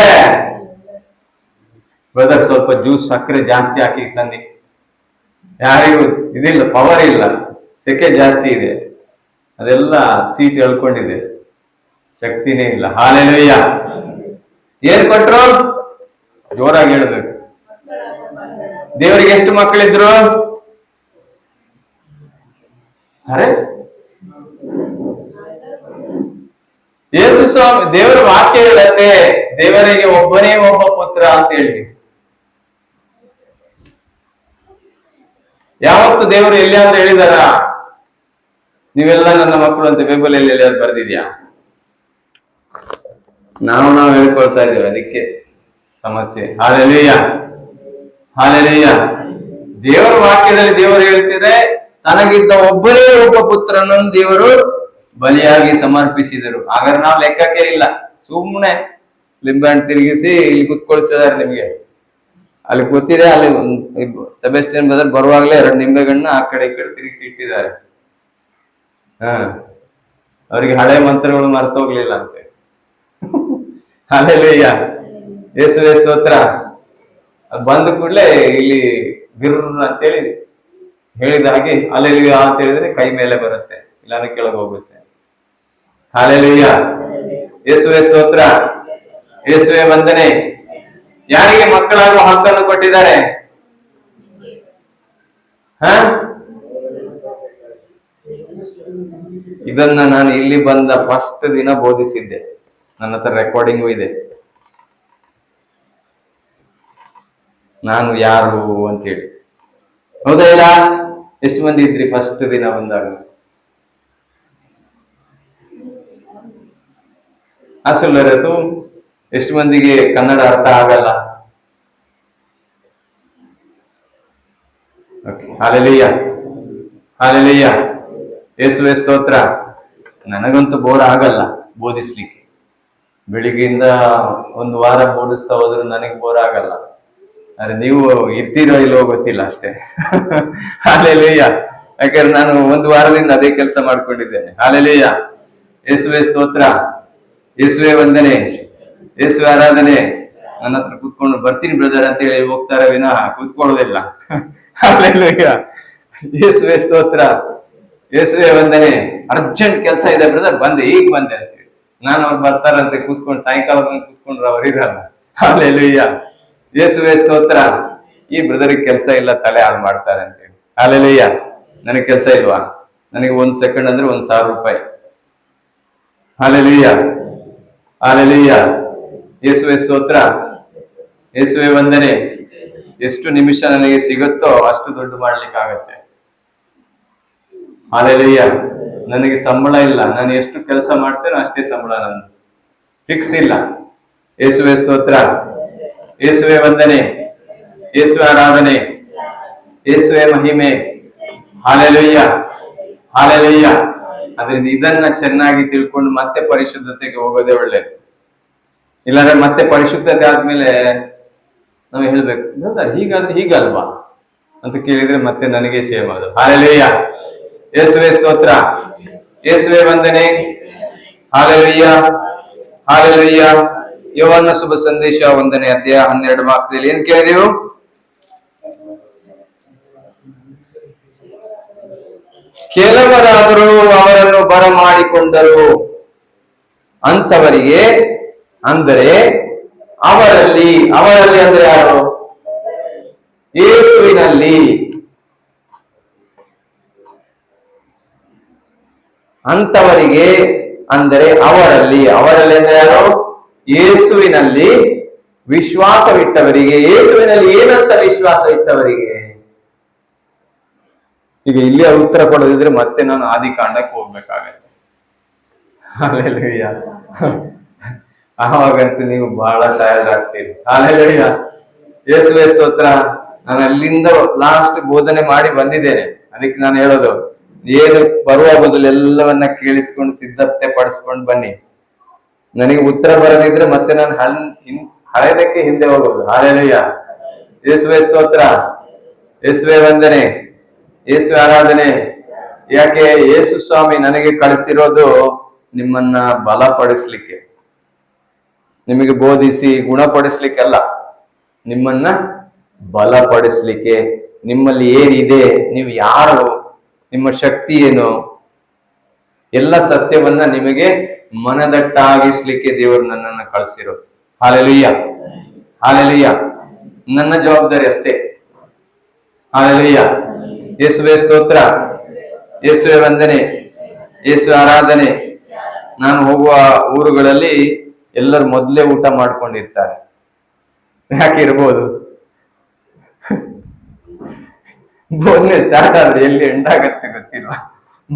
ಬ್ರದರ್, ಸ್ವಲ್ಪ ಜ್ಯೂಸ್ ಸಕ್ಕರೆ ಜಾಸ್ತಿ ಹಾಕಿ ತಂದಿ. ಯಾರಿಗೂ ಇದಿಲ್ಲ, ಪವರ್ ಇಲ್ಲ, ಸೆಕೆ ಜಾಸ್ತಿ ಇದೆ, ಅದೆಲ್ಲ ಸೀಟ್ ಎಳ್ಕೊಂಡಿದೆ, ಶಕ್ತಿನೇ ಇಲ್ಲ. ಹಾಲೆಲೂಯ. ಏನ್ ಕೊಟ್ರು? ಜೋರಾಗಿ ಹೇಳ್ಬೇಕು. ದೇವರಿಗೆ ಎಷ್ಟು ಮಕ್ಕಳಿದ್ರು? ಅರೆ, ಯೇಸು ಸ್ವಾಮಿ ದೇವರ ವಾಕ್ಯ ಹೇಳತ್ತೆ ದೇವರಿಗೆ ಒಬ್ಬನೇ ಒಬ್ಬ ಪುತ್ರ ಅಂತ ಹೇಳಿ. ಯಾವತ್ತು ದೇವರು ಎಲ್ಲಿಯಾದ್ರೂ ಹೇಳಿದಾರ? ನೀವೆಲ್ಲ ನನ್ನ ಮಕ್ಕಳು ಅಂತ ಬೈಬಲಲ್ಲಿ ಎಲ್ಲಿಯಾದ್ರು ಬರ್ದಿದ್ಯಾ? ನಾವು ಹೇಳ್ಕೊಳ್ತಾ ಇದ್ದೇವೆ, ಅದಕ್ಕೆ ಸಮಸ್ಯೆ. Hallelujah, hallelujah. ದೇವರ ವಾಕ್ಯದಲ್ಲಿ ದೇವರು ಹೇಳ್ತಿದ್ರೆ, ತನಗಿದ್ದ ಒಬ್ಬರೇ ಒಬ್ಬ ಪುತ್ರನನ್ನು ದೇವರು ಬಲಿಯಾಗಿ ಸಮರ್ಪಿಸಿದರು. ಹಾಗಾದ್ರೆ ನಾವು ಲೆಕ್ಕಕ್ಕೆ ಇಲ್ಲ, ಸುಮ್ಮನೆ ಲಿಂಬೆಹಣ್ಣು ತಿರುಗಿಸಿ ಇಲ್ಲಿ ಕುತ್ಕೊಳ್ಸಿದಾರೆ ನಿಮ್ಗೆ. ಅಲ್ಲಿ ಗೊತ್ತಿದೆ, ಅಲ್ಲಿ ಸೆಬೆಸ್ಟಿಯನ್ ಬ್ರದರ್ ಬರುವಾಗಲೇ 2 ನಿಂಬೆಗಣ್ಣ ಆ ಕಡೆ ಈ ಕಡೆ ತಿರುಗಿಸಿ ಇಟ್ಟಿದ್ದಾರೆ. ಅವರಿಗೆ ಹಳೆ ಮಂತ್ರಗಳು ಮರ್ತೋಗ್ಲಿಲ್ಲ ಅಂತೆ. ಹಾಲೆಲೂಯ, ಯೇಸುವೇ ಸ್ತೋತ್ರ. ಅದು ಬಂದ ಕೂಡಲೇ ಇಲ್ಲಿ ಗಿರ್ ಅಂತೇಳಿ ಹೇಳಿದ ಹಾಗೆ ಹಾಲೆಲೂಯ ಅಂತ ಹೇಳಿದ್ರೆ ಕೈ ಮೇಲೆ ಬರುತ್ತೆ, ಇಲ್ಲಾಂದ್ರೆ ಕೆಳಗೆ ಹೋಗುತ್ತೆ. ಹಾಲೆಲೂಯ, ಯೇಸುವೇ ಸ್ತೋತ್ರ, ಯೇಸುವೇ ವಂದನೆ. ಯಾರಿಗೆ ಮಕ್ಕಳಾಗುವ ಹಕ್ಕನ್ನು ಕೊಟ್ಟಿದ್ದಾರೆ? ಇದನ್ನ ನಾನು ಇಲ್ಲಿ ಬಂದ ಫಸ್ಟ್ ದಿನ ಬೋಧಿಸಿದ್ದೆ, ನನ್ನ ಹತ್ರ ರೆಕಾರ್ಡಿಂಗು ಇದೆ. ನಾನು ಯಾರು ಅಂತೇಳಿ, ಹೌದಾ ಇಲ್ಲ? ಎಷ್ಟು ಮಂದಿ ಇದ್ರಿ ಫಸ್ಟ್ ದಿನ ಬಂದಾಗ? ಅಸಲು ಎಷ್ಟು ಮಂದಿಗೆ ಕನ್ನಡ ಅರ್ಥ ಆಗಲ್ಲ? ಹಾಲೆಲೂಯ, ಹಾಲೆಲೂಯ, ಯೇಸುವೇ ಸ್ತೋತ್ರ. ನನಗಂತೂ ಬೋರ್ ಆಗಲ್ಲ ಬೋಧಿಸ್ಲಿಕ್ಕೆ. ಬೆಳಿಗ್ಗೆಯಿಂದ 1 ವಾರ ಬೋಧಿಸ್ತಾ ಹೋದ್ರು ನನಗೆ ಬೋರ್ ಆಗಲ್ಲ. ಆದ್ರೆ ನೀವು ಇರ್ತೀರೋ ಇಲ್ವೋ ಗೊತ್ತಿಲ್ಲ ಅಷ್ಟೇ. ಹಾಲೆಲೂಯ. ಯಾಕಂದ್ರೆ ನಾನು 1 ವಾರದಿಂದ ಅದೇ ಕೆಲಸ ಮಾಡ್ಕೊಂಡಿದ್ದೇನೆ. ಹಾಲೆಲೂಯ, ಯೇಸುವೇ ಸ್ತೋತ್ರ, ಯೇಸುವೇ ವಂದನೆ, ಯೇಸುವೇ ಆರಾಧನೆ. ನನ್ನ ಹತ್ರ ಕೂತ್ಕೊಂಡು ಬರ್ತೀನಿ ಬ್ರದರ್ ಅಂತ ಹೇಳಿ ಹೋಗ್ತಾರೆ ವಿನಃ ಕೂತ್ಕೊಳ್ಳೋದಿಲ್ಲ. ಹಾಲೆಲೂಯ, ಯೇಸುವೇ ಸ್ತೋತ್ರ, ಯೇಸುವೇ ವಂದನೆ. ಅರ್ಜೆಂಟ್ ಕೆಲಸ ಇದೆ ಬ್ರದರ್, ಬಂದೆ, ಈಗ ಬಂದೆ ಅಂತ ಹೇಳಿ ನಾನು ಅವ್ರು ಬರ್ತಾರಂತೆ ಕೂತ್ಕೊಂಡು ಸಾಯಂಕಾಲ ಕೂತ್ಕೊಂಡ್ರೆ ಅವ್ರು ಇರಲ್ಲ. ಹಾಲೆಲೂಯ, ಯೇಸುವೇ ಸ್ತೋತ್ರ. ಈ ಬ್ರದರಿಗೆ ಕೆಲಸ ಇಲ್ಲ, ತಲೆ ಹಾಳು ಮಾಡ್ತಾರೆ ಅಂತ ಹೇಳಿ. ಹಾಲೆಲೂಯ, ನನಗೆ ಕೆಲಸ ಇಲ್ವಾ? ನನಗೆ 1 ಸೆಕೆಂಡ್ ಅಂದ್ರೆ 1,000 ರೂಪಾಯಿ. ಹಾಲೆಲೂಯ, ಹಾಲೆಲೂಯ, ಯೇಸುವೇ ಸ್ತೋತ್ರ, ಯೇಸುವೇ ವಂದನೆ. ಎಷ್ಟು ನಿಮಿಷ ನನಗೆ ಸಿಗುತ್ತೋ ಅಷ್ಟು ದುಡ್ಡು ಮಾಡ್ಲಿಕ್ಕೆ ಆಗತ್ತೆ. ಹಾಲೆಲೂಯ, ನನಗೆ ಸಂಬಳ ಇಲ್ಲ, ನಾನು ಎಷ್ಟು ಕೆಲಸ ಮಾಡ್ತೇನೋ ಅಷ್ಟೇ ಸಂಬಳ, ನಂದು ಫಿಕ್ಸ್ ಇಲ್ಲ. ಯೇಸುವೇ ಸ್ತೋತ್ರ, ಯೇಸುವೇ ವಂದನೆ, ಯೇಸುವೇ ಆರಾಧನೆ, ಯೇಸುವೇ ಮಹಿಮೆ. Hallelujah, hallelujah. ಅದರಿಂದ ಇದನ್ನ ಚೆನ್ನಾಗಿ ತಿಳ್ಕೊಂಡು ಮತ್ತೆ ಪರಿಶುದ್ಧತೆಗೆ ಹೋಗೋದೇ ಒಳ್ಳೇದು. ಇಲ್ಲಾಂದ್ರೆ ಮತ್ತೆ ಪರಿಶುದ್ಧತೆ ಆದ್ಮೇಲೆ ನಾವು ಹೇಳ್ಬೇಕು, ಹೀಗಾದ್ರೆ ಹೀಗಲ್ವಾ ಅಂತ ಕೇಳಿದ್ರೆ ಮತ್ತೆ ನನಗೆ ಶೇಮ್ ಅದು. ಹಾಲೆಲೂಯ, ಯೇಸುವೇ ಸ್ತೋತ್ರ, ಯೇಸುವೇ ವಂದನೆ. Hallelujah, hallelujah. ಯೋಹಾನ ಶುಭ ಸಂದೇಶ 1ನೇ ಅಧ್ಯಾಯ 12 ವಾಕ್ಯದಲ್ಲಿ ಏನ್ ಕೇಳಿದೆವು? ಕೆಲವರಾದರೂ ಅವರನ್ನು ಬರಮಾಡಿಕೊಂಡರು, ಅಂಥವರಿಗೆ, ಅಂದರೆ ಅವರಲ್ಲಿ ಅಂದ್ರೆ ಯಾರು? ಯೇಸುವಿನಲ್ಲಿ. ಅಂಥವರಿಗೆ ಅಂದರೆ ಅವರಲ್ಲಿ ಅಂದ್ರೆ ಯಾರು? ಯೇಸುವಿನಲ್ಲಿ ವಿಶ್ವಾಸವಿಟ್ಟವರಿಗೆ. ಯೇಸುವಿನಲ್ಲಿ ಏನಂತ ವಿಶ್ವಾಸ ಇಟ್ಟವರಿಗೆ? ಈಗ ಇಲ್ಲಿ ಉತ್ತರ ಕೊಡೋದಿದ್ರೆ ಮತ್ತೆ ನಾನು ಆದಿಕಾಂಡಕ್ಕೆ ಹೋಗ್ಬೇಕಾಗತ್ತೆ. ಹಾಲೆಲೂಯ. ಆವಾಗಂತೂ ನೀವು ಬಹಳ ಟಯರ್ಡ್ ಆಗ್ತೀರಿ. ಹಾಲೆಲೂಯ, ಯೇಸುವೇ ಸ್ತೋತ್ರ. ನಾನು ಅಲ್ಲಿಂದ ಲಾಸ್ಟ್ ಬೋಧನೆ ಮಾಡಿ ಬಂದಿದ್ದೇನೆ. ಅದಕ್ಕೆ ನಾನು ಹೇಳೋದು, ಏನು ಬರುವ ಬದಲು ಎಲ್ಲವನ್ನ ಕೇಳಿಸ್ಕೊಂಡು ಸಿದ್ಧತೆ ಪಡಿಸ್ಕೊಂಡು ಬನ್ನಿ. ನನಗೆ ಉತ್ತರ ಬರದಿದ್ರೆ ಮತ್ತೆ ನಾನು ಹಳೆದಕ್ಕೆ ಹಿಂದೆ ಹೋಗೋದು. ಹಾಲೆಲೂಯ, ಯೇಸುವೇ ಸ್ತೋತ್ರ, ಯೇಸುವೇ ವಂದನೆ, ಯೇಸುವೇ ಆರಾಧನೆ. ಯಾಕೆ? ಯೇಸು ಸ್ವಾಮಿ ನನಗೆ ಕಳಿಸಿರೋದು ನಿಮ್ಮನ್ನ ಬಲಪಡಿಸ್ಲಿಕ್ಕೆ, ನಿಮಗೆ ಬೋಧಿಸಿ ಗುಣಪಡಿಸ್ಲಿಕ್ಕೆಲ್ಲ, ನಿಮ್ಮನ್ನ ಬಲಪಡಿಸ್ಲಿಕ್ಕೆ. ನಿಮ್ಮಲ್ಲಿ ಏನಿದೆ, ನೀವು ಯಾರು, ನಿಮ್ಮ ಶಕ್ತಿ ಏನು, ಎಲ್ಲ ಸತ್ಯವನ್ನ ನಿಮಗೆ ಮನದಟ್ಟಾಗಿಸ್ಲಿಕ್ಕೆ ದೇವರು ನನ್ನನ್ನು ಕಳಿಸಿರೋದು. Hallelujah, hallelujah. ನನ್ನ ಜವಾಬ್ದಾರಿ ಅಷ್ಟೇ. ಹಾಲೆಲೂಯ, ಯೇಸುವೇ ಸ್ತೋತ್ರ, ಯೇಸುವೇ ವಂದನೆ, ಯೇಸುವೇ ಆರಾಧನೆ. ನಾನು ಹೋಗುವ ಊರುಗಳಲ್ಲಿ ಎಲ್ಲರೂ ಮೊದಲೇ ಊಟ ಮಾಡ್ಕೊಂಡಿರ್ತಾರೆ. ಯಾಕೆ ಇರ್ಬೋದು? ಬೋಧನೆ ಸ್ಟಾರ್ಟ್ ಆದ್ರೆ ಎಲ್ಲಿ ಎಂಡಾಗತ್ತೆ ಗೊತ್ತಿಲ್ಲ.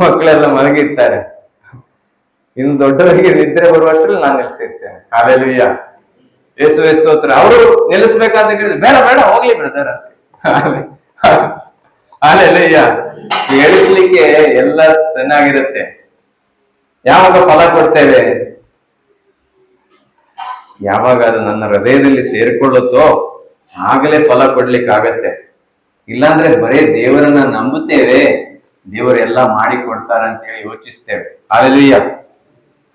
ಮಕ್ಕಳೆಲ್ಲ ಮಲಗಿರ್ತಾರೆ. ಇನ್ನು ದೊಡ್ಡವರಿಗೆ ನಿದ್ರೆ ಬರುವಷ್ಟರಲ್ಲಿ ನಾನು ನಿಲ್ಸಿರ್ತೇನೆ. ಹಾಲೆಲೂಯ್ಯ, ಯೇಸುವೇ ಸ್ತೋತ್ರ. ಅವರು ನಿಲ್ಲಿಸ್ಬೇಕಂತ ಕೇಳಿದ್ರೆ ಬೇಡ ಬೇಡ ಹೋಗ್ಲಿ ಬ್ರದರ್ ಅಂತ. ಹಾಲೆಲೂಯ್ಯ. ಹೇಳಿಸ್ಲಿಕ್ಕೆ ಎಲ್ಲ ಚೆನ್ನಾಗಿರುತ್ತೆ. ಯಾವಾಗ ಫಲ ಕೊಡ್ತೇವೆ? ಯಾವಾಗ ಅದು ನನ್ನ ಹೃದಯದಲ್ಲಿ ಸೇರ್ಕೊಳ್ಳುತ್ತೋ ಆಗಲೇ ಫಲ ಕೊಡ್ಲಿಕ್ಕಾಗತ್ತೆ. ಇಲ್ಲಾಂದ್ರೆ ಬರೇ ದೇವರನ್ನ ನಂಬುತ್ತೇವೆ, ದೇವರೆಲ್ಲ ಮಾಡಿ ಕೊಡ್ತಾರೆ ಅಂತ ಹೇಳಿ ಯೋಚಿಸ್ತೇವೆ. Hallelujah,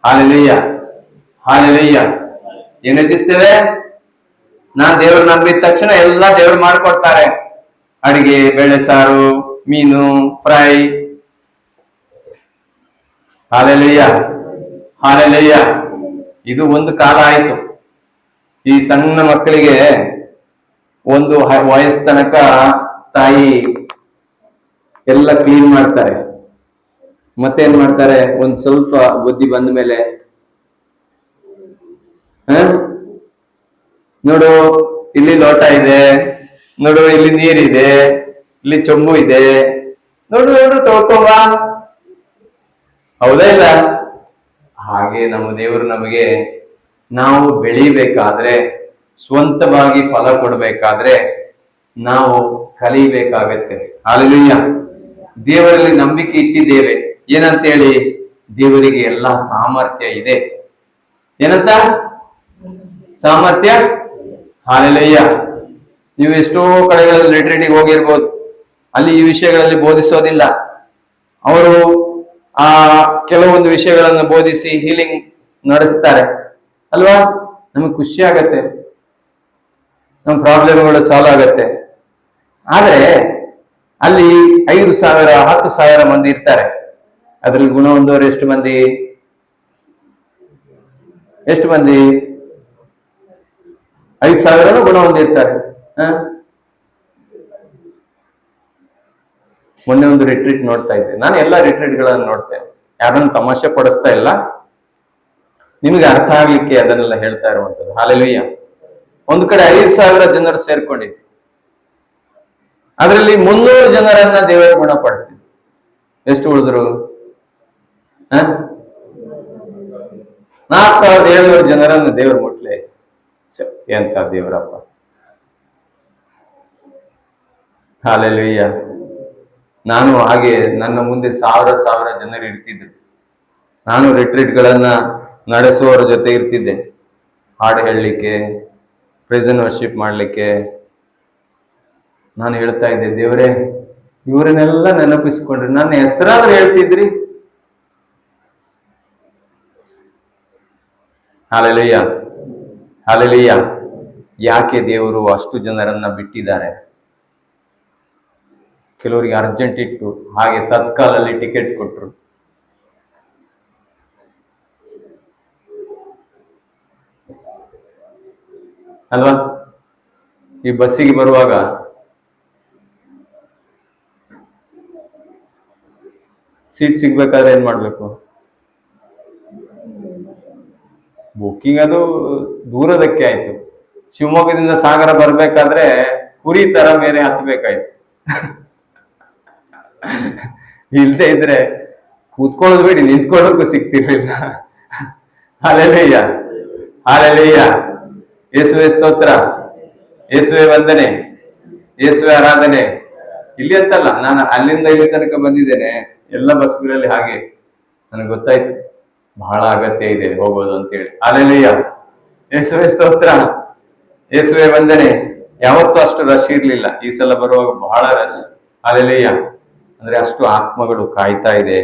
hallelujah, hallelujah. ಏನ್ ಯೋಚಿಸ್ತೇವೆ? ನಾನ್ ದೇವ್ರ ನಂಬಿದ ತಕ್ಷಣ ಎಲ್ಲ ದೇವ್ರು ಮಾಡ್ಕೊಡ್ತಾರೆ. ಅಡಿಗೆ, ಬೇಳೆ ಸಾರು, ಮೀನು ಫ್ರೈ. Hallelujah, hallelujah. ಇದು ಒಂದು ಕಾಲ ಆಯ್ತು. ಈ ಸಣ್ಣ ಮಕ್ಕಳಿಗೆ ಒಂದು ವಯಸ್ಸು ತನಕ ತಾಯಿ ಎಲ್ಲ ಕ್ಲೀನ್ ಮಾಡ್ತಾರೆ. ಮತ್ತೇನ್ ಮಾಡ್ತಾರೆ? ಒಂದ್ ಸ್ವಲ್ಪ ಬುದ್ಧಿ ಬಂದ ಮೇಲೆ ನೋಡು ಇಲ್ಲಿ ಲೋಟ ಇದೆ, ನೋಡು ಇಲ್ಲಿ ನೀರಿದೆ, ಇಲ್ಲಿ ಚೊಂಬು ಇದೆ, ನೋಡು ನೋಡು ತೊಳ್ಕೊಂಬ. ಹೌದಾ ಇಲ್ಲ? ಹಾಗೆ ನಮ್ಮ ದೇವರು ನಮಗೆ, ನಾವು ಬೆಳಿಬೇಕಾದ್ರೆ, ಸ್ವಂತವಾಗಿ ಫಲ ಕೊಡ್ಬೇಕಾದ್ರೆ ನಾವು ಕಲಿಬೇಕಾಗತ್ತೆ. ಹಾಲೆಲೂಯ್ಯ. ದೇವರಲ್ಲಿ ನಂಬಿಕೆ ಇಟ್ಟಿದ್ದೇವೆ. ಏನಂತೇಳಿ? ದೇವರಿಗೆ ಎಲ್ಲ ಸಾಮರ್ಥ್ಯ ಇದೆ. ಏನಂತ? ಸಾಮರ್ಥ್ಯ. ಹಾಲೆಲೂಯ್ಯ. ನೀವು ಎಷ್ಟೋ ಕಡೆಗಳಲ್ಲಿ ರಿಟ್ರೀಟಿಗೆ ಹೋಗಿರ್ಬೋದು, ಅಲ್ಲಿ ಈ ವಿಷಯಗಳಲ್ಲಿ ಬೋಧಿಸೋದಿಲ್ಲ. ಅವರು ಕೆಲವೊಂದು ವಿಷಯಗಳನ್ನು ಬೋಧಿಸಿ ಹೀಲಿಂಗ್ ನಡೆಸ್ತಾರೆ ಅಲ್ವಾ? ನಮಗೆ ಖುಷಿ ಆಗತ್ತೆ, ನಮ್ಮ ಪ್ರಾಬ್ಲಮ್ಗಳು ಸಾಲ್ವ್ ಆಗತ್ತೆ. ಆದ್ರೆ ಅಲ್ಲಿ 5,000 10,000 ಮಂದಿ ಇರ್ತಾರೆ. ಅದ್ರಲ್ಲಿ ಗುಣ ಹೊಂದೋರು ಎಷ್ಟು ಮಂದಿ? ಎಷ್ಟು ಮಂದಿ? 5,000 ಗುಣ ಹೊಂದಿರ್ತಾರೆ. ಮೊನ್ನೆ ಒಂದು ರಿಟ್ರೀಟ್ ನೋಡ್ತಾ ಇದ್ದೆ. ನಾನು ಎಲ್ಲ ರಿಟ್ರೀಟ್ಗಳನ್ನು ನೋಡ್ತೇನೆ, ಯಾರನ್ನು ತಮಾಷೆ ಪಡಿಸ್ತಾ ಇಲ್ಲ, ನಿಮಗೆ ಅರ್ಥ ಆಗ್ಲಿಕ್ಕೆ ಅದನ್ನೆಲ್ಲ ಹೇಳ್ತಾ ಇರುವಂತದ್ದು. ಹಾಲೆಲೂಯ್ಯ. ಒಂದು ಕಡೆ 5,000 ಜನರು ಸೇರ್ಕೊಂಡಿದ್ರು. ಅದರಲ್ಲಿ 300 ಜನರನ್ನ ದೇವರು ಗುಣಪಡಿಸಿ. ಎಷ್ಟು ಉಳಿದ್ರು? 4,700 ಜನರನ್ನು ದೇವರು ಮುಟ್ಲೆ. ಎಂತ ದೇವರಪ್ಪ. ಹಾಲೆಲೂಯ್ಯ. ನಾನು ಹಾಗೆ ನನ್ನ ಮುಂದೆ 1,000 ಜನರು ಇರ್ತಿದ್ರು. ನಾನು ರಿಟ್ರೀಟ್ಗಳನ್ನ ನಡೆಸುವವರ ಜೊತೆ ಇರ್ತಿದ್ದೆ. ಹಾಡು ಹೇಳಲಿಕ್ಕೆ, ಪ್ರೆಸೆಂಟ್ ವರ್ಷಿಪ್ ಮಾಡಲಿಕ್ಕೆ. ನಾನು ಹೇಳ್ತಾ ಇದ್ದೆ, ದೇವರೇ ಇವರನ್ನೆಲ್ಲ ನೆನಪಿಸ್ಕೊಂಡ್ರಿ, ನನ್ನ ಹೆಸರಾದ್ರೂ ಹೇಳ್ತಿದ್ರಿ. Hallelujah, hallelujah. ಯಾಕೆ ದೇವರು ಅಷ್ಟು ಜನರನ್ನ ಬಿಟ್ಟಿದ್ದಾರೆ? ಕೆಲವರಿಗೆ ಅರ್ಜೆಂಟ್ ಇಟ್ಟು ಹಾಗೆ ತತ್ಕಾಲಲ್ಲಿ ಟಿಕೆಟ್ ಕೊಟ್ರು. ಅಲ್ವಾ? ಈ ಬಸ್ಸಿಗೆ ಬರುವಾಗ ಸೀಟ್ ಸಿಗ್ಬೇಕಾದ್ರೆ ಏನ್ ಮಾಡ್ಬೇಕು? ಬುಕ್ಕಿಂಗ್ ಅದು ದೂರದಕ್ಕೆ ಆಯ್ತು. ಶಿವಮೊಗ್ಗದಿಂದ ಸಾಗರ ಬರ್ಬೇಕಾದ್ರೆ ಕುರಿ ತರ ಮೇಲೆ ಹತ್ಬೇಕಾಯ್ತು. ಇಲ್ದೇ ಇದ್ರೆ ಕೂತ್ಕೊಳ್ಳೋದು ಬೇಡಿ, ನಿಂತ್ಕೊಳ್ಳೋಕ್ಕೂ ಸಿಗ್ತಿರ್ಲಿಲ್ಲ. Hallelujah, hallelujah. ಯೇಸುವೆ ಸ್ತೋತ್ರ, ಯೇಸುವೆ ವಂದನೆ, ಯೇಸುವೆ ಆರಾಧನೆ. ಇಲ್ಲಿ ಅಂತಲ್ಲ, ನಾನು ಅಲ್ಲಿಂದ ಇಲ್ಲಿ ತನಕ ಬಂದಿದ್ದೇನೆ. ಎಲ್ಲ ಬಸ್ಗಳಲ್ಲಿ ಹಾಗೆ ನನಗೆ ಗೊತ್ತಾಯ್ತು, ಬಹಳ ಅಗತ್ಯ ಇದೆ ಹೋಗೋದು ಅಂತೇಳಿ. ಹಾಲೆಲೂಯ್ಯ, ಯೇಸುವೆ ಸ್ತೋತ್ರ, ಯೇಸುವೆ ವಂದನೆ. ಯಾವತ್ತೂ ಅಷ್ಟು ರಶ್ ಇರ್ಲಿಲ್ಲ. ಈ ಸಲ ಬರುವಾಗ ಬಹಳ ರಶ್. ಹಾಲೆಲೂಯ್ಯ. ಅಂದ್ರೆ ಅಷ್ಟು ಆತ್ಮಗಳು ಕಾಯ್ತಾ ಇದೆ.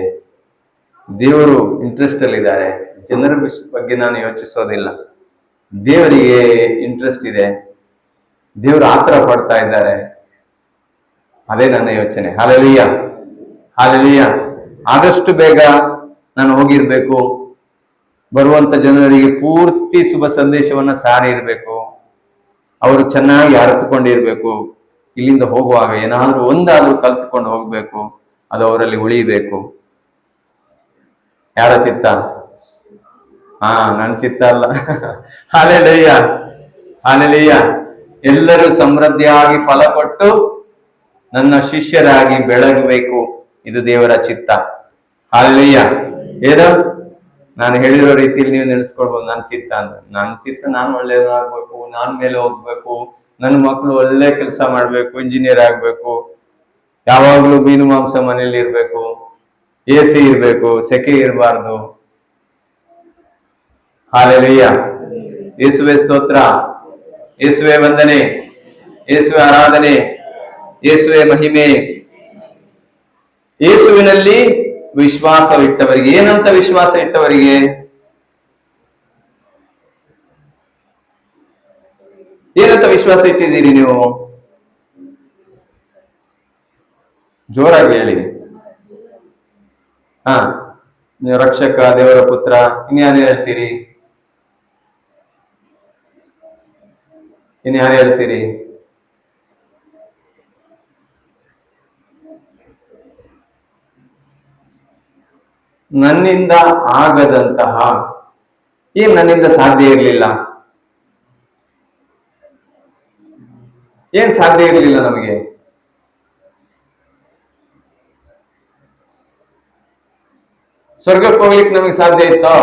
ದೇವರು ಇಂಟ್ರೆಸ್ಟ್ ಅಲ್ಲಿ ಇದ್ದಾರೆ. ಜನರ ಬಗ್ಗೆ ನಾನು ಯೋಚಿಸೋದಿಲ್ಲ, ದೇವರಿಗೆ ಇಂಟ್ರೆಸ್ಟ್ ಇದೆ. ದೇವರು ಆತರ ಪಡ್ತಾ ಇದ್ದಾರೆ. ಅದೇ ನನ್ನ ಯೋಚನೆ. Hallelujah, hallelujah. ಆದಷ್ಟು ಬೇಗ ನಾನು ಹೋಗಿರ್ಬೇಕು. ಬರುವಂತ ಜನರಿಗೆ ಪೂರ್ತಿ ಶುಭ ಸಂದೇಶವನ್ನ ಸಾರಿ ಇರ್ಬೇಕು. ಅವರು ಚೆನ್ನಾಗಿ ಅರ್ಥಕೊಂಡಿರ್ಬೇಕು. ಇಲ್ಲಿಂದ ಹೋಗುವಾಗ ಏನಾದ್ರೂ ಒಂದಾದ್ರೂ ಕಲ್ತ್ಕೊಂಡು ಹೋಗ್ಬೇಕು. ಅದು ಅವರಲ್ಲಿ ಉಳಿಬೇಕು. ಯಾರ ಚಿತ್ತ? ನನ್ನ ಚಿತ್ತ ಅಲ್ಲ. Hallelujah, hallelujah. ಎಲ್ಲರೂ ಸಮೃದ್ಧಿಯಾಗಿ ಫಲ ಕೊಟ್ಟು ನನ್ನ ಶಿಷ್ಯರಾಗಿ ಬೆಳಗಬೇಕು. ಇದು ದೇವರ ಚಿತ್ತ. ಹಾಲೆಲೂಯ. ಏನು ನಾನು ಹೇಳಿರೋ ರೀತಿಯಲ್ಲಿ ನೀವು ನೆನೆಸ್ಕೊಳ್ಬೋದು. ನನ್ನ ಚಿತ್ತ ಅಂತ, ನನ್ನ ಚಿತ್ತ ನಾನು ಒಳ್ಳೇದಾಗ್ಬೇಕು, ನಾನ್ ಮೇಲೆ ಹೋಗ್ಬೇಕು, ನನ್ನ ಮಕ್ಕಳು ಒಳ್ಳೆ ಕೆಲಸ ಮಾಡ್ಬೇಕು, ಇಂಜಿನಿಯರ್ ಆಗ್ಬೇಕು, ಯಾವಾಗ್ಲೂ ಮೀನು ಮಾಂಸ ಮನೇಲಿ ಇರ್ಬೇಕು, AC ಇರ್ಬೇಕು, ಸೆಕೆ ಇರಬಾರ್ದು. ಹಾಲೆಲೂಯ. ಯೇಸುವೆ ಸ್ತೋತ್ರ, ಯೇಸುವೆ ವಂದನೆ, ಯೇಸುವೆ ಆರಾಧನೆ, ಯೇಸುವೆ ಮಹಿಮೆ. ಯೇಸುವಿನಲ್ಲಿ ವಿಶ್ವಾಸವಿಟ್ಟವರಿಗೆ, ಏನಂತ ವಿಶ್ವಾಸ ಇಟ್ಟವರಿಗೆ? ಏನಂತ ವಿಶ್ವಾಸ ಇಟ್ಟಿದ್ದೀರಿ ನೀವು? ಜೋರಾಗಿ ಹೇಳಿ. ಹಾ, ನೀವು ರಕ್ಷಕ, ದೇವರ ಪುತ್ರ, ಇನ್ಯಾರು ಹೇಳ್ತೀರಿ? ಇನ್ಯಾರು ಹೇಳ್ತೀರಿ? ನನ್ನಿಂದ ಆಗದಂತಹ, ಏನ್ ನನ್ನಿಂದ ಸಾಧ್ಯ ಇರಲಿಲ್ಲ? ಏನ್ ಸಾಧ್ಯ ಇರಲಿಲ್ಲ ನಮಗೆ? ಸ್ವರ್ಗಕ್ಕೆ ಹೋಗ್ಲಿಕ್ಕೆ ನಮಗೆ ಸಾಧ್ಯ ಇತ್ತೋ?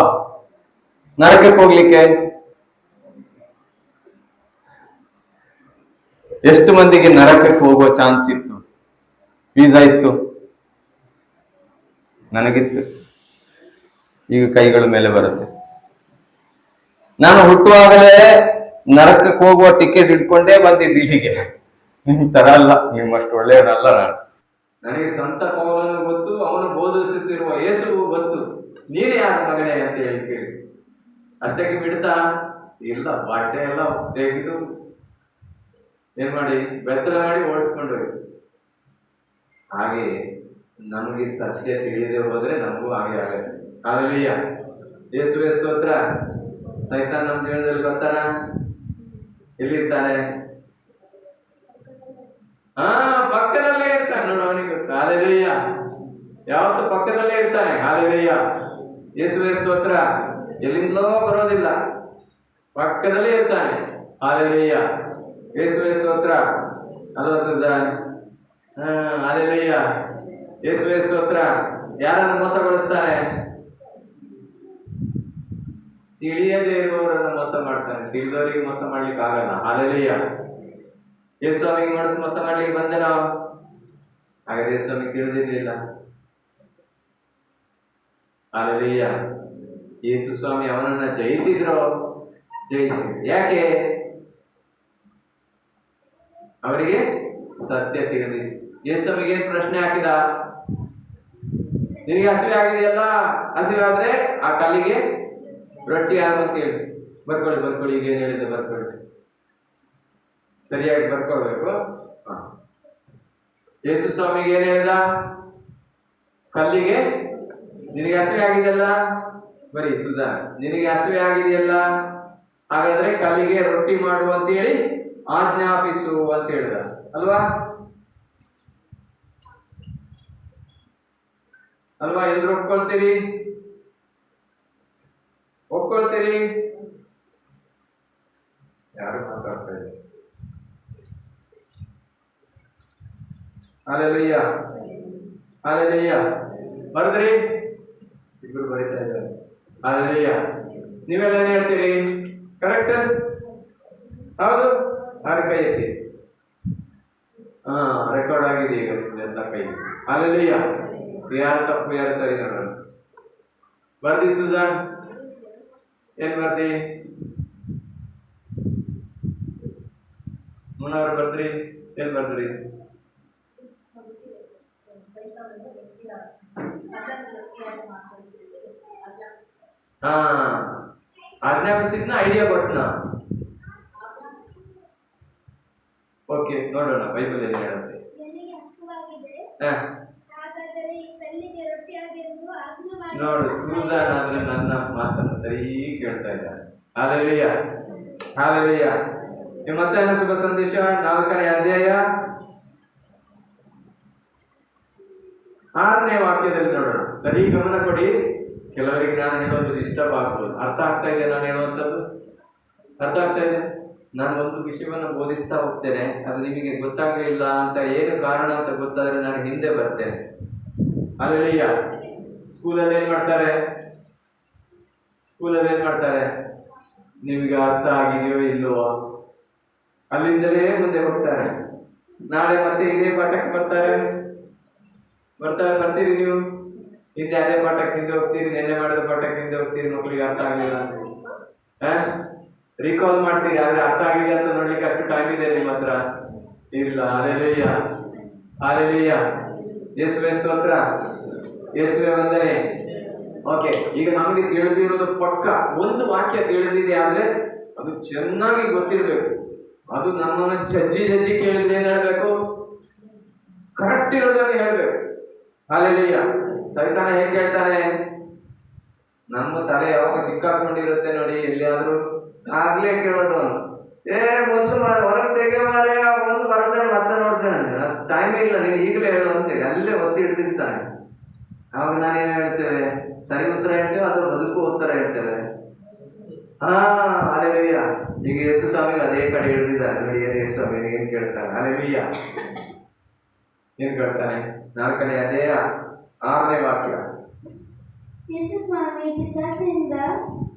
ನರಕಕ್ಕೆ ಹೋಗ್ಲಿಕ್ಕೆ? ಎಷ್ಟು ಮಂದಿಗೆ ನರಕಕ್ಕೆ ಹೋಗೋ ಚಾನ್ಸ್ ಇತ್ತು? ವೀಸಾ ಇತ್ತು? ನನಗಿತ್ತು. ಈಗ ಕೈಗಳ ಮೇಲೆ ಬರುತ್ತೆ. ನಾನು ಹುಟ್ಟುವಾಗಲೇ ನರಕಕ್ಕೆ ಹೋಗುವ ಟಿಕೆಟ್ ಇಟ್ಕೊಂಡೇ ಬಂದಿದ್ದು ಇಲ್ಲಿಗೆ. ನಿಮ್ ತರ ಅಲ್ಲ, ನಿಮ್ಮಷ್ಟು ಒಳ್ಳೆಯವರಲ್ಲ ನಾನು. ನನಗೆ ಸಂತ ಪೌಲನು ಗೊತ್ತು, ಅವನು ಬೋಧಿಸುತ್ತಿರುವ ಯೇಸುವು ಗೊತ್ತು, ನೀನೇ ಯಾರ ಮಗನೇ ಅಂತ ಹೇಳಿ ಕೇಳಿ. ಅಷ್ಟಕ್ಕೆ ಬಿಡ್ತಾ ಇಲ್ಲ, ಬಟ್ಟೆ ಎಲ್ಲ ತೆಗೆದು ಏನ್ ಮಾಡಿ ಬೆತ್ತಲ ಮಾಡಿ ಓಡಿಸ್ಕೊಂಡು. ಹಾಗೆ ನಮಗೆ ಸತ್ಯ ತಿಳಿದೇ ಹೋದ್ರೆ ನಮಗೂ ಹಾಗೆ ಆಗತ್ತೆ. ಹಾಲೆಲೂಯ. ಯೇಸುವೆ ಸ್ತೋತ್ರ. ಸೈತಾನ್ ನಮ್ಮ ಜೀವನದಲ್ಲಿ ಬರ್ತಾನ? ಎಲ್ಲಿರ್ತಾನೆ? ಪಕ್ಕದಲ್ಲೇ ಇರ್ತಾನೆ ನೋಡು, ಅವನಿಗೆ. ಹಾಲೆಲೂಯ. ಯಾವತ್ತು ಪಕ್ಕದಲ್ಲೇ ಇರ್ತಾನೆ. ಹಾಲೆಲೂಯ. ಯೇಸುವೆ ಸ್ತೋತ್ರ. ಎಲ್ಲಿಂದಲೋ ಬರೋದಿಲ್ಲ, ಪಕ್ಕದಲ್ಲೇ ಇರ್ತಾನೆ. ಹಾಲೆಲೂಯ. ಯೇಸುವೆ ಸ್ತೋತ್ರ. ಅಲ್ವಾ ಸುಜಾನ್? ಹಾಲೆಲೂಯ. ಯೇಸುವೆ ಸ್ತೋತ್ರ. ಯಾರನ್ನು ಮೋಸಗೊಳಿಸ್ತಾನೆ? ತಿಳಿಯದೇ ಇರುವವರನ್ನು ಮೋಸ ಮಾಡ್ತಾನೆ, ತಿಳಿದವರಿಗೆ ಮೋಸ ಮಾಡ್ಲಿಕ್ಕೆ ಆಗಲ್ಲ. ಹಾಲೆಲೂಯ. ಯೇಸು ಸ್ವಾಮಿಗೆ ಮೋಸ ಮಾಡ್ಲಿಕ್ಕೆ ಬಂದೆ ನಾವು. ಹಾಗಾದ್ರೆ ಯೇಸು ಸ್ವಾಮಿ ತಿಳಿದಿರ್ಲಿಲ್ಲ. ಹಾಲೆಲೂಯ. ಯೇಸು ಸ್ವಾಮಿ ಅವನನ್ನ ಜಯಿಸಿದ್ರು. ಯಾಕೆ? ಅವರಿಗೆ ಸತ್ಯ ತಿಳಿದಿತ್ತು. ಯೇಸು ಸ್ವಾಮಿಗೆ ಏನ್ ಪ್ರಶ್ನೆ ಹಾಕಿದ? ನಿನಗೆ ಹಸಿವೆ ಆಗಿದೆಯಲ್ಲ, ಹಸಿವೆ ಆದ್ರೆ ಆ ಕಲ್ಲಿಗೆ ರೊಟ್ಟಿ ಆಗುವಂತ ಹೇಳಿ. ಬರ್ಕೊಳ್ಳಿ. ಈಗ ಏನ್ ಹೇಳಿದೆ ಬರ್ಕೊಳ್ಳಿ, ಸರಿಯಾಗಿ ಬರ್ಕೊಳ್ಬೇಕು. ಯೇಸು ಸ್ವಾಮಿಗೆ ಏನ್ ಹೇಳ್ದ? ಕಲ್ಲಿಗೆ, ನಿನಗೆ ಹಸಿವೆ ಆಗಿದೆಯಲ್ಲ, ಬರೀ ಸುಧಾ, ನಿನಗೆ ಹಸಿವೆ ಆಗಿದೆಯಲ್ಲ, ಹಾಗಾದ್ರೆ ಕಲ್ಲಿಗೆ ರೊಟ್ಟಿ ಮಾಡು ಅಂತೇಳಿ ಆಜ್ಞಾಪಿಸು ಅಂತ ಹೇಳ್ದ ಅಲ್ವಾ? ಎಲ್ರು ಒಪ್ಕೊಳ್ತೀರಿ? ಯಾರು ಮಾತಾಡ್ತಾ ಇದ್ದಾರೆ? ಹಾಲೆಲೂಯ. ಬರೆದ್ರಿ? ಇಬ್ರು ಬರೀತಾ ಇದ್ದಾರೆ. ಹಾಲೆಲೂಯ. ನೀವೆಲ್ಲ ಏನ್ ಹೇಳ್ತೀರಿ? ಕರೆಕ್ಟ್? ಹೌದು. ಯಾರ ಕೈ ಎತ್ತಿ? ರೆಕಾರ್ಡ್ ಆಗಿದೆ ಈಗ ಎಲ್ಲ ಕೈ. ಹಾಲೆಲೂಯ. ಯಾರು ತಪ್ಪು ಯಾರು ಸರಿ ನೋಡೋಣ. ಬರ್ದಿ ಸುಜಾನ್? ಏನ್ ಬರ್ದಿ? ಮುನ್ನವ್ರು ಬರ್ದ್ರಿ? ಏನ್ ಬರ್ದ್ರಿ? ಆಜ್ಞಾಪಿಸಿದ್ನ ಐಡಿಯಾ ಕೊಟ್ಟನ. ಓಕೆ, ನೋಡೋಣ ಬೈಬಲ್ ಏನ್ ಹೇಳುತ್ತೆ. ನೋಡು, ಸೂಸನ್ ಆದ್ರೆ ನನ್ನ ಮಾತನ್ನು ಸರಿ ಕೇಳ್ತಾ ಇದ್ದಾರೆ. ಹಾಲೆಲೂಯ. ಮತ್ತಾಯನ ಶುಭ ಸಂದೇಶ 4ನೇ ಅಧ್ಯಾಯ 6ನೇ ವಾಕ್ಯದಲ್ಲಿ ನೋಡೋಣ. ಸರಿ ಗಮನ ಕೊಡಿ. ಕೆಲವರಿಗೆ ನಾನು ಹೇಳೋದು ಡಿಸ್ಟರ್ಬ್ ಆಗ್ಬೋದು. ಅರ್ಥ ಆಗ್ತಾ ಇದೆ ನಾನು ಹೇಳುವಂಥದ್ದು? ಅರ್ಥ ಆಗ್ತಾ ಇದೆ? ನಾನು ಒಂದು ವಿಷಯವನ್ನು ಬೋಧಿಸ್ತಾ ಹೋಗ್ತೇನೆ, ಅದು ನಿಮಗೆ ಗೊತ್ತಾಗಲಿಲ್ಲ ಅಂತ ಏನು ಕಾರಣ ಅಂತ ಗೊತ್ತಾದ್ರೆ ನಾನು ಹಿಂದೆ ಬರ್ತೇನೆ. ಹಾಲೆಲೂಯ. ಸ್ಕೂಲಲ್ಲಿ ಏನ್ ಮಾಡ್ತಾರೆ? ಸ್ಕೂಲಲ್ಲಿ ಏನ್ ಮಾಡ್ತಾರೆ? ನಿಮ್ಗೆ ಅರ್ಥ ಆಗಿದೆಯೋ ಇಲ್ಲವೋ ಅಲ್ಲಿಂದಲೇ ಮುಂದೆ ಹೋಗ್ತಾರೆ. ನಾಳೆ ಮತ್ತೆ ಇದೇ ಪಾಠಕ್ಕೆ ಬರ್ತೀರಿ ನೀವು. ಹಿಂದೆ ಅದೇ ಪಾಠಕ್ಕೆ ಹಿಂದೆ ಹೋಗ್ತೀರಿ, ನಿನ್ನೆ ಮಾಡಿದ ಪಾಠಕ್ಕೆ ಹಿಂದೆ ಹೋಗ್ತೀರಿ. ಮಕ್ಕಳಿಗೆ ಅರ್ಥ ಆಗಲಿಲ್ಲ ರೀಕಾಲ್ ಮಾಡ್ತೀರಿ, ಆದ್ರೆ ಅರ್ಥ ಆಗಿದೆ ಅಂತ ನೋಡ್ಲಿಕ್ಕೆ ಅಷ್ಟು ಟೈಮ್ ಇದೆ ನಿಮ್ಮ ಹತ್ರ ಇಲ್ಲ. ಹಾಲೆಲೂಯ, ಹಾಲೆಲೂಯ, ಯೇಸುವೇ ಸ್ತೋತ್ರ, ಯೇಸುವೇ ವಂದನೆ. ಓಕೆ, ಈಗ ನಮಗೆ ತಿಳಿದಿರೋದು ಪಕ್ಕ ಒಂದು ವಾಕ್ಯ ತಿಳಿದಿದೆ ಆದ್ರೆ ಅದು ಚೆನ್ನಾಗಿ ಗೊತ್ತಿರ್ಬೇಕು. ಅದು ನಮ್ಮನ್ನ ಜಜ್ಜಿ ಕೇಳಿದ್ರೆ ಏನ್ ಹೇಳ್ಬೇಕು? ಕರೆಕ್ಟ್ ಇರೋದನ್ನ ಹೇಳ್ಬೇಕು. ಹಾಲೆಲೂಯ. ಸೈತಾನ ಹೇಗೆ ಕೇಳ್ತಾನೆ? ನಮ್ಮ ತಲೆ ಯಾವಾಗ ಸಿಕ್ಕಾಕೊಂಡಿರುತ್ತೆ ನೋಡಿ ಎಲ್ಲಿಯಾದ್ರೂ, ಆಗ್ಲೇ ಕೇಳೋದು ಅವನು, ಮೊದಲು ಹೊರಗೆ ತೆಗೆ ಮಾರೇ, ಒಂದು ಬರತಾನೆ ಮತ್ತೆ ನೋಡ್ತಾನೆ, ಟೈಮ್ ಇಲ್ಲ ನೀನು ಈಗಲೇ ಹೇಳು ಅಂತೇಳಿ ಅಲ್ಲೇ ಒತ್ತಿ ಹಿಡ್ದಿರ್ತಾನೆ. ಅವಾಗ ನಾನೇನು ಹೇಳ್ತೇವೆ? ಸರಿ ಉತ್ತರ ಹೇಳ್ತೇವೆ ಅಥವಾ ಬದುಕು ಉತ್ತರ ಹೇಳ್ತೇವೆ? ಹಾಲೆಲೂಯ. ಈಗ ಯೇಸು ಸ್ವಾಮಿಗೆ ಅದೇ ಕಡೆ ಹಿಡಿದಿದ್ದಾರೆ ನೋಡಿ. ಯೇಸು ಸ್ವಾಮಿ ಏನ್ ಕೇಳ್ತಾನೆ? ಹಾಲೆಲೂಯ, ಏನ್ ಕೇಳ್ತಾನೆ? 4ನೇ ಅಧ್ಯಾಯ 6ನೇ ವಾಕ್ಯ. ಯೇಸು ಸ್ವಾಮಿ ಪಿಶಾಚಿನಿಂದ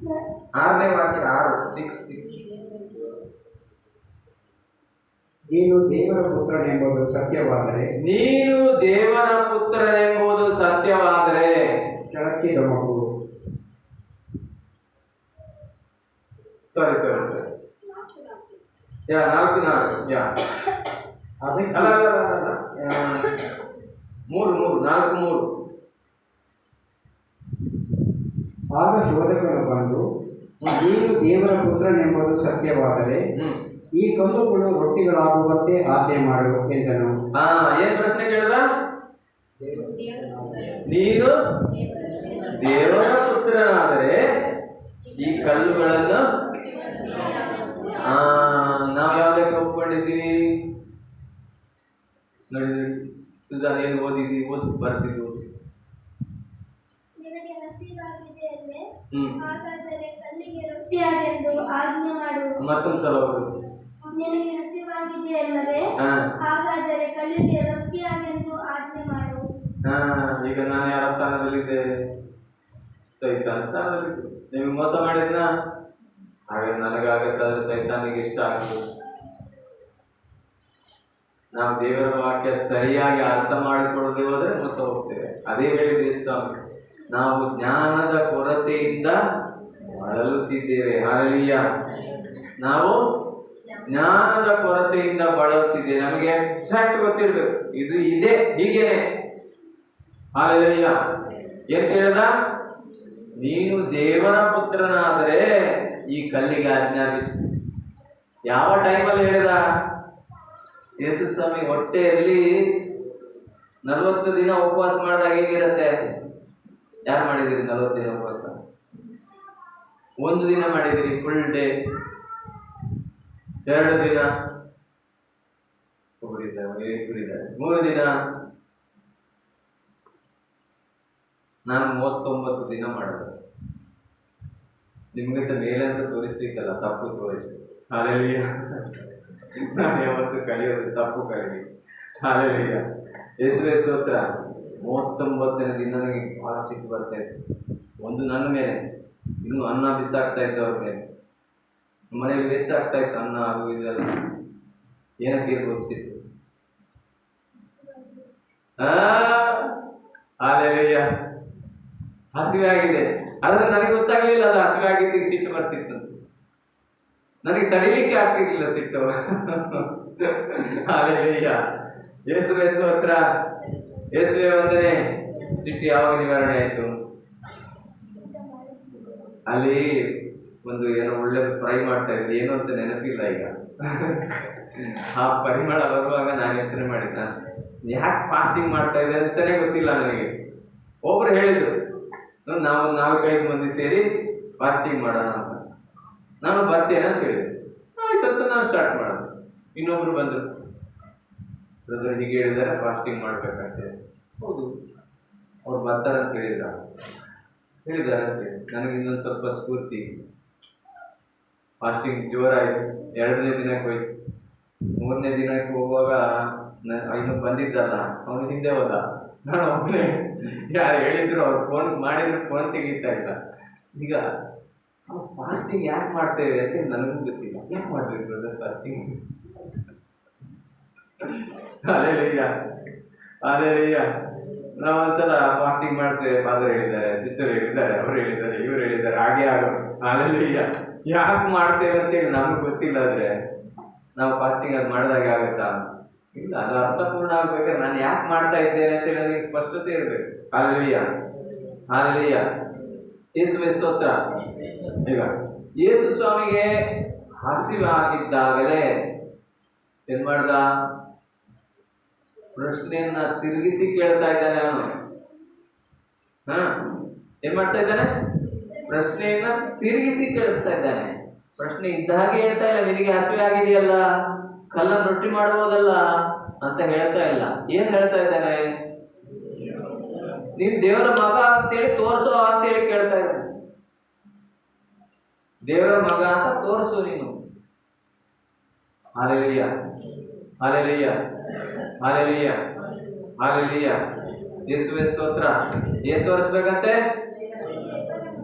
6ನೇ ವಾಕ್ಯ 6:6. ನೀನು ದೇವರ ಪುತ್ರನೆಂಬುದು ಸತ್ಯವಾದರೆ, ನೀನು ದೇವರ ಪುತ್ರನೆಂಬುದು ಸತ್ಯವಾದರೆ ಕೆಳಕ್ಕೆ ಧಮಕು. ಸಾರಿ 4 ಯಾ ಅದಕ್ಕೆ ಅಲ್ಲ 3 ಆಗ ಶೋಧಕನು ಬಂದು, ನೀನು ದೇವರ ಪುತ್ರನೆಂಬುದು ಸತ್ಯವಾದರೆ ಈ ಕಲ್ಲುಗಳು ರೊಟ್ಟಿಗಳಾಗುವಂತೆ ಆಜ್ಞೆ ಮಾಡು ಎಂದನು. ಏನ್ ಪ್ರಶ್ನೆ ಕೇಳಿದ? ನೀನು ದೇವರ ಪುತ್ರನಾದರೆ ಈ ಕಲ್ಲುಗಳನ್ನು ನಾವು ಯಾವ್ದಕ್ಕೆ ಒಪ್ಕೊಂಡಿದ್ದೀವಿ ನೋಡಿ. ಸುಜಾನ್ ಏನು ಓದಿದ್ವಿ? ಬರ್ತಿದ್ವಿ. ನಿನಗೆ ಹಸಿವಾಗಿದೆಯಲ್ಲೇ, ಹಾಗಾದರೆ ಕಲ್ಲಿಗೆ ರೊಟ್ಟಿಯಾಗೆಂದು ಆಜ್ಞೆ ಮಾಡು. ಮತ್ತೊಂದ್ಸಲ ಓದು. ನಿನಗೆ ಹಸಿವಾಗಿದೆಯಲ್ಲವೇ, ಹಾಗಾದರೆ ಕಲ್ಲಿಗೆ ರೊಟ್ಟಿಯಾಗೆಂದು ಆಜ್ಞೆ ಮಾಡು. ಈಗ ನಾನು ಯಾರ ಸ್ಥಾನದಲ್ಲಿದ್ದೆ? ಸೈತಾನ ಸ್ಥಾನದಲ್ಲಿದ್ದೆ. ನಿಮಗೆ ಮೋಸ ಮಾಡಿದ್ನ? ಹಾಗೆ ನನಗಾಗತ್ತಾದ್ರೆ ಸೈತಾನಿಗೆ ಇಷ್ಟ ಆಗ್ತದೆ. ನಾವು ದೇವರ ವಾಕ್ಯ ಸರಿಯಾಗಿ ಅರ್ಥ ಮಾಡಿಕೊಳ್ಳದೆ ಹೋದ್ರೆ ಮೋಸ ಹೋಗ್ತೇವೆ. ಅದೇ ಹೇಳಿದ್ವಿ ಸ್ವಾಮಿ, ನಾವು ಜ್ಞಾನದ ಕೊರತೆಯಿಂದ ಬಳಲುತ್ತಿದ್ದೇವೆ. ಹಾಲೆಲೂಯ. ನಾವು ಜ್ಞಾನದ ಕೊರತೆಯಿಂದ ಬಳಲುತ್ತಿದ್ದೇವೆ. ನಮಗೆ ಎಕ್ಸಾಕ್ಟ್ ಗೊತ್ತಿರ್ಬೇಕು, ಇದು ಇದೆ ಹೀಗೇನೆ. ಹಾಲೆಲೂಯ. ಏನ್ ಕೇಳ್ದ? ನೀನು ದೇವರ ಪುತ್ರನಾದರೆ ಈ ಕಲ್ಲಿಗೆ ಆಜ್ಞಾಪಿಸು. ಯಾವ ಟೈಮಲ್ಲಿ ಹೇಳಿದ? ಯೇಸು ಸ್ವಾಮಿ ಹೊಟ್ಟೆಯಲ್ಲಿ 40 ದಿನ ಉಪವಾಸ ಮಾಡಿದಾಗ ಹೇಗಿರುತ್ತೆ? ಯಾರು ಮಾಡಿದಿರಿ 40 ದಿನ ಉಪವಾಸ? 1 ದಿನ ಮಾಡಿದಿರಿ ಫುಲ್ ಡೇ, 2 ದಿನ ಕುಡಿದ್ದಾರೆ, 3 ದಿನ. ನಾನು 39 ದಿನ ಮಾಡಿದೆ. ನಿಮ್ಗಿಂತ ಮೇಲೆ ಅಂತ ತೋರಿಸ್ಲಿಕ್ಕಲ್ಲ, ತಪ್ಪು ತೋರಿಸಿ. ಹಾಲೆಲೂಯ. ನಾನು ಯಾವತ್ತು ಕಲಿಯೋದು ತಪ್ಪು ಕಲಿ. ಹಾಲೆಲೂಯ. ಯೇಸುವೇ ಸ್ತೋತ್ರ. 39ನೇ ದಿನ ನನಗೆ ಬಹಳ ಸಿಟ್ಟು ಬರ್ತಾ ಇತ್ತು. ಒಂದು ನನ್ನ ಮೇಲೆ, ಇನ್ನು ಅನ್ನ ಬಿಸಾಕ್ತಾ ಇತ್ತು ಅವ್ರ ಮೇಲೆ. ಮನೇಲಿ ವೇಸ್ಟ್ ಆಗ್ತಾ ಇತ್ತು ಅನ್ನ, ಹಾಗೂ ಇದೆಲ್ಲ. ಏನಕ್ಕೆ ಇರ್ಬೋದು ಸಿಟ್ಟು? ಹಾಲೆಲೂಯ. ಹಸಿವೆ ಆಗಿದೆ, ಆದ್ರೆ ನನಗೆ ಗೊತ್ತಾಗ್ಲಿಲ್ಲ ಅದು ಹಸಿವೆ ಆಗಿದ್ದು ಸಿಟ್ಟು ಬರ್ತಿತ್ತು. ನನಗೆ ತಡಿಲಿಕ್ಕೆ ಆಗ್ತಿರ್ಲಿಲ್ಲ ಸಿಟ್ಟು. ಹಾಲೆಲೂಯ. ಯೇಸುವೇ ಸ್ತೋತ್ರ, ಯೇಸುವೇ ವಂದನೆ. ಸಿಟ್ಟು ಯಾವಾಗ ನಿವಾರಣೆ ಆಯ್ತು? ಅಲ್ಲಿ ಒಂದು ಏನೋ ಒಳ್ಳೆ ಫ್ರೈ ಮಾಡ್ತಾ ಇದ್ದೆ, ಏನು ಅಂತ ನೆನಪಿಲ್ಲ ಈಗ. ಆ ಪರಿಮಳ ಬರುವಾಗ ನಾನು ಯೋಚನೆ ಮಾಡಿದ್ದ, ಯಾಕೆ ಫಾಸ್ಟಿಂಗ್ ಮಾಡ್ತಾ ಇದ್ದೆ ಅಂತಾನೆ ಗೊತ್ತಿಲ್ಲ ನನಗೆ. ಒಬ್ರು ಹೇಳಿದ್ರು, ನಾವು 4-5 ಮಂದಿ ಸೇರಿ ಫಾಸ್ಟಿಂಗ್ ಮಾಡೋಣ ಅಂತ. ನಾನು ಬರ್ತೇನೆ ಅಂತ ಹೇಳಿದೆ. ಆಯ್ತಂತ ನಾನು ಸ್ಟಾರ್ಟ್ ಮಾಡಿದೆ. ಇನ್ನೊಬ್ರು ಬಂದರು, ಬ್ರದರ್ ಹೀಗೆ ಹೇಳಿದ್ದಾರೆ ಫಾಸ್ಟಿಂಗ್ ಮಾಡ್ಬೇಕಂತೆ. ಹೌದು, ಅವ್ರು ಬರ್ತಾರೆ ಅಂತ ಹೇಳಿದ್ದಾರೆ ಅಂತ ಹೇಳಿ ನನಗೆ ಇನ್ನೊಂದು ಸ್ವಲ್ಪ ಸ್ಫೂರ್ತಿ. ಫಾಸ್ಟಿಂಗ್ ಜೋರಾಯಿತು. 2ನೇ ದಿನಕ್ಕೆ ಹೋಯ್ತು. 3ನೇ ದಿನಕ್ಕೆ ಹೋಗುವಾಗ ಇನ್ನೂ ಬಂದಿದ್ದಲ್ಲ, ಅವನು ಹಿಂದೆ ಹೋದ. ನಾನು ಒಬ್ಬನೇ ಯಾರು ಹೇಳಿದ್ರು ಅವ್ರು ಫೋನ್ ಮಾಡಿದ್ರು ಫೋನ್ ತೆಗಿತಾ ಇಲ್ಲ. ಈಗ ನಾವು ಫಾಸ್ಟಿಂಗ್ ಯಾಕೆ ಮಾಡ್ತೇವೆ ಅಂತ ನನಗೂ ಗೊತ್ತಿಲ್ಲ. ಯಾಕೆ ಮಾಡ್ಬೇಕು ಬ್ರದರ್ ಫಾಸ್ಟಿಂಗ್? ಅಲ್ಲೇಲಿಯ ಅಲ್ಲೇಲಿಯ. ನಾವು ಒಂದ್ಸಲ ಫಾಸ್ಟಿಂಗ್ ಮಾಡ್ತೇವೆ, ಫಾದರ್ ಹೇಳಿದ್ದಾರೆ, ಸಿಸ್ಟರ್ ಹೇಳಿದ್ದಾರೆ, ಅವ್ರು ಹೇಳಿದ್ದಾರೆ, ಇವ್ರು ಹೇಳಿದ್ದಾರೆ, ಹಾಗೆ ಆಗೋದು. ಅಲ್ಲೇಲಿಯ. ಯಾಕೆ ಮಾಡ್ತೇವೆ ಅಂತೇಳಿ ನಮ್ಗೆ ಗೊತ್ತಿಲ್ಲ ಆದ್ರೆ ನಾವು ಫಾಸ್ಟಿಂಗ್ ಅದು ಮಾಡಿದಾಗ ಆಗುತ್ತಾ? ಇಲ್ಲ, ಅದು ಅರ್ಥಪೂರ್ಣ ಆಗ್ಬೇಕಾದ್ರೆ ನಾನು ಯಾಕೆ ಮಾಡ್ತಾ ಇದ್ದೇನೆ ಅಂತೇಳಿ ನನಗೆ ಸ್ಪಷ್ಟತೆ ಇರಬೇಕು. ಅಲ್ಲೇಲಿಯ ಅಲ್ಲೇಲಿಯ. ಯೇಸುವೇ ಸ್ತೋತ್ರ. ಈಗ ಯೇಸು ಸ್ವಾಮಿಗೆ ಹಸಿವಾಗಿದ್ದಾಗಲೇ ಏನ್ ಮಾಡ್ದ? ಪ್ರಶ್ನೆಯನ್ನ ತಿರುಗಿಸಿ ಕೇಳ್ತಾ ಇದ್ದಾನೆ ಅವನು. ಏನ್ ಮಾಡ್ತಾ ಇದ್ದಾನೆ? ಪ್ರಶ್ನೆಯನ್ನ ತಿರುಗಿಸಿ ಕೇಳಿಸ್ತಾ ಇದ್ದಾನೆ. ಪ್ರಶ್ನೆ ಇದ್ದ ಹಾಗೆ ಹೇಳ್ತಾ ಇಲ್ಲ, ನಿನಗೆ ಹಸಿವೆ ಆಗಿದೆಯಲ್ಲ, ಕಲ್ಲನ್ನು ರೊಟ್ಟಿ ಮಾಡಬಹುದಲ್ಲ ಅಂತ ಹೇಳ್ತಾ ಇಲ್ಲ. ಏನ್ ಹೇಳ್ತಾ ಇದ್ದಾನೆ? ನೀನ್ ದೇವರ ಮಗ ಅಂತೇಳಿ ತೋರ್ಸೋ ಅಂತೇಳಿ ಕೇಳ್ತಾ ಇದ್ದಾನೆ. ದೇವರ ಮಗ ಅಂತ ತೋರಿಸು ನೀನು. Hallelujah hallelujah hallelujah hallelujah. ಯೇಸುವೇ ಸ್ತೋತ್ರ. ಏನ್ ತೋರಿಸ್ಬೇಕಂತೆ?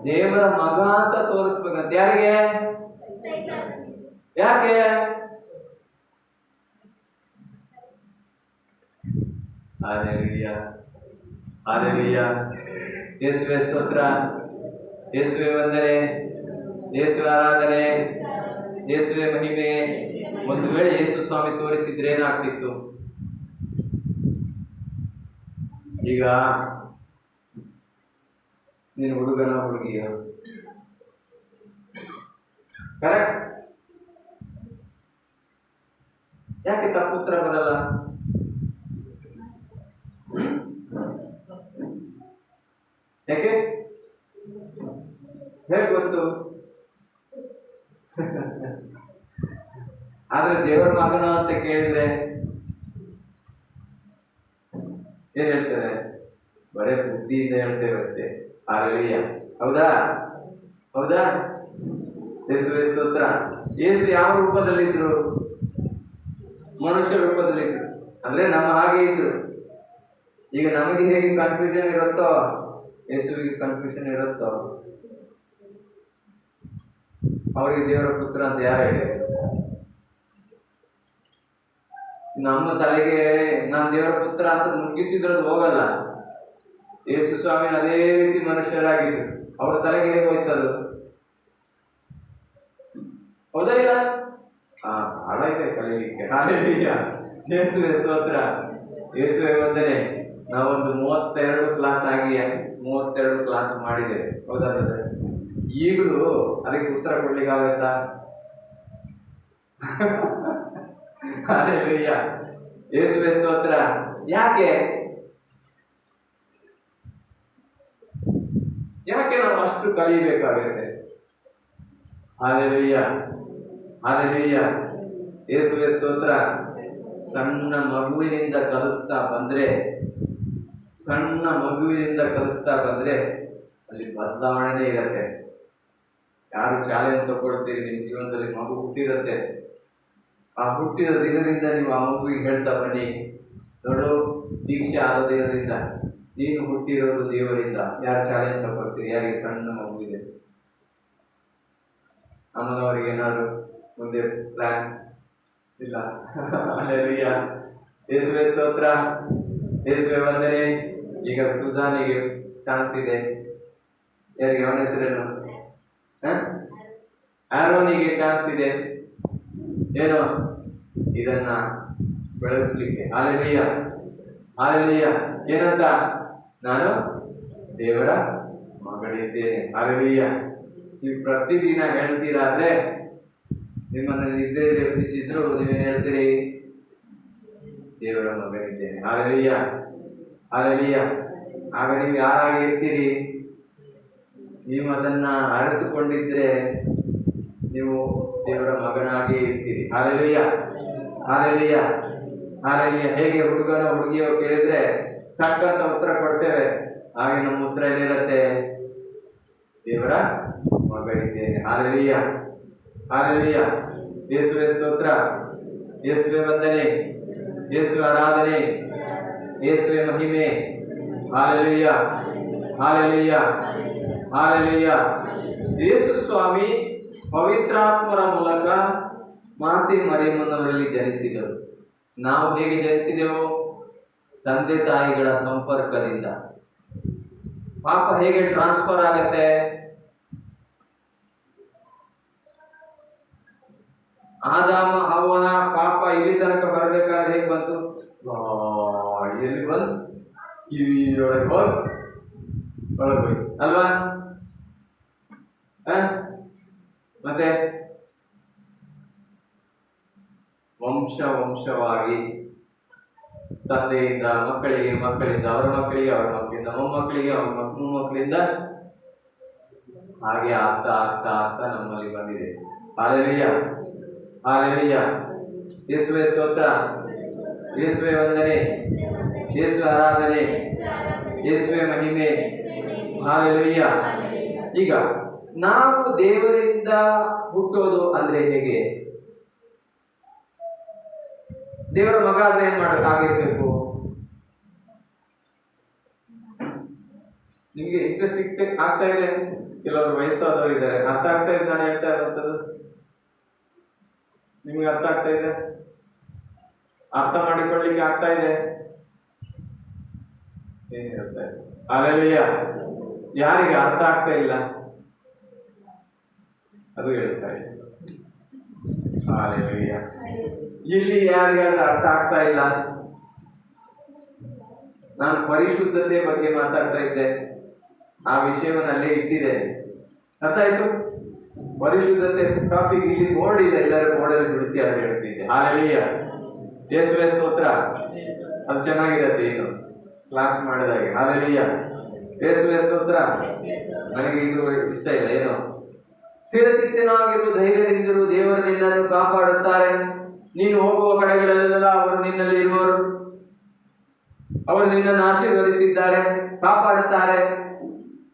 ದೇವರ ಮಗ ಅಂತ ತೋರಿಸ್ಬೇಕಂತೆ. ಯಾರಿಗೆ? ಯಾಕೆ? Hallelujah hallelujah. ಯೇಸುವೇ ಸ್ತೋತ್ರ. ಯೇಸುವೇ ವಂದನೆ, ಯೇಸುವೆ ಆರಾಧನೆ, ಯೇಸುವೆ ಮಹಿಮೆ. ಒಂದು ವೇಳೆ ಯೇಸು ಸ್ವಾಮಿ ತೋರಿಸಿದ್ರೆ ಏನಾಗ್ತಿತ್ತು? ಈಗ ನೀನು ಹುಡುಗನ ಹುಡುಗಿಯ ಕರೆಕ್ಟ್? ಯಾಕೆ ತಪ್ಪು ಉತ್ತರ ಬರಲ್ಲ? ಯಾಕೆ? ಹೇಗೆ ಗೊತ್ತು? ಆದ್ರೆ ದೇವರ ಮಗನು ಅಂತ ಕೇಳಿದ್ರೆ ಏನ್ ಹೇಳ್ತಾರೆ? ಬರೇ ಬುದ್ಧಿಯಿಂದ ಹೇಳ್ತೇವೆ ಅಷ್ಟೇ. ಹಾಲೆಲೂಯ. ಹೌದಾ? ಹೌದಾ? ಯೇಸುವೇ ಸ್ತೋತ್ರ. ಯೇಸು ಯಾವ ರೂಪದಲ್ಲಿದ್ರು? ಮನುಷ್ಯ ರೂಪದಲ್ಲಿದ್ರು. ಅಂದ್ರೆ ನಮ್ಮ ಹಾಗೆ ಇದ್ರು. ಈಗ ನಮಗೆ ಹೇಗೆ ಕನ್ಫ್ಯೂಷನ್ ಇರುತ್ತೋ ಯೇಸುವಿಗೆ ಕನ್ಫ್ಯೂಷನ್ ಇರುತ್ತೋ? ಅವರಿಗೆ ದೇವರ ಪುತ್ರ ಅಂತ ಯಾರು ಹೇಳಿ? ನಮ್ಮ ತಲೆಗೆ ನಾನು ದೇವರ ಪುತ್ರ ಅಂತ ಮುಗಿಸಿದ್ರದ್ದು ಹೋಗಲ್ಲ. ಯೇಸು ಸ್ವಾಮಿ ಅದೇ ರೀತಿ ಮನುಷ್ಯರಾಗಿದ್ರು. ಅವ್ರ ತಲೆಗೆ ಹೇಗೆ ಹೋಯ್ತದು? ಹೌದಾ ಇಲ್ಲ? ಹಾಳ ಇದೆ ಕಲೀಲಿಕ್ಕೆ. ಹಾಲೆಲೂಯ. ಯೇಸುವೇ ಸ್ತೋತ್ರ. ಯೇಸುವೇ ವಂದನೆ. ನಾವೊಂದು 32 ಕ್ಲಾಸ್ ಆಗಿ 32 ಕ್ಲಾಸ್ ಮಾಡಿದ್ದೇವೆ. ಹೌದಾದ್ರೆ ಈಗಲೂ ಅದಕ್ಕೆ ಉತ್ತರ ಕೊಡ್ಲಿಕ್ಕೆ ಆಗುತ್ತಾ? ಹಾಲೆಲೂಯ. ಯೇಸುವೇ ಸ್ತೋತ್ರ. ಯಾಕೆ ಯಾಕೆ ನಾವು ಅಷ್ಟು ಕಲಿಯಬೇಕಾಗುತ್ತೆ? Hallelujah hallelujah. ಯೇಸುವೇ ಸ್ತೋತ್ರ. ಸಣ್ಣ ಮಗುವಿನಿಂದ ಕಲಿಸ್ತಾ ಬಂದ್ರೆ ಅಲ್ಲಿ ಬದಲಾವಣೆ ಇರತ್ತೆ. ಯಾರು ಚಾಲೆಂಜ್ ತಗೊಳ್ತೀರಿ ನಿಮ್ಮ ಜೀವನದಲ್ಲಿ, ಮಗು ಹುಟ್ಟಿರತ್ತೆ. ಆ ಹುಟ್ಟಿದ ದಿನದಿಂದ ನೀವು ಆ ಮಗುವಿಗೆ ಹೇಳ್ತಾ ಬನ್ನಿ, ನೋಡು, ದೀಕ್ಷೆ ಆದ ದಿನದಿಂದ ನೀನು ಹುಟ್ಟಿರೋದು ದೇವರಿಂದ. ಯಾರು ಚಾಲೆಂಜ್ ತಗೊಳ್ತೀರಿ? ಯಾರಿಗೆ ಸಣ್ಣ ಮಗು ಇದೆ? ಅಮ್ಮನವರಿಗೆ ಏನಾದ್ರು ಮುಂದೆ ಪ್ಲಾನ್ ಇಲ್ಲ? ಹಾಲೆಲೂಯ. ಯೇಸುವೇ ಸ್ತೋತ್ರ. ಯೇಸುವೇ ವಂದನೆ. ಈಗ ಸುಜಾನಿಗೆ ಚಾನ್ಸ್ ಇದೆ. ಯಾರಿಗೆ? ಅವನ ಹೆಸರೇನು? ಆರೋನಿಗೆ ಚಾನ್ಸ್ ಇದೆ. ಏನು? ಇದನ್ನ ಬೆಳೆಸಲಿಕ್ಕೆ. Hallelujah hallelujah. ಏನಂತ? ನಾನು ದೇವರ ಮಗಳಿದ್ದೇನೆ. ಹಾಲೆಲೂಯ. ನೀವು ಪ್ರತಿದಿನ ಹೇಳ್ತೀರಾದ್ರೆ, ನಿಮ್ಮನ್ನು ನಿದ್ರೆಯಲ್ಲಿ ಎಬ್ಬಿಸಿದ್ರು ನೀವೇನು ಹೇಳ್ತೀರಿ? ದೇವರ ಮಗನಿದ್ದೇನೆ. Hallelujah hallelujah. ಆಗ ನೀವು ಯಾರಾಗಿ ಇರ್ತೀರಿ? ನೀವು ಅದನ್ನ ಅರಿತುಕೊಂಡಿದ್ರೆ ನೀವು ದೇವರ ಮಗನಾಗಿ ಇರ್ತೀರಿ. Hallelujah hallelujah hallelujah. ಹೇಗೆ ಹುಡುಗನ ಹುಡುಗಿಯೋ ಕೇಳಿದ್ರೆ ತಕ್ಕಂತ ಉತ್ತರ ಕೊಡ್ತೇವೆ, ಹಾಗೆ ನಮ್ಮ ಉತ್ತರ ಏನಿರುತ್ತೆ? ದೇವರ ಮಗ ಇದ್ದೇನೆ. Hallelujah hallelujah. ಯೇಸುವೇ ಸ್ತೋತ್ರ. ಯೇಸುವೇ ವಂದನೆ, ಯೇಸುವೆ ಆರಾಧನೆ, ಯೇಸುವೆ ಮಹಿಮೆ. Hallelujah, hallelujah, hallelujah. ಯೇಸು ಸ್ವಾಮಿ ಪವಿತ್ರಾತ್ಮರ ಮೂಲಕ ಮಾತೆ ಮರಿಯಮ್ಮನವರಲ್ಲಿ ಜನಿಸಿದರು. ನಾವು ಹೇಗೆ ಜನಿಸಿದೆವು? ತಂದೆ ತಾಯಿಗಳ ಸಂಪರ್ಕದಿಂದ. ಪಾಪ ಹೇಗೆ ಟ್ರಾನ್ಸ್ಫರ್ ಆಗತ್ತೆ? ಆದಾಮ ಹವ್ವನ ಪಾಪ ಇಲ್ಲಿ ತನಕ ಬರ್ಬೇಕಾದ್ರೆ ಹೇಗೆ ಬಂತು? ಎಲ್ಲಿ ಬಂತು? ಕಿವಿಯೊಳಗೆ ಹೋಗಿ ಅಲ್ವಾ? ಮತ್ತೆ ವಂಶವಾಗಿ ತಂದೆಯಿಂದ ಮಕ್ಕಳಿಗೆ, ಮಕ್ಕಳಿಂದ ಅವರ ಮಕ್ಕಳಿಗೆ, ಅವರ ಮಕ್ಕಳಿಂದ ಮೊಮ್ಮಕ್ಕಳಿಗೆ, ಅವರ ಮೊಮ್ಮಕ್ಕಳಿಂದ ಹಾಗೆ ಆಗ್ತಾ ಆಗ್ತಾ ಆಗ್ತಾ ನಮ್ಮಲ್ಲಿ ಬಂದಿದೆ. Hallelujah, hallelujah. ಯೇಸುವೆ ಸ್ತೋತ್ರ, ಯೇಸುವೆ ವಂದನೆ, ಯೇಸುವೆ ಆರಾಧನೆ, ಯೇಸುವೆ ಮಹಿಮೆ. ಹಾಲೆಲೂಯ. ಈಗ ನಾವು ದೇವರಿಂದ ಹುಟ್ಟೋದು ಅಂದ್ರೆ ಹೇಗೆ? ದೇವರ ಮಗ ಆದ್ರೆ ಏನ್ ಮಾಡಬೇಕಾಗಿರ್ಬೇಕು? ನಿಮ್ಗೆ ಇಂಟ್ರೆಸ್ಟ್ ಆಗ್ತಾ ಇದೆ? ಕೆಲವರು ವಯಸ್ಸಾದವರು ಇದ್ದಾರೆ, ಅರ್ಥ ಆಗ್ತಾ ಇದೆ ನಾನು ಹೇಳ್ತಾ ಇರುವಂತದ್ದು? ನಿಮ್ಗೆ ಅರ್ಥ ಆಗ್ತಾ ಇದೆ? ಅರ್ಥ ಮಾಡಿಕೊಳ್ಳಿಕ್ಕೆ ಆಗ್ತಾ ಇದೆ? ಏನ್ ಹೇಳ್ತಾ ಇದೆ? ಹಾಲೆಲೂಯ. ಯಾರಿಗೆ ಅರ್ಥ ಆಗ್ತಾ ಇಲ್ಲ ಅದು ಹೇಳ್ತಾ ಇದೆ. ಹಾಲೆಲೂಯ. ಇಲ್ಲಿ ಯಾರಿಗಾದ್ರೂ ಅರ್ಥ ಆಗ್ತಾ ಇಲ್ಲ? ನಾನು ಪರಿಶುದ್ಧತೆ ಬಗ್ಗೆ ಮಾತಾಡ್ತಾ ಇದ್ದೆ, ಆ ವಿಷಯವನ್ನು ಅಲ್ಲೇ ಇಟ್ಟಿದೆ. ಅರ್ಥ ಆಯ್ತು? ಪರಿಶುದ್ಧತೆ ಟಾಪಿಕ್ ಇಲ್ಲಿ ಬೋರ್ಡ್ ಇದೆ, ಎಲ್ಲರೂ ಬೋರ್ಡಲ್ಲಿ ಬಿಡಿಸಿ ಅಂತ ಹೇಳ್ತಿದ್ದೆ. ಹಾಲೆಲೂಯ. ಯೇಸುವೆ ಸ್ತೋತ್ರ. ಅದು ಚೆನ್ನಾಗಿರತ್ತೆ ಏನು ಕ್ಲಾಸ್ ಮಾಡಿದಾಗೆ. ಹಾಲೆಲೂಯ. ಯೇಸುವೆ ಸ್ತೋತ್ರ. ನನಗೆ ಇದು ಇಷ್ಟ ಇಲ್ಲ. ಏನು? ಸ್ಥಿರಚಿತ್ತನಾಗಿರು, ಧೈರ್ಯದಿಂದಿರು, ದೇವರು ನಿನ್ನನ್ನು ಕಾಪಾಡುತ್ತಾರೆ. ನೀನು ಹೋಗುವ ಕಡೆಗಳೆಲ್ಲ ಅವರು ನಿನ್ನಲ್ಲಿ ಇರುವರು. ಅವರು ನಿನ್ನನ್ನು ಆಶೀರ್ವದಿಸಿದ್ದಾರೆ, ಕಾಪಾಡುತ್ತಾರೆ.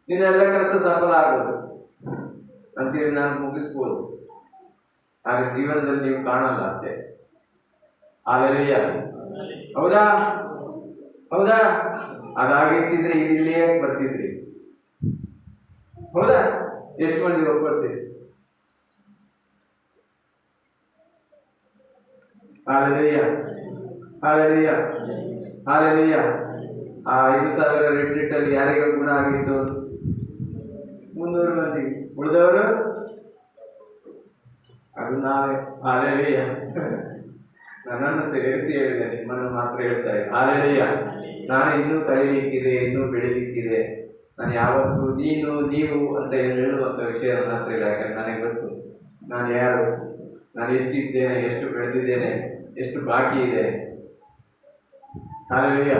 ನಿನ್ನೆಲ್ಲ ಕೆಲಸ ಸಫಲ ಆಗುವುದು ಅಂತೇಳಿ ನಾನು ಮುಗಿಸ್ಬೋದು. ಆಗ ಜೀವನದಲ್ಲಿ ನೀವು ಕಾಣಲ್ಲ ಅಷ್ಟೇ. ಹಾಲೆಲೂಯ. ಹೌದಾ? ಹೌದಾ? ಅದಾಗಿತ್ತಿದ್ರೆ ಇಲ್ಲಿಯೇ ಬರ್ತಿದ್ರಿ. ಹೌದಾ? ಎಷ್ಟು ಮಂದಿ ಒಪ್ಕೊಳ್ತೀರಿ? Hallelujah, hallelujah, hallelujah. ಆ 5,000 ರಿಟ್ರೀಟ್ ಅಲ್ಲಿ ಯಾರಿಗೆ ಗುಣ ಆಗಿತ್ತು? 300 ಮಂದಿ. ಉಳಿದವರು ಅದು ನಾವೇ. ಹಾಲೆಲೂಯ. ನನ್ನನ್ನು ಸೇರಿಸಿ ಹೇಳಿದೆ, ನಿಮ್ಮನ್ನು ಮಾತ್ರ ಹೇಳ್ತಾ ಇದ್ದೆ. ಹಾಲೆಲೂಯ. ನಾನು ಇನ್ನೂ ಕಲಿಲಿಕ್ಕಿದೆ, ಇನ್ನೂ ಬೆಳಿಲಿಕ್ಕಿದೆ. ನಾನು ಯಾವತ್ತೂ ನೀನು ನೀವು ಅಂತ ಹೇಳುವಂಥ ವಿಷಯ ನನ್ನ ಹತ್ರ ಇಲ್ಲ. ಯಾಕಂದ್ರೆ ನನಗೆ ಗೊತ್ತು ನಾನು ಯಾರು, ನಾನು ಎಷ್ಟಿದ್ದೇನೆ, ಎಷ್ಟು ಬೆಳೆದಿದ್ದೇನೆ, ಎಷ್ಟು ಬಾಕಿ ಇದೆ. ಹಾಲೆಲೂಯ.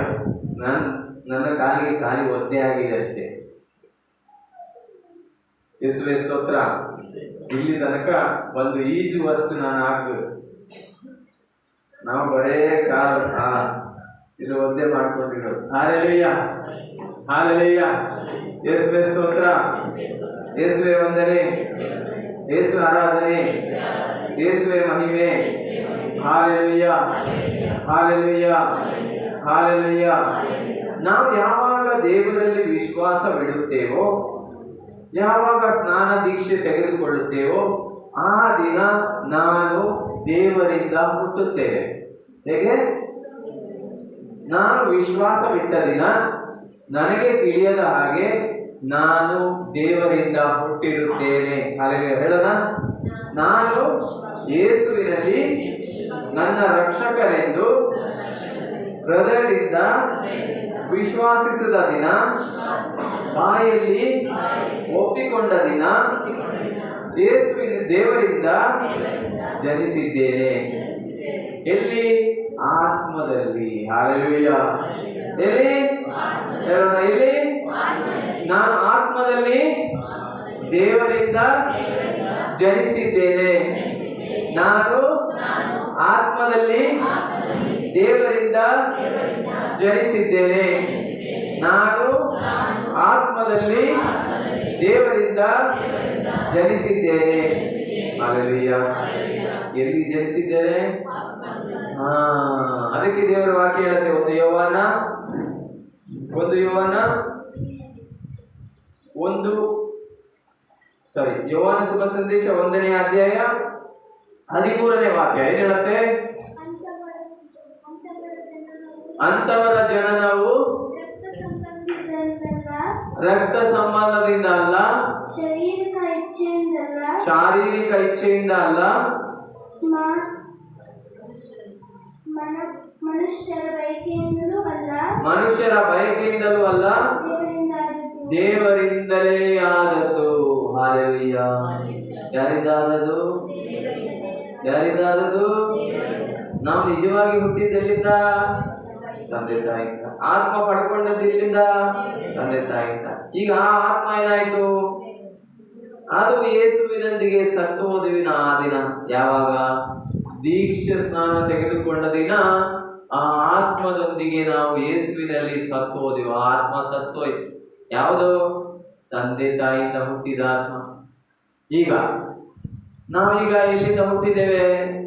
ನನ್ನ ಕಾಲಿಗೆ ಖಾಲಿ ಒದ್ದೆ ಆಗಿದೆ ಅಷ್ಟೇ. ಯೇಸುವೆ ಸ್ತೋತ್ರ. ಇಲ್ಲಿ ತನಕ ಒಂದು ಈಜುವಷ್ಟು ನಾನು ಆಗ್ಬೇಕು. ನಾವು ಬರೇ ಇದು ಒದ್ದೆ ಮಾಡ್ಕೊಂಡಿರೋದು. Hallelujah, hallelujah. ಯೇಸುವೆ ಸ್ತೋತ್ರ, ಯೇಸುವೆ ವಂದನೆ, ಯೇಸುವೆ ಆರಾಧನೆ, ಯೇಸುವೆ ಮಹಿಮೆ. Hallelujah, hallelujah, hallelujah. ನಾವು ಯಾವಾಗ ದೇವರಲ್ಲಿ ವಿಶ್ವಾಸವಿಡುತ್ತೇವೋ, ಯಾವಾಗ ಸ್ನಾನ ದೀಕ್ಷೆ ತೆಗೆದುಕೊಳ್ಳುತ್ತೇವೋ, ಆ ದಿನ ನಾನು ದೇವರಿಂದ ಹುಟ್ಟುತ್ತೇನೆ. ಹೇಗೆ? ನಾನು ವಿಶ್ವಾಸವಿಟ್ಟ ದಿನ ನನಗೆ ತಿಳಿಯದ ಹಾಗೆ ನಾನು ದೇವರಿಂದ ಹುಟ್ಟಿರುತ್ತೇನೆ. ಹಾಲೆಲೂಯ. ಹೇಳೋಣ. ನಾನು ಯೇಸುವಿನಲ್ಲಿ ನನ್ನ ರಕ್ಷಕನೆಂದು ಹೃದಯದಿಂದ ವಿಶ್ವಾಸಿಸಿದ ದಿನ, ಬಾಯಲ್ಲಿ ಒಪ್ಪಿಕೊಂಡ ದಿನ, ಯೇಸುವಿನ ದೇವರಿಂದ ಜನಿಸಿದ್ದೇನೆ. ಎಲ್ಲಿ? ಆತ್ಮದಲ್ಲಿ. ಹಾಲೆಲೂಯ. ಎಲ್ಲಿ? ಹೇಳೋಣ. ಎಲ್ಲಿ? ನಾನು ಆತ್ಮದಲ್ಲಿ ದೇವರಿಂದ ಜನಿಸಿದ್ದೇನೆ. ನಾನು ಆತ್ಮದಲ್ಲಿ ದೇವರಿಂದ ಜನಿಸಿದ್ದೇನೆ. ನಾನು ಆತ್ಮದಲ್ಲಿ ದೇವರಿಂದ ಜನಿಸಿದ್ದೇನೆ. ಹಾಲೆಲೂಯ. ಎಲ್ಲಿ ಜನಿಸಿದ್ದೇನೆ? ಅದಕ್ಕೆ ದೇವರ ವಾಕ್ಯ ಹೇಳುತ್ತೆ. 1 ಯೋಹಾನ ಒಂದು ಯೋಹಾನ ಶುಭ ಸಂದೇಶ 1ನೇ ಅಧ್ಯಾಯ 13ನೇ ವಾಕ್ಯ ಏನ್ ಹೇಳುತ್ತೆ? ಅಂತವರ ಜನನವು ರಕ್ತ ಸಂಬಂಧದಿಂದ ಅಲ್ಲ, ಶಾರೀರಿಕ ಇಚ್ಛೆಯಿಂದ ಅಲ್ಲ, ಮನುಷ್ಯರ ಬಯಕೆಯಿಂದಲೂ ಅಲ್ಲ, ದೇವರಿಂದಲೇ ಆದದ್ದು. ಹಾಲೆಲೂಯಾ. ಯಾರಿಂದ ಆದದ್ದು? ಯಾರಿಂದ ಆದದ್ದು? ನಾವು ನಿಜವಾಗಿ ಹುಟ್ಟಿದ್ದೆಲ್ಲಿಂದ? ತಂದೆ ತಾಯಿಯಿಂದ. ಆತ್ಮ ಪಡ್ಕೊಂಡದ್ದು ಇಲ್ಲಿಂದ? ತಂದೆ ತಾಯಿಯಿಂದ. ಈಗ ಆ ಆತ್ಮ ಏನಾಯ್ತು? ಅದು ಯೇಸುವಿನೊಂದಿಗೆ ಸತ್ತು ಹೋದುವಿನ ಆ ದಿನ, ಯಾವಾಗ ದೀಕ್ಷೆ ಸ್ನಾನ ತೆಗೆದುಕೊಂಡ ದಿನ, ಆ ಆತ್ಮದೊಂದಿಗೆ ನಾವು ಯೇಸುವಿನಲ್ಲಿ ಸತ್ತು ಹೋದೆವು. ಆ ಆತ್ಮ ಸತ್ತೋಯ್ತು. ಯಾವುದು? ತಂದೆ ತಾಯಿಯಿಂದ ಹುಟ್ಟಿದ ಆತ್ಮ. ಈಗ ನಾವೀಗ ಎಲ್ಲಿಂದ ಹುಟ್ಟಿದ್ದೇವೆ?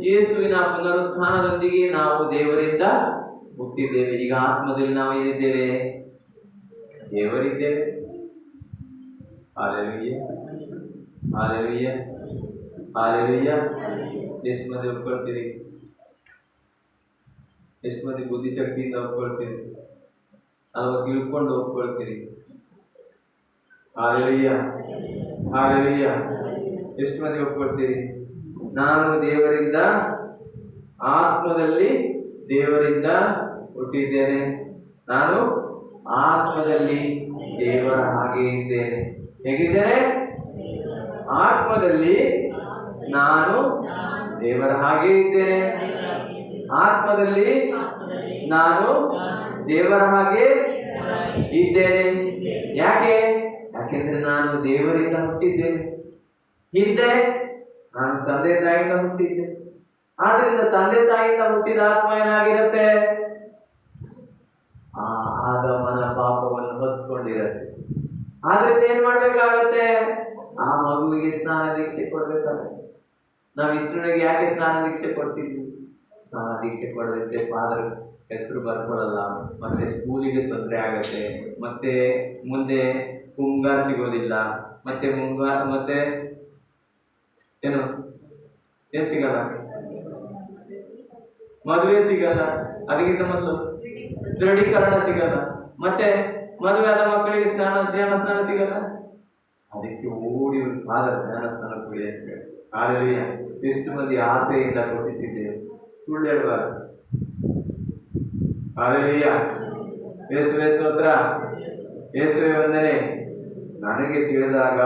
ಯೇಸುವಿನ ಪುನರುತ್ಥಾನದೊಂದಿಗೆ ನಾವು ದೇವರಿಂದ ಹುಟ್ಟಿದ್ದೇವೆ. ಈಗ ಆತ್ಮದಲ್ಲಿ ನಾವು ಏನಿದ್ದೇವೆ? ದೇವರಿದ್ದೇವೆ. Hallelujah, hallelujah, hallelujah. ಎಷ್ಟು ಮಂದಿ ಒಪ್ಕೊಳ್ತೀರಿ? ಎಷ್ಟು ಮಂದಿ ಬುದ್ಧಿಶಕ್ತಿಯಿಂದ ಒಪ್ಕೊಳ್ತೀರಿ? ಅಥವಾ ತಿಳ್ಕೊಂಡು ಒಪ್ಕೊಳ್ತೀರಿ? Hallelujah, hallelujah. ಎಷ್ಟು ಮಂದಿ ಒಪ್ಕೊಳ್ತೀರಿ? ನಾನು ದೇವರಿಂದ, ಆತ್ಮದಲ್ಲಿ ದೇವರಿಂದ ಹುಟ್ಟಿದ್ದೇನೆ. ನಾನು ಆತ್ಮದಲ್ಲಿ ದೇವರ ಹಾಗೆ ಇದ್ದೇನೆ. ಹೇಗಿದ್ದೇನೆ? ಆತ್ಮದಲ್ಲಿ ನಾನು ದೇವರ ಹಾಗೆ ಇದ್ದೇನೆ. ಆತ್ಮದಲ್ಲಿ ನಾನು ದೇವರ ಹಾಗೆ ಇದ್ದೇನೆ. ಯಾಕೆಂದ್ರೆ ನಾನು ದೇವರಿಂದ ಹುಟ್ಟಿದ್ದೇನೆ. ಹಿಂದೆ ನಾನು ತಂದೆ ತಾಯಿಯಿಂದ ಹುಟ್ಟಿದ್ದೆ. ಆದ್ರಿಂದ ತಂದೆ ತಾಯಿಯಿಂದ ಹುಟ್ಟಿದ ಆತ್ಮ ಏನಾಗಿರುತ್ತೆ? ಆ ಆದಮನ ಪಾಪವನ್ನು ಹೊತ್ಕೊಂಡಿರುತ್ತೆ. ಆದ್ರಿಂದ ಏನ್ ಮಾಡ್ಬೇಕಾಗತ್ತೆ? ಆ ಮಗುವಿಗೆ ಸ್ನಾನ ದೀಕ್ಷೆ ಕೊಡ್ಬೇಕಾಗತ್ತೆ. ನಾವು ಇಷ್ಟರೊಳಗೆ ಯಾಕೆ ಸ್ನಾನ ದೀಕ್ಷೆ ಕೊಡ್ತಿದ್ವಿ? ಸ್ನಾನ ದೀಕ್ಷೆ ಕೊಡೋದಕ್ಕೆ ಫಾದರ್ ಹೆಸರು ಬರ್ಕೊಳ್ಳಲ್ಲ, ಮತ್ತೆ ಸ್ಕೂಲಿಗೆ ತೊಂದರೆ ಆಗತ್ತೆ, ಮತ್ತೆ ಮುಂದೆ ಮುಂಗಾರು ಸಿಗೋದಿಲ್ಲ, ಮತ್ತೆ ಏನ್ ಸಿಗಲ್ಲ? ಮದುವೆ ಸಿಗಲ್ಲ, ಅದಕ್ಕಿಂತ ಮೊದಲು ದೃಢೀಕರಣ ಸಿಗಲ್ಲ, ಮತ್ತೆ ಮದುವೆ ಆದ ಮಕ್ಕಳಿಗೆ ಜ್ಞಾನ ಸ್ನಾನ ಸಿಗಲ್ಲ. ಅದಕ್ಕೆ ಓಡಿ ಫಾದರ್ ಜ್ಞಾನ ಸ್ನಾನ ಕೊಡಿ ಅಂತ ಹೇಳಿ. ಹಾಲೆಲೂಯಾ. ಎಷ್ಟು ಮಂದಿ ಆಸೆಯಿಂದ ಕೊಟ್ಟಿಸಿದ್ದೇವೆ, ಸುಳ್ಳು ಹೇಳಬಾರದು. ಹಾಲೆಲೂಯಾ. ಯೇಸುವೇ ಸ್ತೋತ್ರ, ಯೇಸುವೇ ವಂದನೆ. ನನಗೆ ತಿಳಿದಾಗ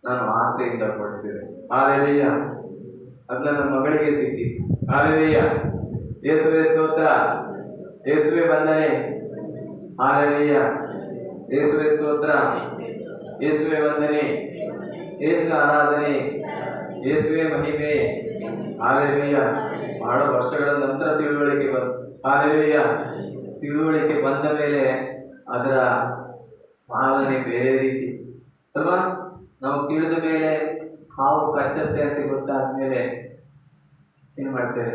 ನಾನು ಆಸೆಯಿಂದ ಕೊಡಿಸಿದೆ. ಹಾಲೆಲೂಯಾ. ಅದು ನನ್ನ ಮಗಳಿಗೆ ಸಿಕ್ಕಿತು. ಹಾಲೆಲೂಯಾ. ಯೇಸುವೇ ಸ್ತೋತ್ರ, ಯೇಸುವೇ ವಂದನೆ. ಹಾಲೆಲೂಯಾ. ಯೇಸುವೇ ಸ್ತೋತ್ರ, ಯೇಸುವೇ ವಂದನೆ, ಯೇಸುವೆ ಆರಾಧನೆ, ಯೇಸುವೇ ಮಹಿಮೆ. ಹಾಲೆಲೂಯಾ. ಬಹಳ ವರ್ಷಗಳ ನಂತರ ತಿಳುವಳಿಕೆ ಬಂತು. ಹಾಲೆಲೂಯಾ. ತಿಳುವಳಿಕೆ ಬಂದ ಮೇಲೆ ಅದರ ಪಾಲನೆ ಬೇರೆ ರೀತಿ ಅಲ್ವಾ? ನಾವು ತಿಳಿದ ಮೇಲೆ ಹಾವು ಕಚ್ಚತ್ತೆ ಅಂತ ಗೊತ್ತಾದ ಮೇಲೆ ಏನ್ ಮಾಡ್ತೇವೆ?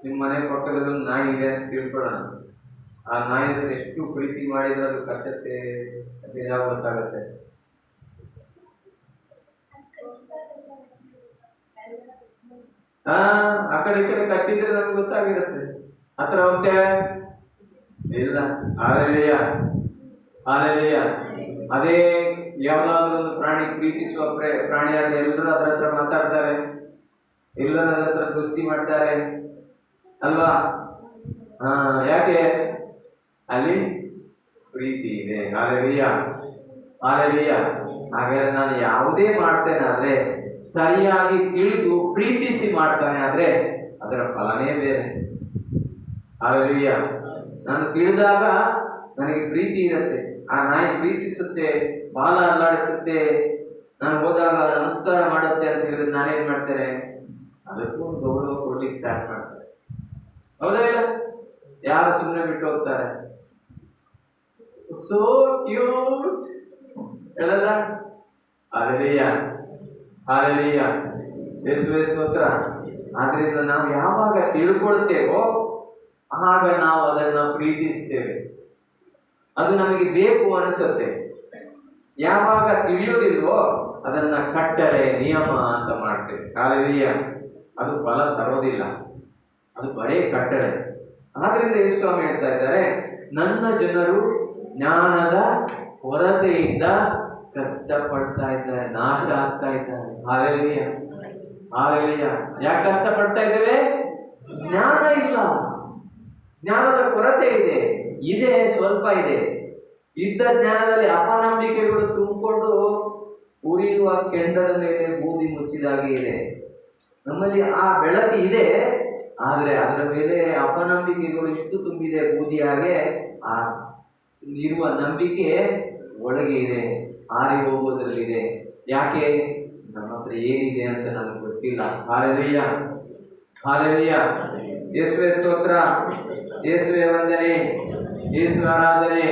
ನಿಮ್ಮ ಮನೆ ಪಕ್ಕದಲ್ಲಿ ಒಂದು ನಾಯಿ ಇದೆ ಅಂತ ತಿಳ್ಕೊಳ್ಳೋಣ. ಆ ನಾಯಿ ಎಷ್ಟು ಪ್ರೀತಿ ಮಾಡಿದ್ರೆ ಅದು ಕಚ್ಚತ್ತೆ ಅಂತ ಯಾವಾಗ ಗೊತ್ತಾಗತ್ತೆ? ಆ ಕಡೆ ಈ ಕಡೆ ಕಚ್ಚಿದ್ರೆ ನಮ್ಗೆ ಗೊತ್ತಾಗಿರುತ್ತೆ. ಹತ್ರ ಹೋಗ್ತೇವೆ? ಇಲ್ಲ. Hallelujah, hallelujah. ಅದೇ ಯಾವ್ದಾದ್ರು ಒಂದು ಪ್ರಾಣಿ ಪ್ರೀತಿಸುವ ಪ್ರಾಣಿ ಆದ್ರೆ ಎಲ್ಲರೂ ಅದ್ರ ಹತ್ರ ಮಾತಾಡ್ತಾರೆ, ಎಲ್ಲರ ಹತ್ರ ಕುಸ್ತಿ ಮಾಡ್ತಾರೆ ಅಲ್ವಾ? ಯಾಕೆ? ಅಲ್ಲಿ ಪ್ರೀತಿ ಇದೆ. Hallelujah, hallelujah. ಹಾಗಾದ್ರೆ ನಾನು ಯಾವುದೇ ಮಾಡ್ತೇನೆ ಆದ್ರೆ ಸರಿಯಾಗಿ ತಿಳಿದು ಪ್ರೀತಿಸಿ ಮಾಡ್ತಾನೆ ಆದ್ರೆ ಅದರ ಫಲನೇ ಬೇರೆ. ಹಾಲೆಲೂಯಾ. ನಾನು ತಿಳಿದಾಗ ನನಗೆ ಪ್ರೀತಿ ಇರುತ್ತೆ. ಆ ನಾಯಿ ಪ್ರೀತಿಸುತ್ತೆ, ಬಾಲ ಅಲ್ಲಾಡಿಸುತ್ತೆ, ನಾನು ಹೋದಾಗ ನಮಸ್ಕಾರ ಮಾಡುತ್ತೆ ಅಂತ ಹೇಳಿದ್ರೆ ನಾನೇನ್ ಮಾಡ್ತೇನೆ? ಅದಕ್ಕೂ ಒಂದು ಗೌರವ ಕೊಡ್ಲಿಕ್ಕೆ ಸ್ಟಾರ್ಟ್ ಮಾಡ್ತಾರೆ. ಹೌದಾ ಇಲ್ಲ? ಯಾರು ಸುಮ್ಮನೆ ಬಿಟ್ಟು ಹೋಗ್ತಾರೆ? ಸೋ ಕ್ಯೂಟ್ ಹೇಳಲ್ಲ? Hallelujah, hallelujah. ಯೇಸುವೇ ಸ್ತೋತ್ರ. ಆದ್ರಿಂದ ನಾವು ಯಾವಾಗ ತಿಳ್ಕೊಳ್ತೇವೋ ಆಗ ನಾವು ಅದನ್ನ ಪ್ರೀತಿಸ್ತೇವೆ, ಅದು ನಮಗೆ ಬೇಕು ಅನಿಸುತ್ತೆ. ಯಾವಾಗ ತಿಳಿಯೋದಿಲ್ವೋ ಅದನ್ನ ಕಟ್ಟಳೆ ನಿಯಮ ಅಂತ ಮಾಡ್ತೇವೆ. ಹಾಲೆಲೂಯಾ. ಅದು ಫಲ ತರೋದಿಲ್ಲ, ಅದು ಬರೇ ಕಟ್ಟಳೆ. ಆದ್ರಿಂದ ಯೇಸು ಸ್ವಾಮಿ ಹೇಳ್ತಾ ಇದ್ದಾರೆ, ನನ್ನ ಜನರು ಜ್ಞಾನದ ಕೊರತೆಯಿಂದ ಕಷ್ಟಪಡ್ತಾ ಇದ್ದಾರೆ, ನಾಶ ಆಗ್ತಾ ಇದ್ದಾರೆ. Hallelujah, hallelujah. ಯಾಕೆ ಕಷ್ಟಪಡ್ತಾ ಇದ್ದೇವೆ? ಜ್ಞಾನ ಇಲ್ಲ, ಜ್ಞಾನದ ಕೊರತೆ ಇದೆ, ಸ್ವಲ್ಪ ಇದೆ. ಇದ್ದ ಜ್ಞಾನದಲ್ಲಿ ಅಪನಂಬಿಕೆಗಳು ತುಂಬಿಕೊಂಡು ಉರಿಯುವ ಕೆಂಡದ ಮೇಲೆ ಬೂದಿ ಮುಚ್ಚಿದಾಗೆ ಇದೆ. ನಮ್ಮಲ್ಲಿ ಆ ಬೆಳಕು ಇದೆ, ಆದ್ರೆ ಅದರ ಮೇಲೆ ಅಪನಂಬಿಕೆಗಳು ಇಷ್ಟು ತುಂಬಿದೆ ಬೂದಿ ಹಾಗೆ. ಆ ಇರುವ ನಂಬಿಕೆ ಒಳಗೆ ಇದೆ, ಆರಿ ಹೋಗೋದ್ರಲ್ಲಿದೆ. ಯಾಕೆ? ನಮ್ಮ ಹತ್ರ ಏನಿದೆ ಅಂತ ನಮ್ಗೆ ಗೊತ್ತಿಲ್ಲ. Hallelujah, hallelujah. ಯೇಸುವೆ ಸ್ತೋತ್ರ, ಯೇಸುವೆ ವಂದನೆ, ಯೇಸು ಆರಾಧನೆ.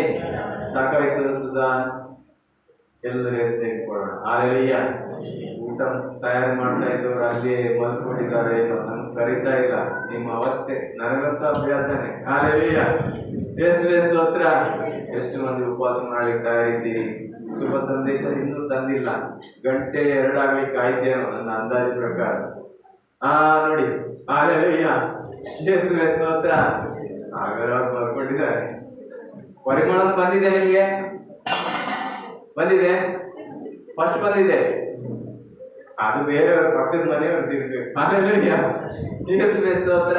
ಸಾಕಾಯ್ತು ಸುಧಾ, ಎಲ್ಲರೂ ತೆಗೆದುಕೊಳ್ಳೋಣ. ಹಾಲೆಲೂಯಾ. ಊಟ ತಯಾರು ಮಾಡ್ತಾ ಇದ್ದವರು ಅಲ್ಲಿ ಮಲ್ಕೊಂಡಿದ್ದಾರೆ, ನಮ್ಗೆ ಕರೀತಾ ಇಲ್ಲ. ನಿಮ್ಮ ಅವಸ್ಥೆ ನನಗಂತೂ ಅಭ್ಯಾಸನೇ. ಹಾಲೆಲೂಯಾ, ಯೇಸುವೆ ಸ್ತೋತ್ರ. ಎಷ್ಟು ಮಂದಿ ಉಪವಾಸ ಮಾಡ್ಲಿಕ್ಕೆ ತಯಾರಿದ್ದೀರಿ? ಶುಭ ಸಂದೇಶ ಇನ್ನೂ ತಂದಿಲ್ಲ, ಗಂಟೆ 2 ಆಗ್ಲಿಕ್ಕೆ ಆಯ್ತೇನೋ ನನ್ನ ಅಂದಾಜು ಪ್ರಕಾರ. ನೋಡಿ, ಹಾಲೆಲೂಯಾ, ಯೇಸುವೆ ಸ್ತೋತ್ರ. ಹಾಗಾದ್ರೆ ಅವ್ರು ಬರ್ಕೊಂಡಿದ್ದಾರೆ. ಪರಿಮಳ ಬಂದಿದೆ ನಿಮ್ಗೆ? ಬಂದಿದೆ, ಫಸ್ಟ್ ಬಂದಿದೆ. ಅದು ಬೇರೆಯವ್ರ ಪಕ್ಕದ ಮನೆಯವ್ರು ತಿರ್ಬೇಕು. ಹಾಲೆಲೂಯಾ, ಯೇಸುವೆ ಸ್ತೋತ್ರ.